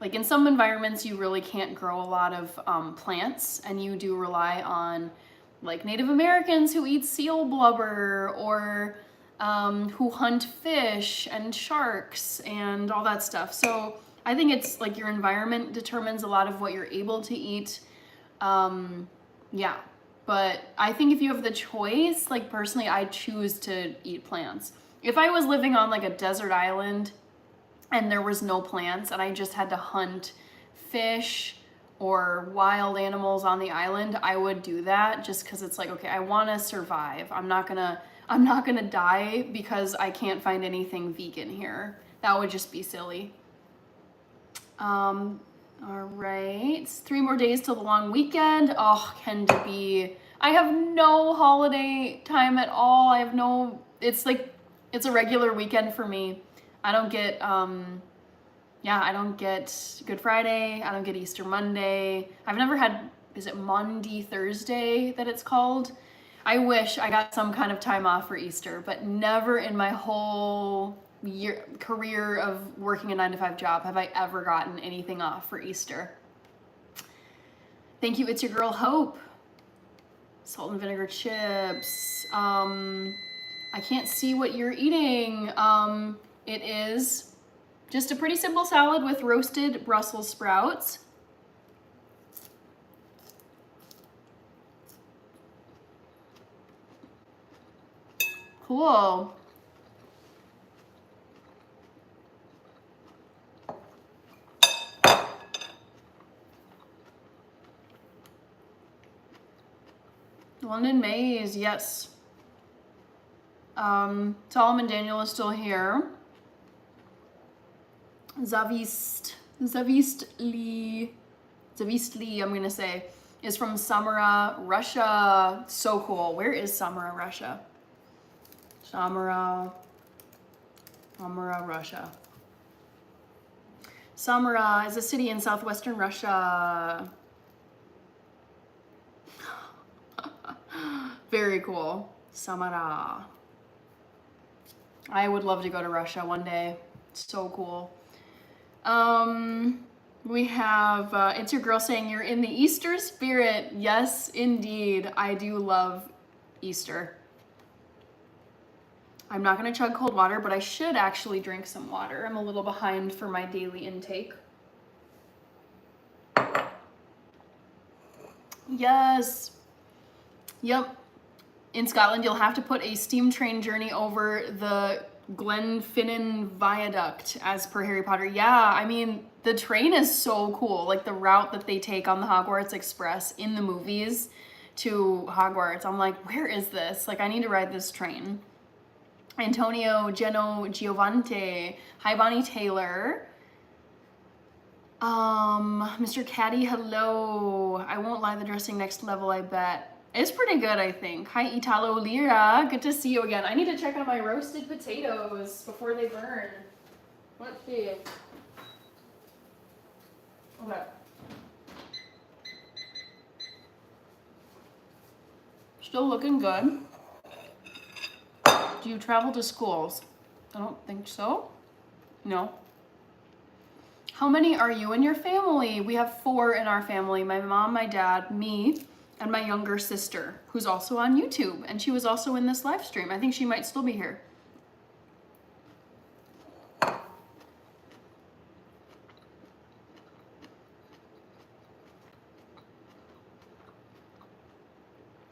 like in some environments you really can't grow a lot of plants, and you do rely on like Native Americans who eat seal blubber, or who hunt fish and sharks and all that stuff. So I think it's like your environment determines a lot of what you're able to eat. Yeah, but I think if you have the choice, like personally, I choose to eat plants. If I was living on like a desert island and there was no plants and I just had to hunt fish or wild animals on the island, I would do that just because it's like, okay, I want to survive. I'm not gonna die because I can't find anything vegan here. That would just be silly. All right, 3 more days till the long weekend. Oh, Kenda B. I have no holiday time at all. I have no, it's like, it's a regular weekend for me. I don't get, yeah, I don't get Good Friday. I don't get Easter Monday. I've never had, is it Maundy Thursday that it's called? I wish I got some kind of time off for Easter, but never in my whole career of working a 9-to-5 job have I ever gotten anything off for Easter. Thank you, it's your girl Hope. Salt and vinegar chips. I can't see what you're eating. It is just a pretty simple salad with roasted Brussels sprouts. Cool. London Maze, yes. Solomon Daniel is still here. Zavistli, I'm gonna say, is from Samara, Russia. So cool. Where is Samara, Russia? Samara, Russia. Samara is a city in southwestern Russia. Very cool. Samara. I would love to go to Russia one day. It's so cool. We have, it's your girl saying you're in the Easter spirit. Yes, indeed. I do love Easter. I'm not gonna chug cold water, but I should actually drink some water. I'm a little behind for my daily intake. Yes. Yep. In Scotland, you'll have to put a steam train journey over the Glenfinnan Viaduct as per Harry Potter. Yeah, I mean, the train is so cool. Like the route that they take on the Hogwarts Express in the movies to Hogwarts. I'm like, where is this? Like, I need to ride this train. Antonio Geno Giovante. Hi, Bonnie Taylor. Mr. Caddy, hello. I won't lie, the dressing next level, I bet. It's pretty good, I think. Hi, Italo Lira. Good to see you again. I need to check on my roasted potatoes before they burn. Let's see. Okay. Still looking good. Do you travel to schools? I don't think so. No. How many are you in your family? We have 4 in our family. My mom, my dad, me, and my younger sister, who's also on YouTube. And she was also in this live stream. I think she might still be here.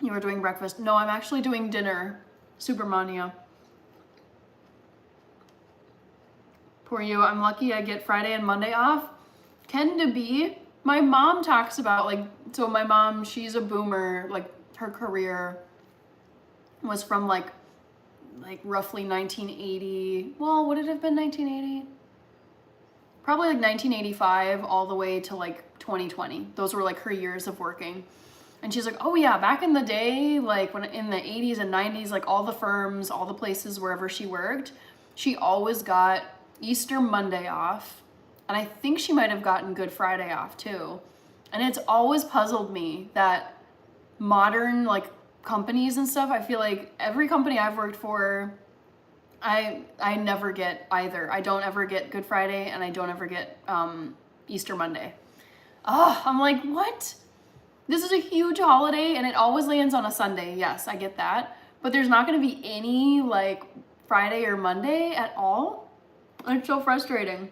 You were doing breakfast. No, I'm actually doing dinner. Supermania. Poor you. I'm lucky I get Friday and Monday off. Tend to be. My mom talks about, like, so my mom, she's a boomer. Like, her career was from like roughly 1980. Well, would it have been 1980? Probably like 1985 all the way to like 2020. Those were like her years of working. And she's like, oh yeah, back in the day, like when in the 80s and 90s, like all the firms, all the places wherever she worked, she always got Easter Monday off. And I think she might have gotten Good Friday off too. And it's always puzzled me that modern like companies and stuff, I feel like every company I've worked for, I never get either. I don't ever get Good Friday and I don't ever get Easter Monday. Oh, I'm like, what? This is a huge holiday and it always lands on a Sunday. Yes, I get that. But there's not going to be any like Friday or Monday at all. It's so frustrating.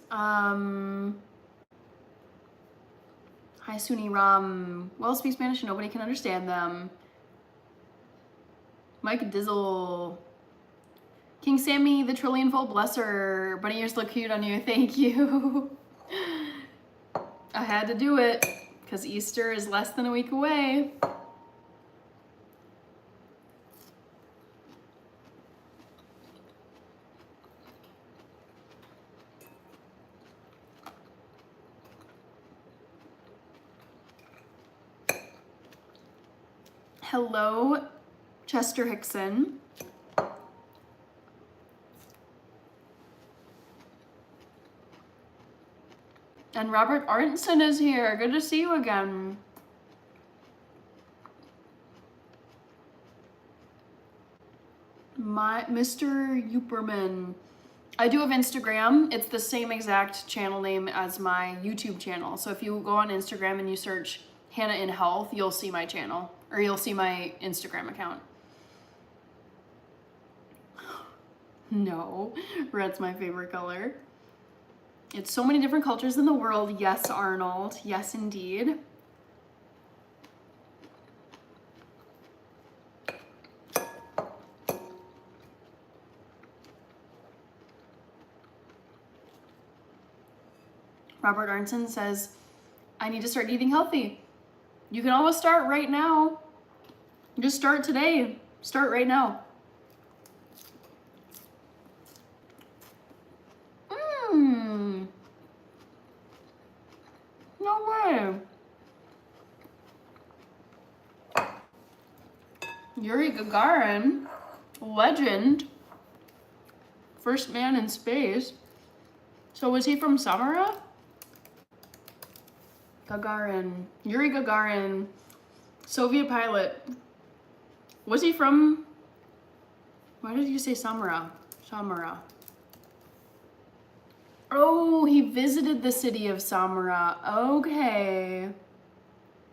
Hi, Suni Ram. Well, speak Spanish and nobody can understand them. Mike Dizzle. King Sammy, the trillionfold blesser. Bunny ears look cute on you. Thank you. I had to do it because Easter is less than a week away. Hello, Chester Hickson. And Robert Arnson is here. Good to see you again. Mr. Uperman. I do have Instagram. It's the same exact channel name as my YouTube channel. So if you go on Instagram and you search Hannah in Health, you'll see my channel, or you'll see my Instagram account. No, red's my favorite color. It's so many different cultures in the world. Yes, Arnold. Yes, indeed. Robert Arnson says, I need to start eating healthy. You can always start right now. Just start today. Start right now. No way. Yuri Gagarin, legend, first man in space. So was he from Samara? Gagarin, Yuri Gagarin, Soviet pilot. Was he from, why did you say Samara? Samara. Oh, he visited the city of Samara. Okay.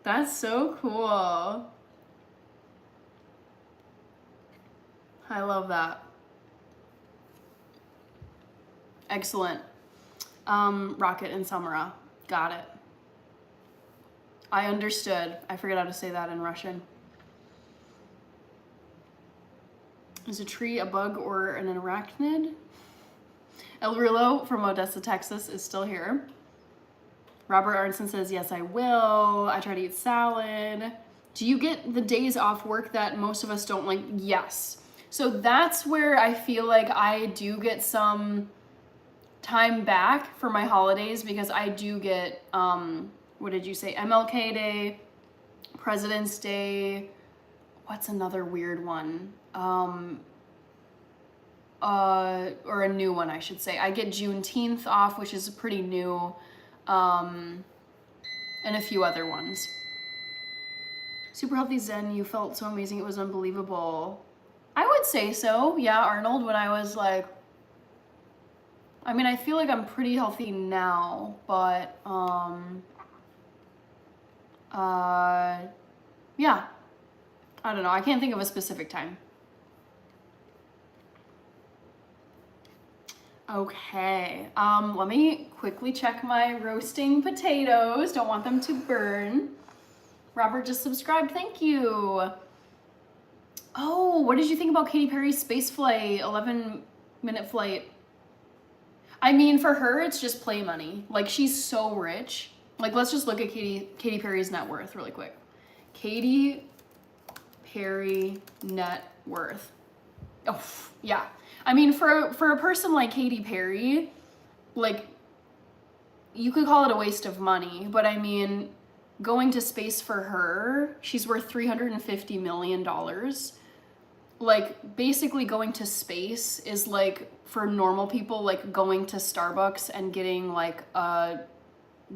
That's so cool. I love that. Excellent. Rocket in Samara. Got it. I understood. I forget how to say that in Russian. Is a tree a bug or an arachnid? El Rulo from Odessa, Texas is still here. Robert Arnson says, yes, I will. I try to eat salad. Do you get the days off work that most of us don't like? Yes. So that's where I feel like I do get some time back for my holidays, because I do get, what did you say? MLK Day, President's Day. What's another weird one? Or a new one, I should say. I get Juneteenth off, which is pretty new, and a few other ones. Super Healthy Zen, you felt so amazing, it was unbelievable. I would say so, yeah, Arnold, when I was like I mean, I feel like I'm pretty healthy now, but yeah, I don't know. I can't think of a specific time. Okay, let me quickly check my roasting potatoes. Don't want them to burn. Robert just subscribed, thank you. Oh, what did you think about Katy Perry's space flight, 11-minute flight? I mean, for her, it's just play money. Like, she's so rich. Like, let's just look at Katy Perry's net worth really quick. Katy Perry net worth. Oh, yeah. I mean, for a person like Katy Perry, like, you could call it a waste of money, but I mean, going to space for her, she's worth $350 million. Like, basically going to space is like, for normal people, like going to Starbucks and getting like a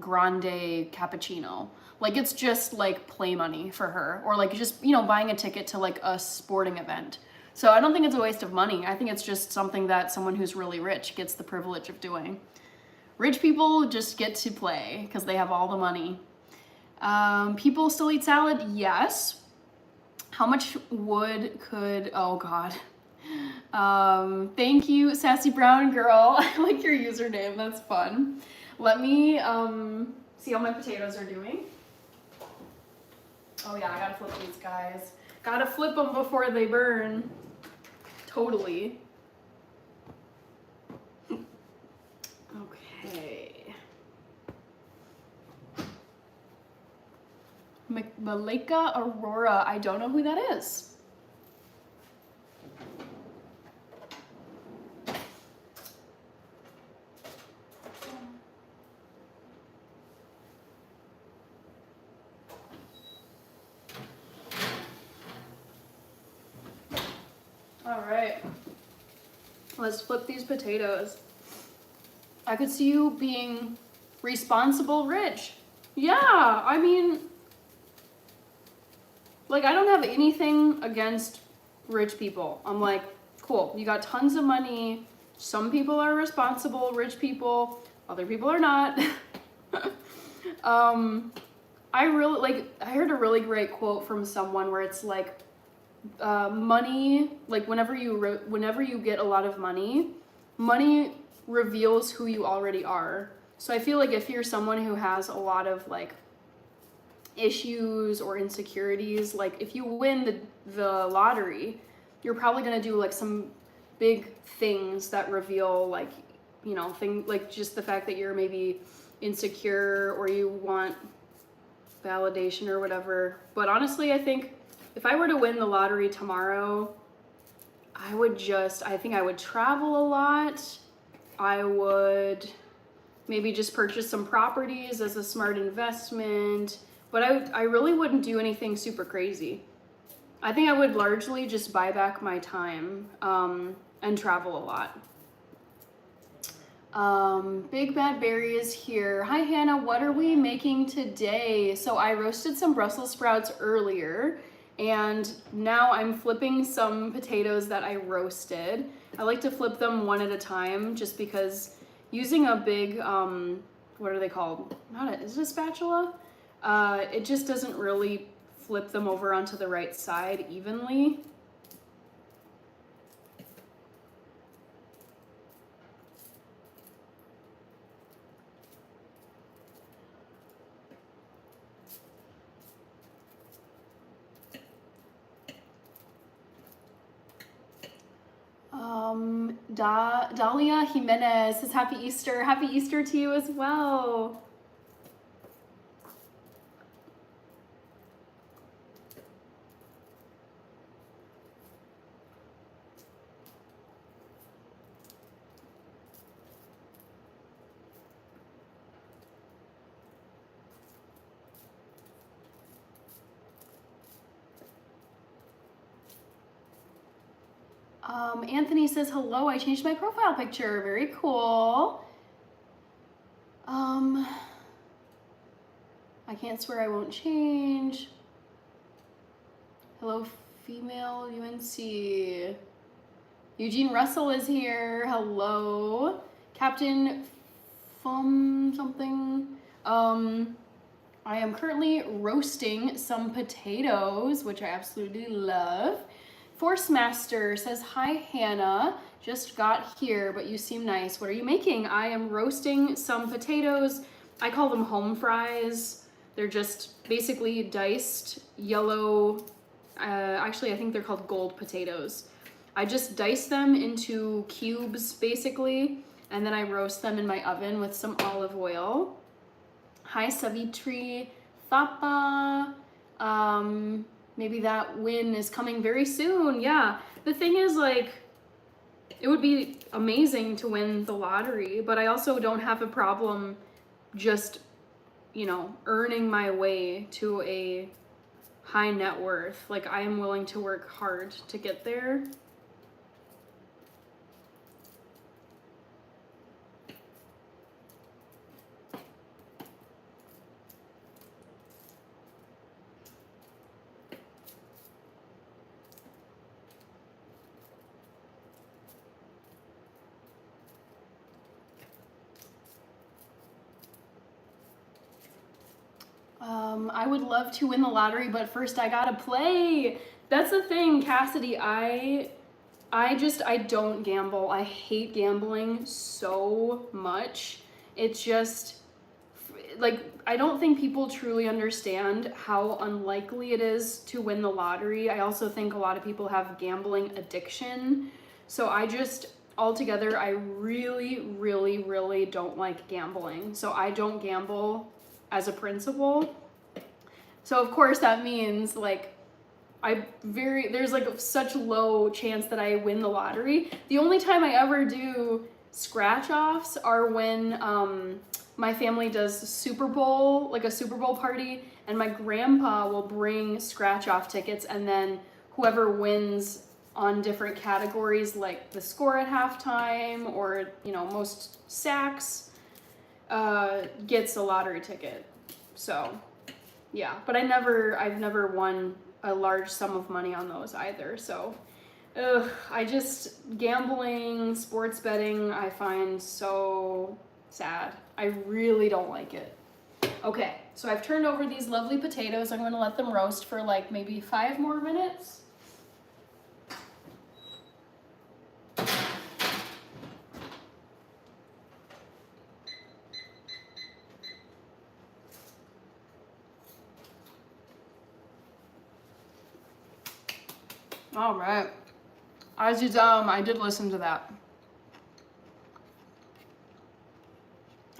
grande cappuccino. Like, it's just like play money for her, or like just, you know, buying a ticket to like a sporting event. So I don't think it's a waste of money. I think it's just something that someone who's really rich gets the privilege of doing. Rich people just get to play because they have all the money. People still eat salad? Yes. How much wood could, oh God. Thank you, Sassy Brown Girl. I like your username, that's fun. Let me see how my potatoes are doing. Oh yeah, I gotta flip these guys. Gotta flip them before they burn. Totally. Okay. Malika Aurora, I don't know who that is. All right, let's flip these potatoes. I could see you being responsible rich. Yeah, I mean, like, I don't have anything against rich people. I'm like, cool, you got tons of money. Some people are responsible, rich people, other people are not. I really, like, I heard a really great quote from someone where it's like, money, like whenever you get a lot of money, money reveals who you already are. So I feel like if you're someone who has a lot of like issues or insecurities, like if you win the lottery, you're probably gonna do like some big things that reveal, like, you know, like just the fact that you're maybe insecure or you want validation or whatever. But honestly, I think if I were to win the lottery tomorrow, I think I would travel a lot. I would maybe just purchase some properties as a smart investment, but I really wouldn't do anything super crazy. I think I would largely just buy back my time and travel a lot. Big Bad Berry is here. Hi Hannah, what are we making today? So I roasted some Brussels sprouts earlier, and now I'm flipping some potatoes that I roasted. I like to flip them one at a time just because using a big, what are they called? Is it a spatula? It just doesn't really flip them over onto the right side evenly. Dahlia Jimenez says Happy Easter. Happy Easter to you as well. Anthony says, hello, I changed my profile picture. Very cool. I can't swear I won't change. Hello, female UNC. Eugene Russell is here. Hello. Captain something. I am currently roasting some potatoes, which I absolutely love. Force Master says, hi Hannah, just got here, but you seem nice. What are you making? I am roasting some potatoes. I call them home fries. They're just basically diced yellow, actually I think they're called gold potatoes. I just dice them into cubes basically, and then I roast them in my oven with some olive oil. Hi Savitri Thapa. Maybe that win is coming very soon. Yeah, the thing is, like, it would be amazing to win the lottery, but I also don't have a problem just, you know, earning my way to a high net worth. Like, I am willing to work hard to get there. I would love to win the lottery, but first I gotta play. That's the thing, Cassidy. I don't gamble. I hate gambling so much. It's just, like, I don't think people truly understand how unlikely it is to win the lottery. I also think a lot of people have gambling addiction. So altogether, I really, really, really don't like gambling. So I don't gamble as a principle. So of course that means, like, there's like such low chance that I win the lottery. The only time I ever do scratch offs are when my family does Super Bowl, like a Super Bowl party, and my grandpa will bring scratch off tickets, and then whoever wins on different categories, like the score at halftime or, you know, most sacks, gets a lottery ticket. So yeah, but I've never won a large sum of money on those either. So gambling, sports betting, I find so sad. I really don't like it. Okay, so I've turned over these lovely potatoes. I'm gonna let them roast for like maybe 5 more minutes. All right. As you I did listen to that.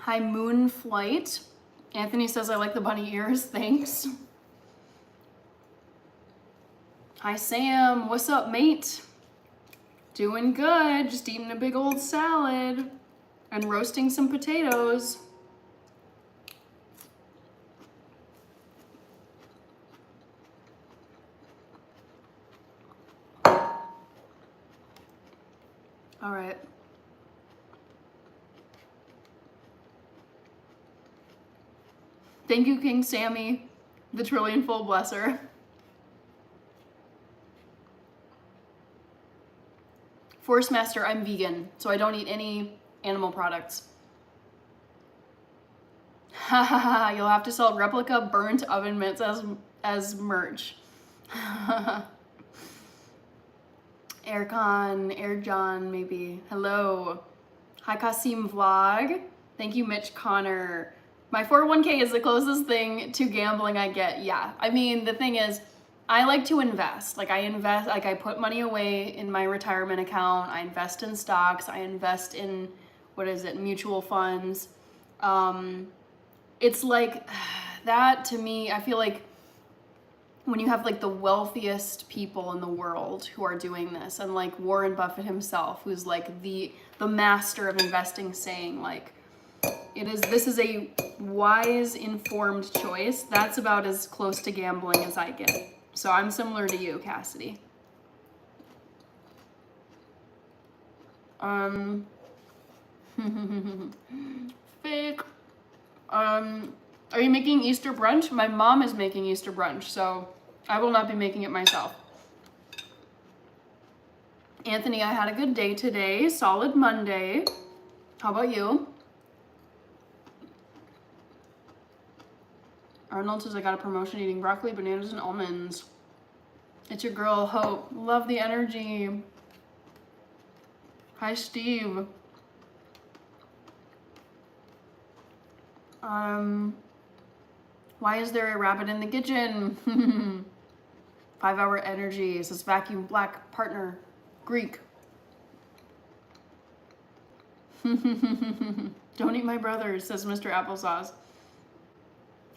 Hi, Moonflight. Anthony says, I like the bunny ears. Thanks. Hi, Sam. What's up, mate? Doing good. Just eating a big old salad and roasting some potatoes. All right. Thank you, King Sammy, the trillion-fold blesser. Force Master, I'm vegan, so I don't eat any animal products. Hahaha, you'll have to sell replica burnt oven mitts as merch. Airjon, maybe. Hello. Hi, Kasim Vlog. Thank you, Mitch Connor. My 401k is the closest thing to gambling I get. Yeah, I mean, the thing is, I like to invest. Like, I put money away in my retirement account. I invest in stocks. I invest in, mutual funds. It's like, that to me, I feel like when you have like the wealthiest people in the world who are doing this, and like Warren Buffett himself, who's like the master of investing, saying like, this is a wise, informed choice. That's about as close to gambling as I get. So I'm similar to you, Cassidy. Fake. Are you making Easter brunch? My mom is making Easter brunch, so I will not be making it myself. Anthony, I had a good day today. Solid Monday. How about you? Arnold says I got a promotion eating broccoli, bananas, and almonds. It's your girl, Hope. Love the energy. Hi, Steve. Why is there a rabbit in the kitchen? 5-hour energy, says vacuum black partner, Greek. Don't eat my brothers, says Mr. Applesauce.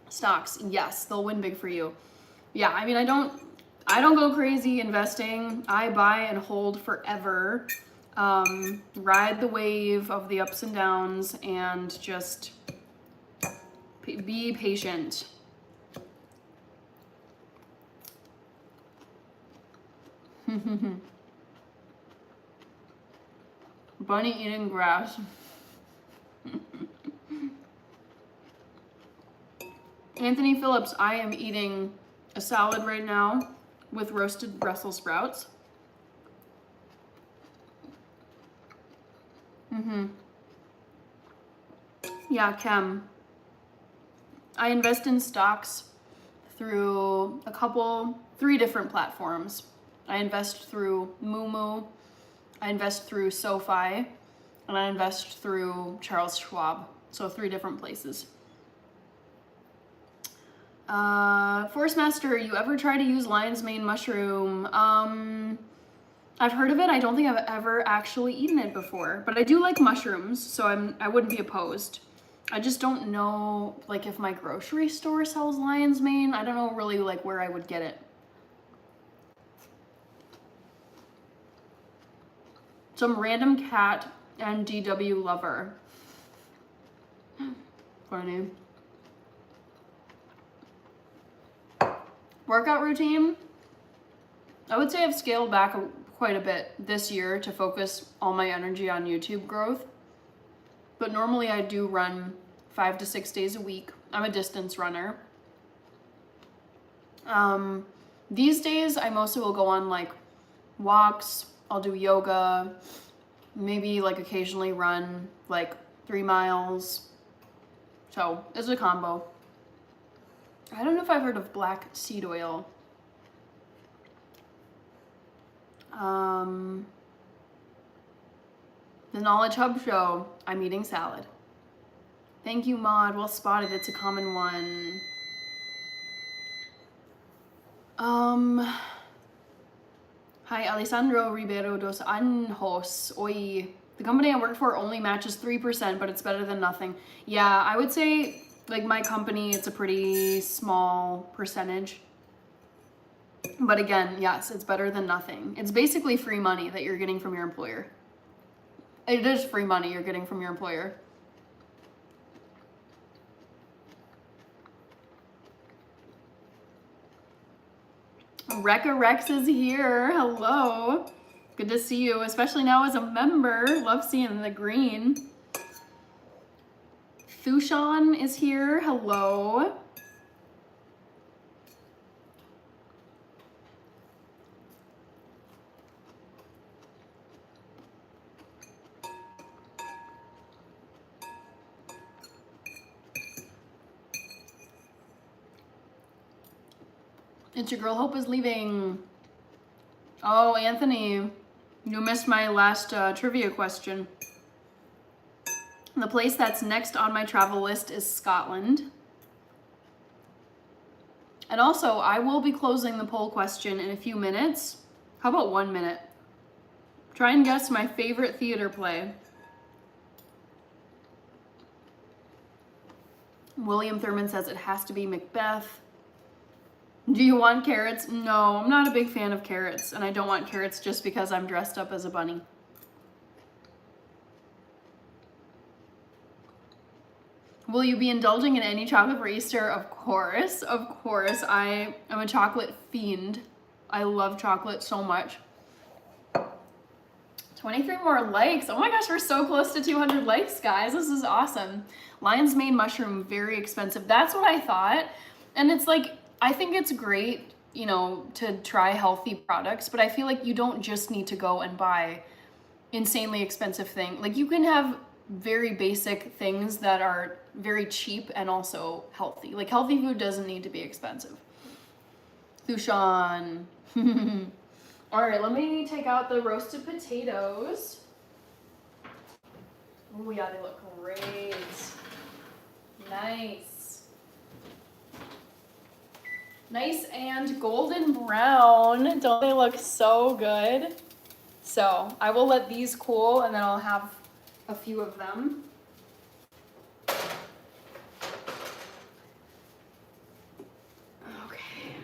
Stocks, yes, they'll win big for you. Yeah, I mean, I don't go crazy investing. I buy and hold forever. Ride the wave of the ups and downs and just be patient. Bunny eating grass. Anthony Phillips, I am eating a salad right now with roasted Brussels sprouts. Yeah, Kem. I invest in stocks through 3 different platforms. I invest through Moomoo, I invest through SoFi, and I invest through Charles Schwab. So 3 different places. Forest Master, you ever try to use lion's mane mushroom? I've heard of it. I don't think I've ever actually eaten it before, but I do like mushrooms, so I wouldn't be opposed. I just don't know, like, if my grocery store sells lion's mane. I don't know really, like, where I would get it. Some random cat and DW lover. Funny. Workout routine. I would say I've scaled back quite a bit this year to focus all my energy on YouTube growth. But normally I do run 5 to 6 days a week. I'm a distance runner. These days I mostly will go on like walks. I'll do yoga, maybe like occasionally run like 3 miles. So it's a combo. I don't know if I've heard of black seed oil. The Knowledge Hub Show, I'm eating salad. Thank you, Maud. Well spotted, it's a common one. Hi, Alessandro Ribeiro dos Anjos. Oi. The company I work for only matches 3%, but it's better than nothing. Yeah, I would say, like, my company, it's a pretty small percentage. But again, yes, it's better than nothing. It's basically free money that you're getting from your employer. It is free money you're getting from your employer. Rekka Rex is here. Hello. Good to see you, especially now as a member. Love seeing the green. Thushan is here. Hello. It's your girl Hope is leaving. Oh, Anthony, you missed my last trivia question. The place that's next on my travel list is Scotland. And also, I will be closing the poll question in a few minutes. How about 1 minute? Try and guess my favorite theater play. William Thurman says it has to be Macbeth. Do you want carrots? No, I'm not a big fan of carrots, and I don't want carrots just because I'm dressed up as a bunny. Will you be indulging in any chocolate for Easter? Of course, of course. I am a chocolate fiend. I love chocolate so much. 23 more likes. Oh my gosh, we're so close to 200 likes, guys. This is awesome. Lion's mane mushroom, very expensive. That's what I thought. And it's like, I think it's great, you know, to try healthy products, but I feel like you don't just need to go and buy insanely expensive thing. Like, you can have very basic things that are very cheap and also healthy. Like healthy food doesn't need to be expensive. Thushan. All right, let me take out the roasted potatoes. Oh yeah, they look great. Nice. Nice and golden brown. Don't they look so good? So I will let these cool and then I'll have a few of them. Okay.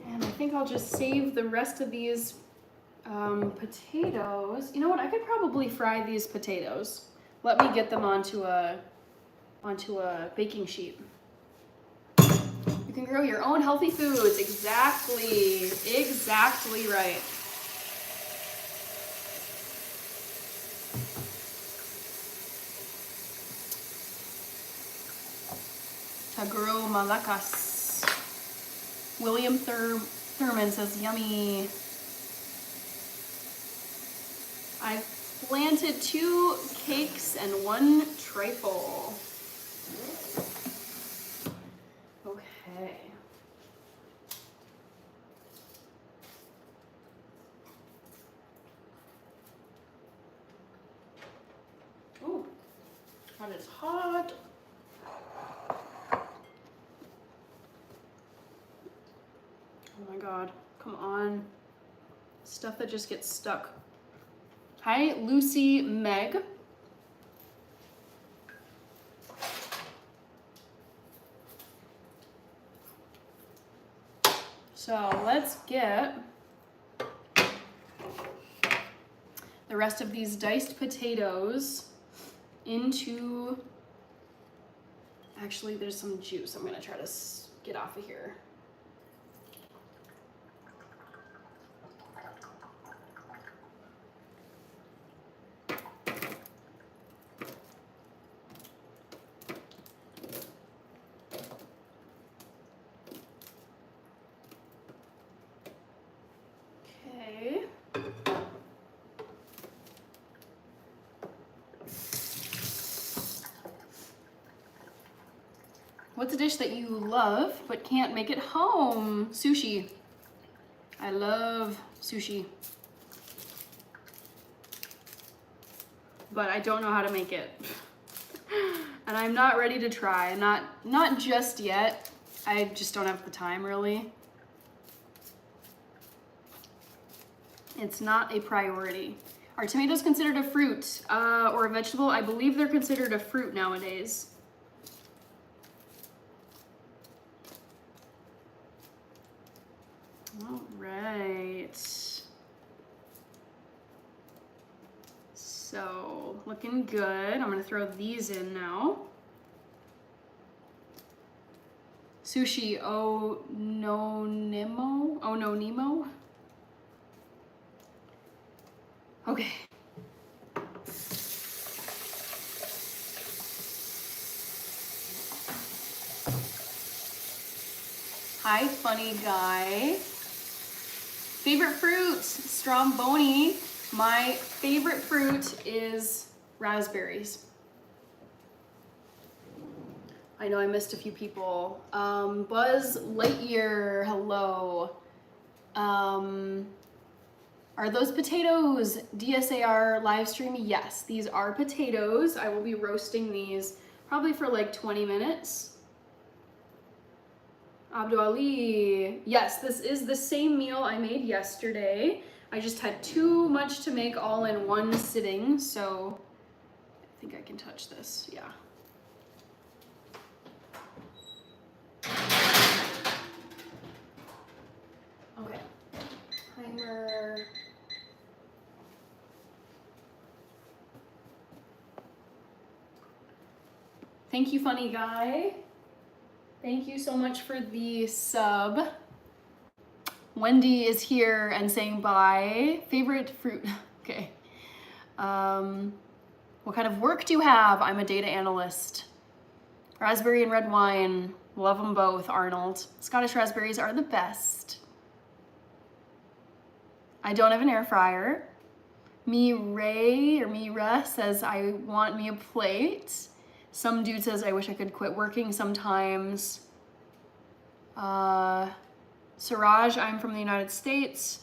And I think I'll just save the rest of these potatoes. You know what? I could probably fry these potatoes. Let me get them onto a baking sheet. You can grow your own healthy foods. Exactly right. Taguro Malakas. William Thurman says, yummy. I've planted 2 cakes and 1 trifle. Okay. Oh, that is hot. Oh my God, come on. Stuff that just gets stuck. Hi, Lucy Meg. So let's get the rest of these diced potatoes into, actually there's some juice I'm gonna try to get off of here. Okay. What's a dish that you love but can't make at home? Sushi. I love sushi. But I don't know how to make it. And I'm not ready to try. Not just yet. I just don't have the time really. It's not a priority. Are tomatoes considered a fruit or a vegetable? I believe they're considered a fruit nowadays. All right. So, looking good. I'm gonna throw these in now. Sushi, oh no Nemo. Okay. Hi, funny guy. Favorite fruit, Stromboni. My favorite fruit is raspberries. I know I missed a few people. Buzz Lightyear, hello. Are those potatoes? DSAR live stream? Yes, these are potatoes. I will be roasting these probably for like 20 minutes. Abdul Ali, yes, this is the same meal I made yesterday. I just had too much to make all in one sitting, so I think I can touch this, yeah. Okay, timer. Thank you, funny guy. Thank you so much for the sub. Wendy is here and saying bye. Favorite fruit, okay. What kind of work do you have? I'm a data analyst. Raspberry and red wine, love them both, Arnold. Scottish raspberries are the best. I don't have an air fryer. Mira says, I want me a plate. Some dude says, I wish I could quit working sometimes. Siraj, I'm from the United States.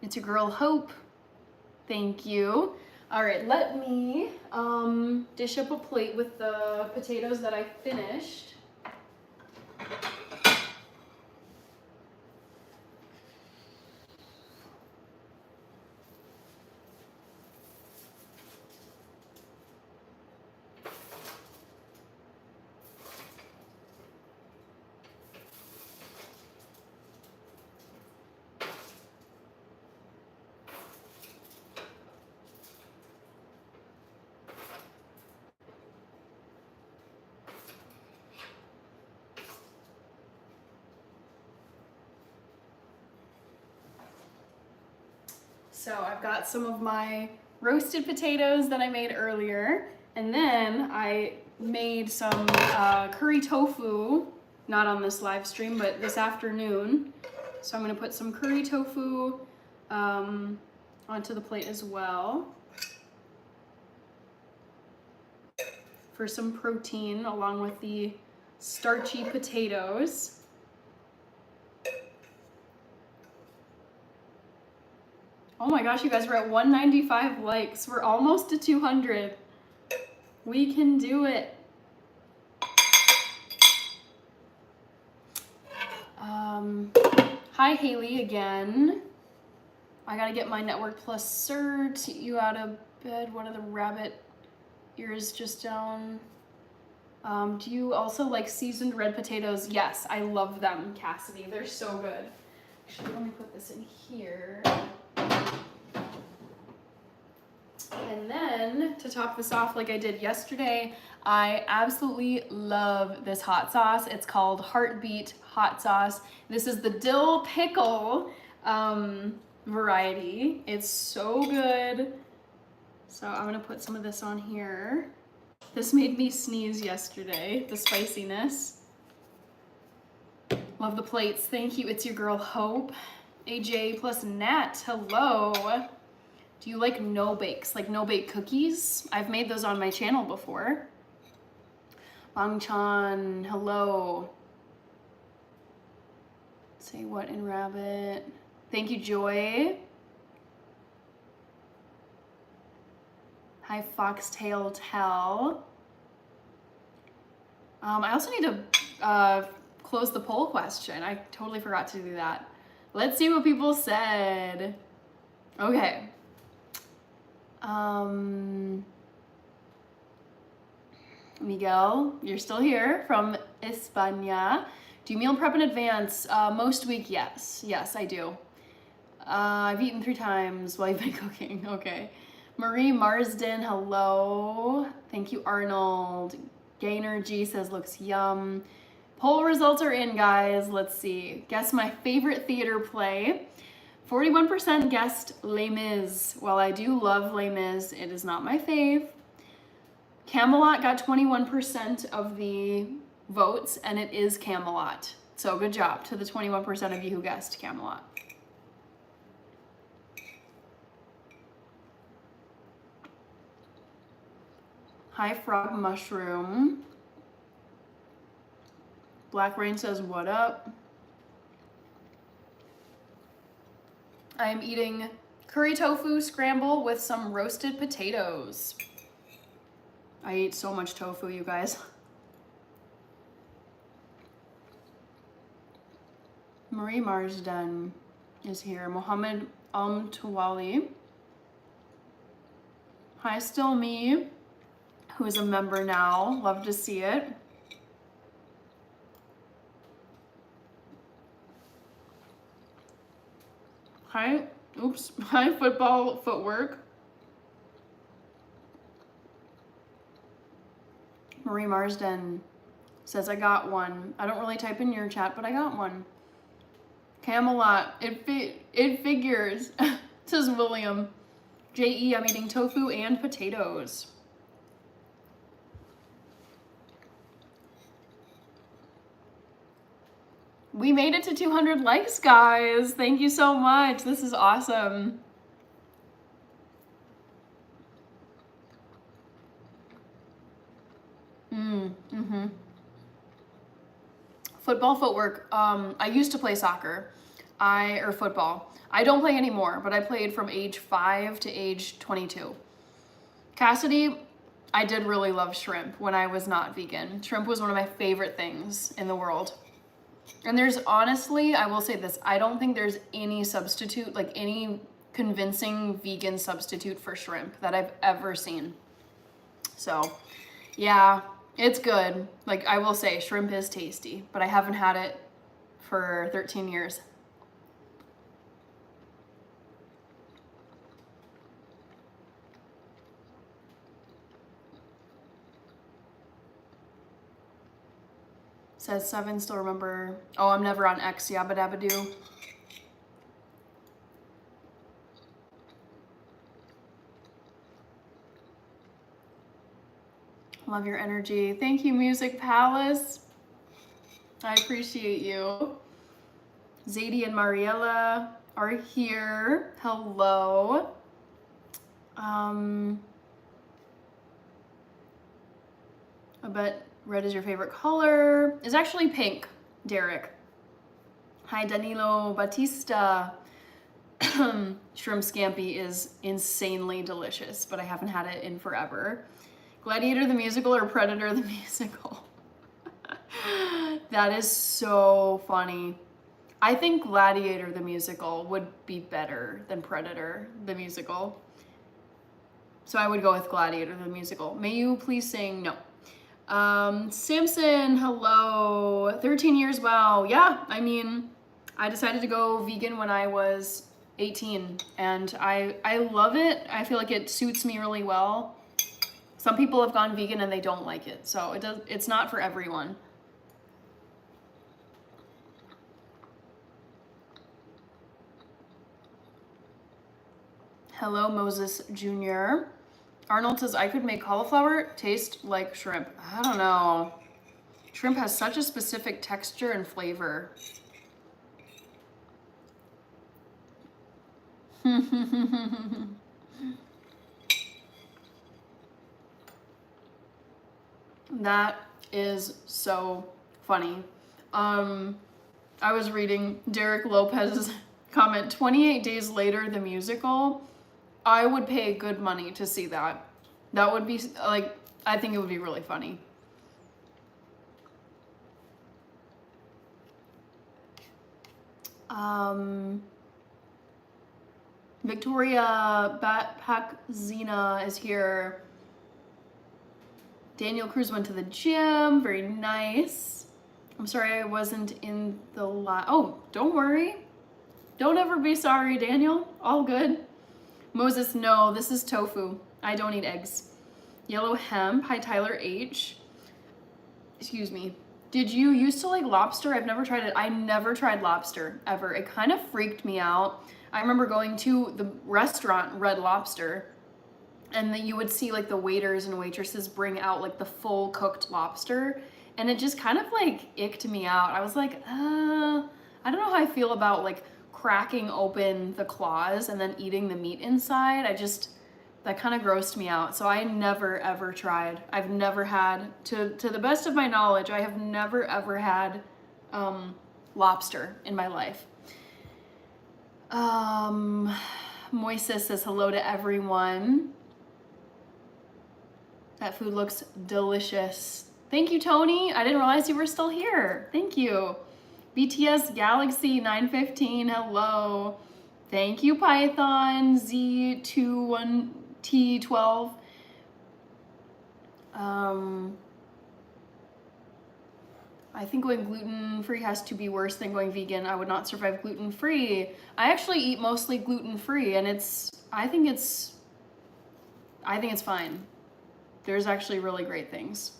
It's your girl, Hope. Thank you. All right, let me dish up a plate with the potatoes that I finished. So I've got some of my roasted potatoes that I made earlier, and then I made some curry tofu, not on this live stream, but this afternoon. So I'm gonna put some curry tofu onto the plate as well for some protein along with the starchy potatoes. Oh my gosh, you guys, we're at 195 likes. We're almost to 200. We can do it. Hi, Haley, again. I gotta get my Network Plus cert. You out of bed? One of the rabbit ears just down. Do you also like seasoned red potatoes? Yes, I love them, Cassidy. They're so good. Actually, let me put this in here. And then, to top this off like I did yesterday, I absolutely love this hot sauce. It's called Heartbeat Hot Sauce. This is the dill pickle variety. It's so good. So I'm gonna put some of this on here. This made me sneeze yesterday, the spiciness. Love the plates, thank you. It's your girl, Hope. AJ plus Nat, hello. Do you like no-bakes, like no-bake cookies? I've made those on my channel before. Bang Chan, hello. Say what in rabbit? Thank you, Joy. Hi, Foxtail Tell. I also need to close the poll question. I totally forgot to do that. Let's see what people said. Okay. Miguel, you're still here from España. Do you meal prep in advance? Most week, yes. Yes, I do. I've eaten 3 times while you've been cooking. Okay. Marie Marsden, hello. Thank you, Arnold. Gainer G says looks yum. Poll results are in, guys. Let's see. Guess my favorite theater play. 41% guessed Les Mis. While I do love Les Mis, it is not my fave. Camelot got 21% of the votes, and it is Camelot. So good job to the 21% of you who guessed Camelot. Hi, Frog Mushroom. Black Rain says, what up? I am eating curry tofu scramble with some roasted potatoes. I ate so much tofu, you guys. Marie Marsden is here. Mohammed Tawali. Hi, Still Me, who is a member now. Love to see it. Hi, oops, hi, Football Footwork. Marie Marsden says, I got one. I don't really type in your chat, but I got one. Camelot, it figures, says William. J.E., I'm eating tofu and potatoes. We made it to 200 likes, guys. Thank you so much. This is awesome. Football footwork. I used to play soccer, or football. I don't play anymore, but I played from age 5 to age 22. Cassidy, I did really love shrimp when I was not vegan. Shrimp was one of my favorite things in the world. And there's honestly, I will say this, I don't think there's any substitute, like any convincing vegan substitute for shrimp that I've ever seen. So yeah, it's good. Like I will say, shrimp is tasty, but I haven't had it for 13 years. Says 7, still remember. Oh, I'm never on X, yabba dabba doo. Love your energy. Thank you, Music Palace. I appreciate you. Zadie and Mariella are here. Hello. I bet red is your favorite color. It's actually pink, Derek. Hi, Danilo Batista. Shrimp scampi is insanely delicious, but I haven't had it in forever. Gladiator the musical or Predator the musical? That is so funny. I think Gladiator the musical would be better than Predator the musical. So I would go with Gladiator the musical. May you please sing no. Samson, hello. 13 years, wow. Yeah, I mean, I decided to go vegan when I was 18 and I love it. I feel like it suits me really well. Some people have gone vegan and they don't like it, so it's not for everyone. Hello, Moses Jr. Arnold says, I could make cauliflower taste like shrimp. I don't know. Shrimp has such a specific texture and flavor. That is so funny. I was reading Derek Lopez's comment, 28 Days Later, the musical. I would pay good money to see that. That would be, like, I think it would be really funny. Victoria Backpack Zena is here. Daniel Cruz went to the gym. Very nice. I'm sorry I wasn't in the oh, don't worry. Don't ever be sorry, Daniel. All good. Moses, no, this is tofu. I don't eat eggs. Yellow hemp. Hi, Tyler H. Excuse me. Did you used to like lobster? I've never tried it. I never tried lobster, ever. It kind of freaked me out. I remember going to the restaurant Red Lobster, and then you would see like the waiters and waitresses bring out like the full cooked lobster, and it just kind of like icked me out. I was like, I don't know how I feel about like cracking open the claws and then eating the meat inside. That kind of grossed me out. So I never ever tried. I've never had, to the best of my knowledge, I have never ever had lobster in my life. Moises says hello to everyone. That food looks delicious. Thank you, Tony. I didn't realize you were still here. Thank you. BTS Galaxy 915, hello. Thank you, Python Z21T12. I think going gluten-free has to be worse than going vegan. I would not survive gluten-free. I actually eat mostly gluten-free, and I think it's fine. There's actually really great things.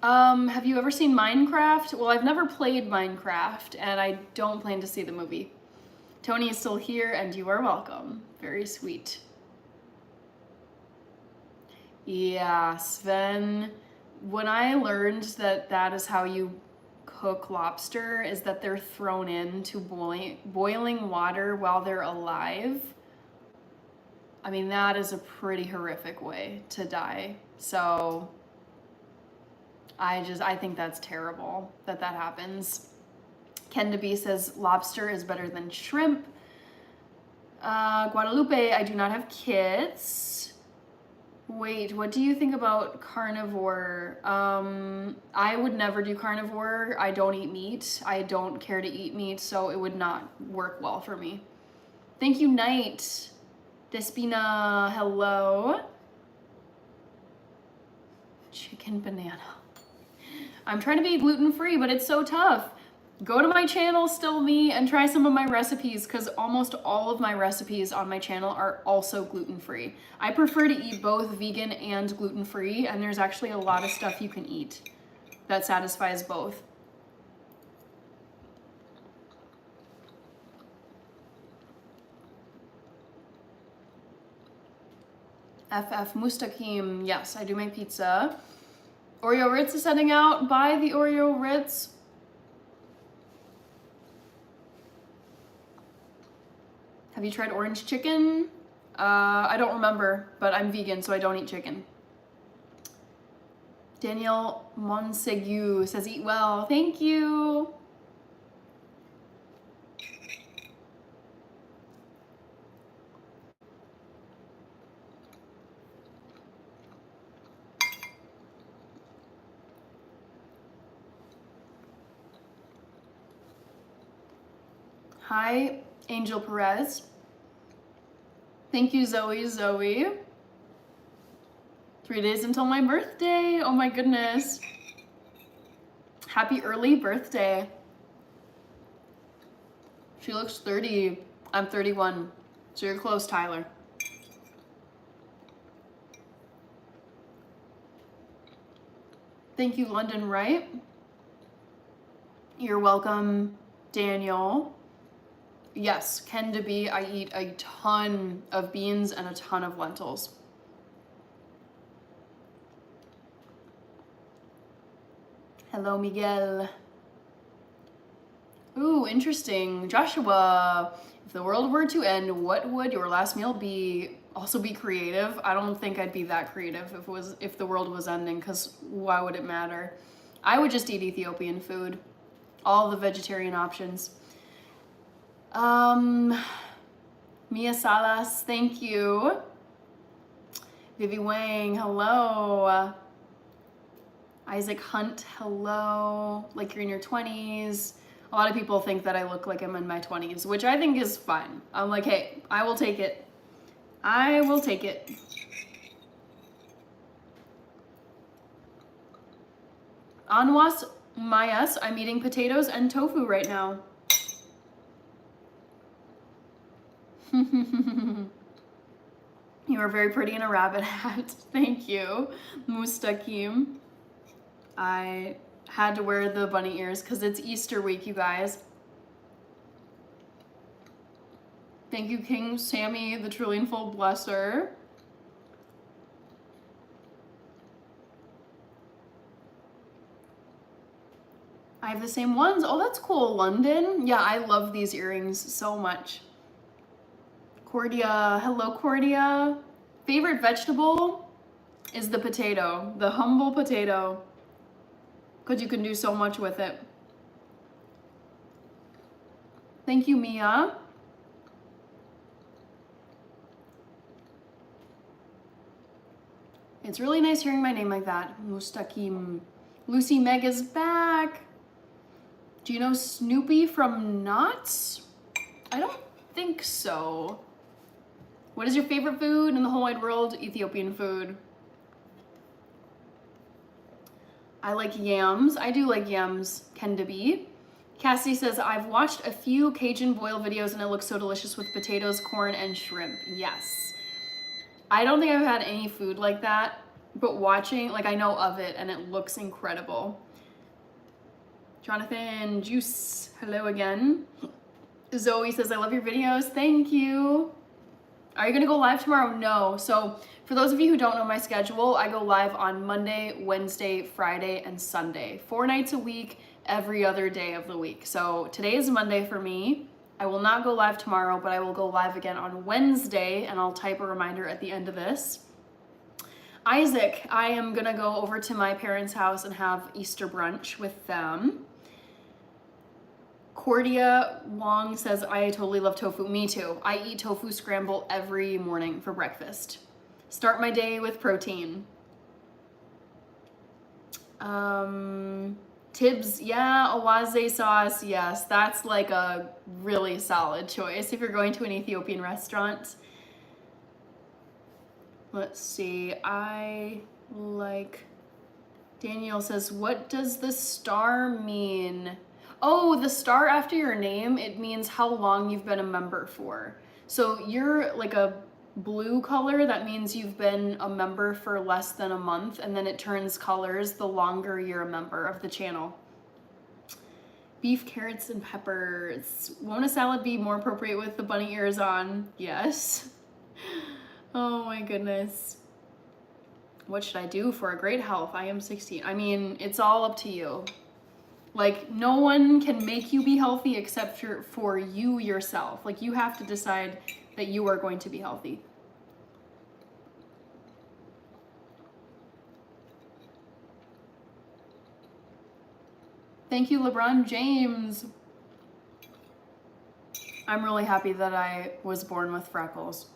Have you ever seen Minecraft? Well, I've never played Minecraft, and I don't plan to see the movie. Tony is still here, and you are welcome. Very sweet. Yeah, Sven, when I learned that is how you cook lobster is that they're thrown into boiling water while they're alive. I mean, that is a pretty horrific way to die. So I think that's terrible that happens. Ken DeB says lobster is better than shrimp. Guadalupe, I do not have kids. Wait, what do you think about carnivore? I would never do carnivore. I don't eat meat. I don't care to eat meat, so it would not work well for me. Thank you, Knight. Despina, hello. Chicken banana. I'm trying to be gluten-free, but it's so tough. Go to my channel, Still Me, and try some of my recipes, because almost all of my recipes on my channel are also gluten-free. I prefer to eat both vegan and gluten-free, and there's actually a lot of stuff you can eat that satisfies both. FF Mustaqim, yes, I do make pizza. Oreo Ritz is setting out. Buy the Oreo Ritz. Have you tried orange chicken? I don't remember, but I'm vegan, so I don't eat chicken. Daniel Monsegu says, eat well. Thank you. Hi, Angel Perez. Thank you, Zoe. 3 days until my birthday. Oh my goodness. Happy early birthday. She looks 30. I'm 31. So you're close, Tyler. Thank you, London Wright. You're welcome, Daniel. Yes, Ken DeB, I eat a ton of beans and a ton of lentils. Hello, Miguel. Ooh, interesting. Joshua, if the world were to end, what would your last meal be? Also be creative. I don't think I'd be that creative if the world was ending, because why would it matter? I would just eat Ethiopian food. All the vegetarian options. Mia Salas, thank you. Vivi Wang, hello. Isaac Hunt, hello. Like you're in your 20s. A lot of people think that I look like I'm in my 20s, which I think is fine. I'm like, hey, I will take it. I will take it. Anwas Mayas, I'm eating potatoes and tofu right now. You are very pretty in a rabbit hat. Thank you, Mustaqim. I had to wear the bunny ears because it's Easter week, you guys. Thank you, King Sammy, the Trillionfold Blesser. I have the same ones. Oh, that's cool, London. Yeah, I love these earrings so much. Cordia, hello Cordia. Favorite vegetable is the potato, the humble potato, because you can do so much with it. Thank you, Mia. It's really nice hearing my name like that. Mustaqim. Lucy Meg is back. Do you know Snoopy from Knots? I don't think so. What is your favorite food in the whole wide world? Ethiopian food. I like yams. I do like yams, Ken DeB. Cassie says, I've watched a few Cajun boil videos and it looks so delicious with potatoes, corn, and shrimp. Yes. I don't think I've had any food like that, but watching, like I know of it and it looks incredible. Jonathan Juice, hello again. Zoe says, I love your videos. Thank you. Are you gonna go live tomorrow? No. So for those of you who don't know my schedule, I go live on Monday, Wednesday, Friday, and Sunday. 4 nights a week every other day of the week. So today is Monday for me. I will not go live tomorrow, but I will go live again on Wednesday, and I'll type a reminder at the end of this. Isaac, I am gonna go over to my parents' house and have Easter brunch with them. Cordia Wong says, I totally love tofu. Me too. I eat tofu scramble every morning for breakfast. Start my day with protein. Tibbs, yeah, awaze sauce, yes, that's like a really solid choice if you're going to an Ethiopian restaurant. Let's see, Danielle says, what does the star mean? Oh, the star after your name, it means how long you've been a member for. So you're like a blue color, that means you've been a member for less than a month, and then it turns colors the longer you're a member of the channel. Beef, carrots, and peppers. Won't a salad be more appropriate with the bunny ears on? Yes. Oh my goodness. What should I do for a great health? I am 16. I mean, it's all up to you. Like, no one can make you be healthy except for you yourself. Like, you have to decide that you are going to be healthy. Thank you, LeBron James. I'm really happy that I was born with freckles.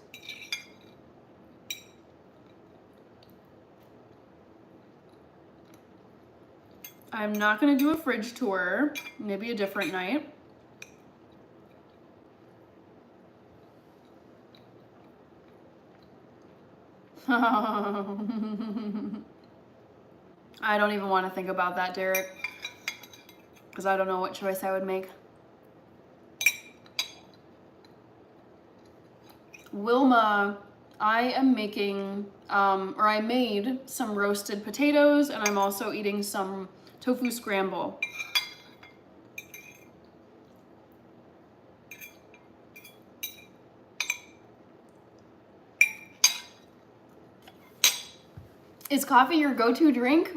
I'm not gonna do a fridge tour, maybe a different night. I don't even want to think about that, Derek, because I don't know what choice I would make. Wilma, I am making, I made some roasted potatoes, and I'm also eating some tofu scramble. Is coffee your go-to drink?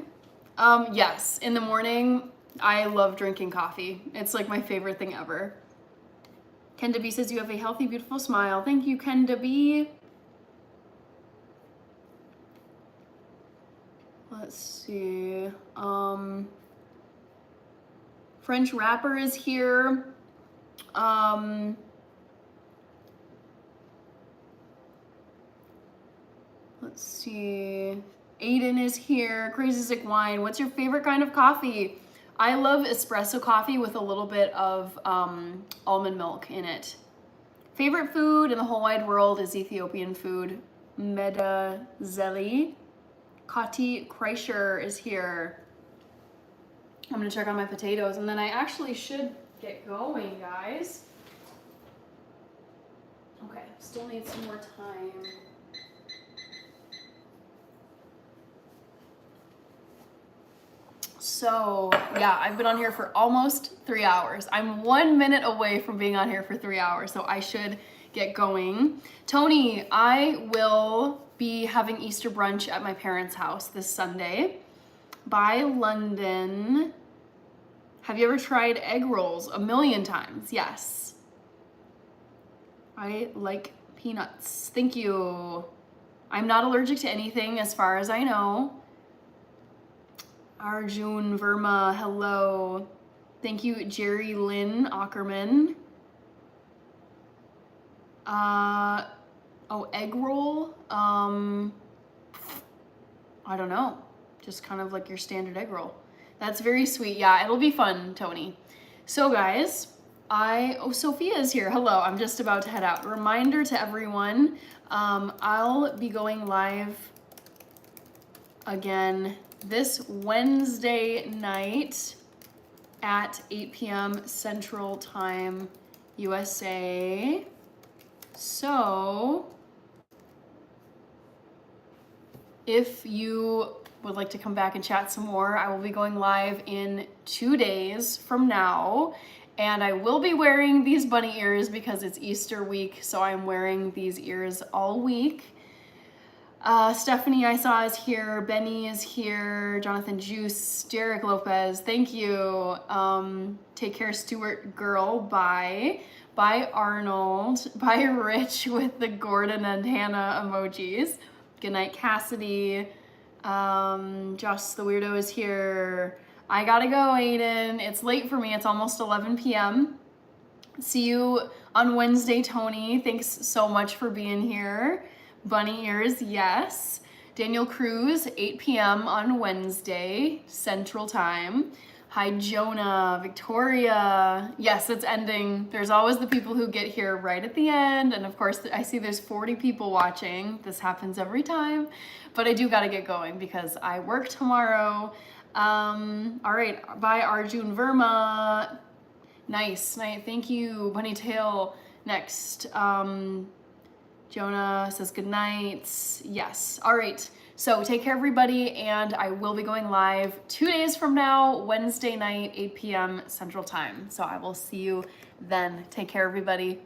Yes, in the morning, I love drinking coffee. It's like my favorite thing ever. Kenda B says you have a healthy, beautiful smile. Thank you, Kenda B. Let's see. French Rapper is here. Let's see. Aiden is here. Crazy Sick Wine. What's your favorite kind of coffee? I love espresso coffee with a little bit of almond milk in it. Favorite food in the whole wide world is Ethiopian food. Meda Zeli. Kati Kreischer is here. I'm gonna check on my potatoes, and then I actually should get going, guys. Okay, still need some more time. So yeah, I've been on here for almost 3 hours. I'm 1 minute away from being on here for 3 hours, so I should get going. Tony, I will be having Easter brunch at my parents' house this Sunday. Bye, London. Have you ever tried egg rolls? 1,000,000 times, yes. I like peanuts. Thank you. I'm not allergic to anything as far as I know. Arjun Verma, hello. Thank you, Jerry Lynn Ackerman. Oh, egg roll? I don't know. Just kind of like your standard egg roll. That's very sweet. Yeah, it'll be fun, Tony. So guys, Sophia is here. Hello, I'm just about to head out. Reminder to everyone, I'll be going live again this Wednesday night at 8 p.m. Central Time, USA. So if you would like to come back and chat some more, I will be going live in 2 days from now, and I will be wearing these bunny ears because it's Easter week, so I'm wearing these ears all week. Stephanie I saw is here. Benny is here. Jonathan Juice. Derek Lopez. Thank you. Take care, Stuart Girl. Bye. Bye, Arnold. Bye, Rich with the Gordon and Hannah emojis. Good night, Cassidy. Just the Weirdo is here. I gotta go, Aiden. It's late for me. It's almost 11 p.m. See you on Wednesday, Tony. Thanks so much for being here. Bunny ears, yes. Daniel Cruz, 8 p.m. on Wednesday, Central Time. Hi, Jonah, Victoria. Yes, it's ending. There's always the people who get here right at the end. And of course, I see there's 40 people watching. This happens every time. But I do gotta get going because I work tomorrow. All right, bye, Arjun Verma. Nice, thank you, Bunny Tail. Next, Jonah says good night. Yes, all right. So take care, everybody, and I will be going live 2 days from now, Wednesday night, 8 p.m. Central Time. So I will see you then. Take care, everybody.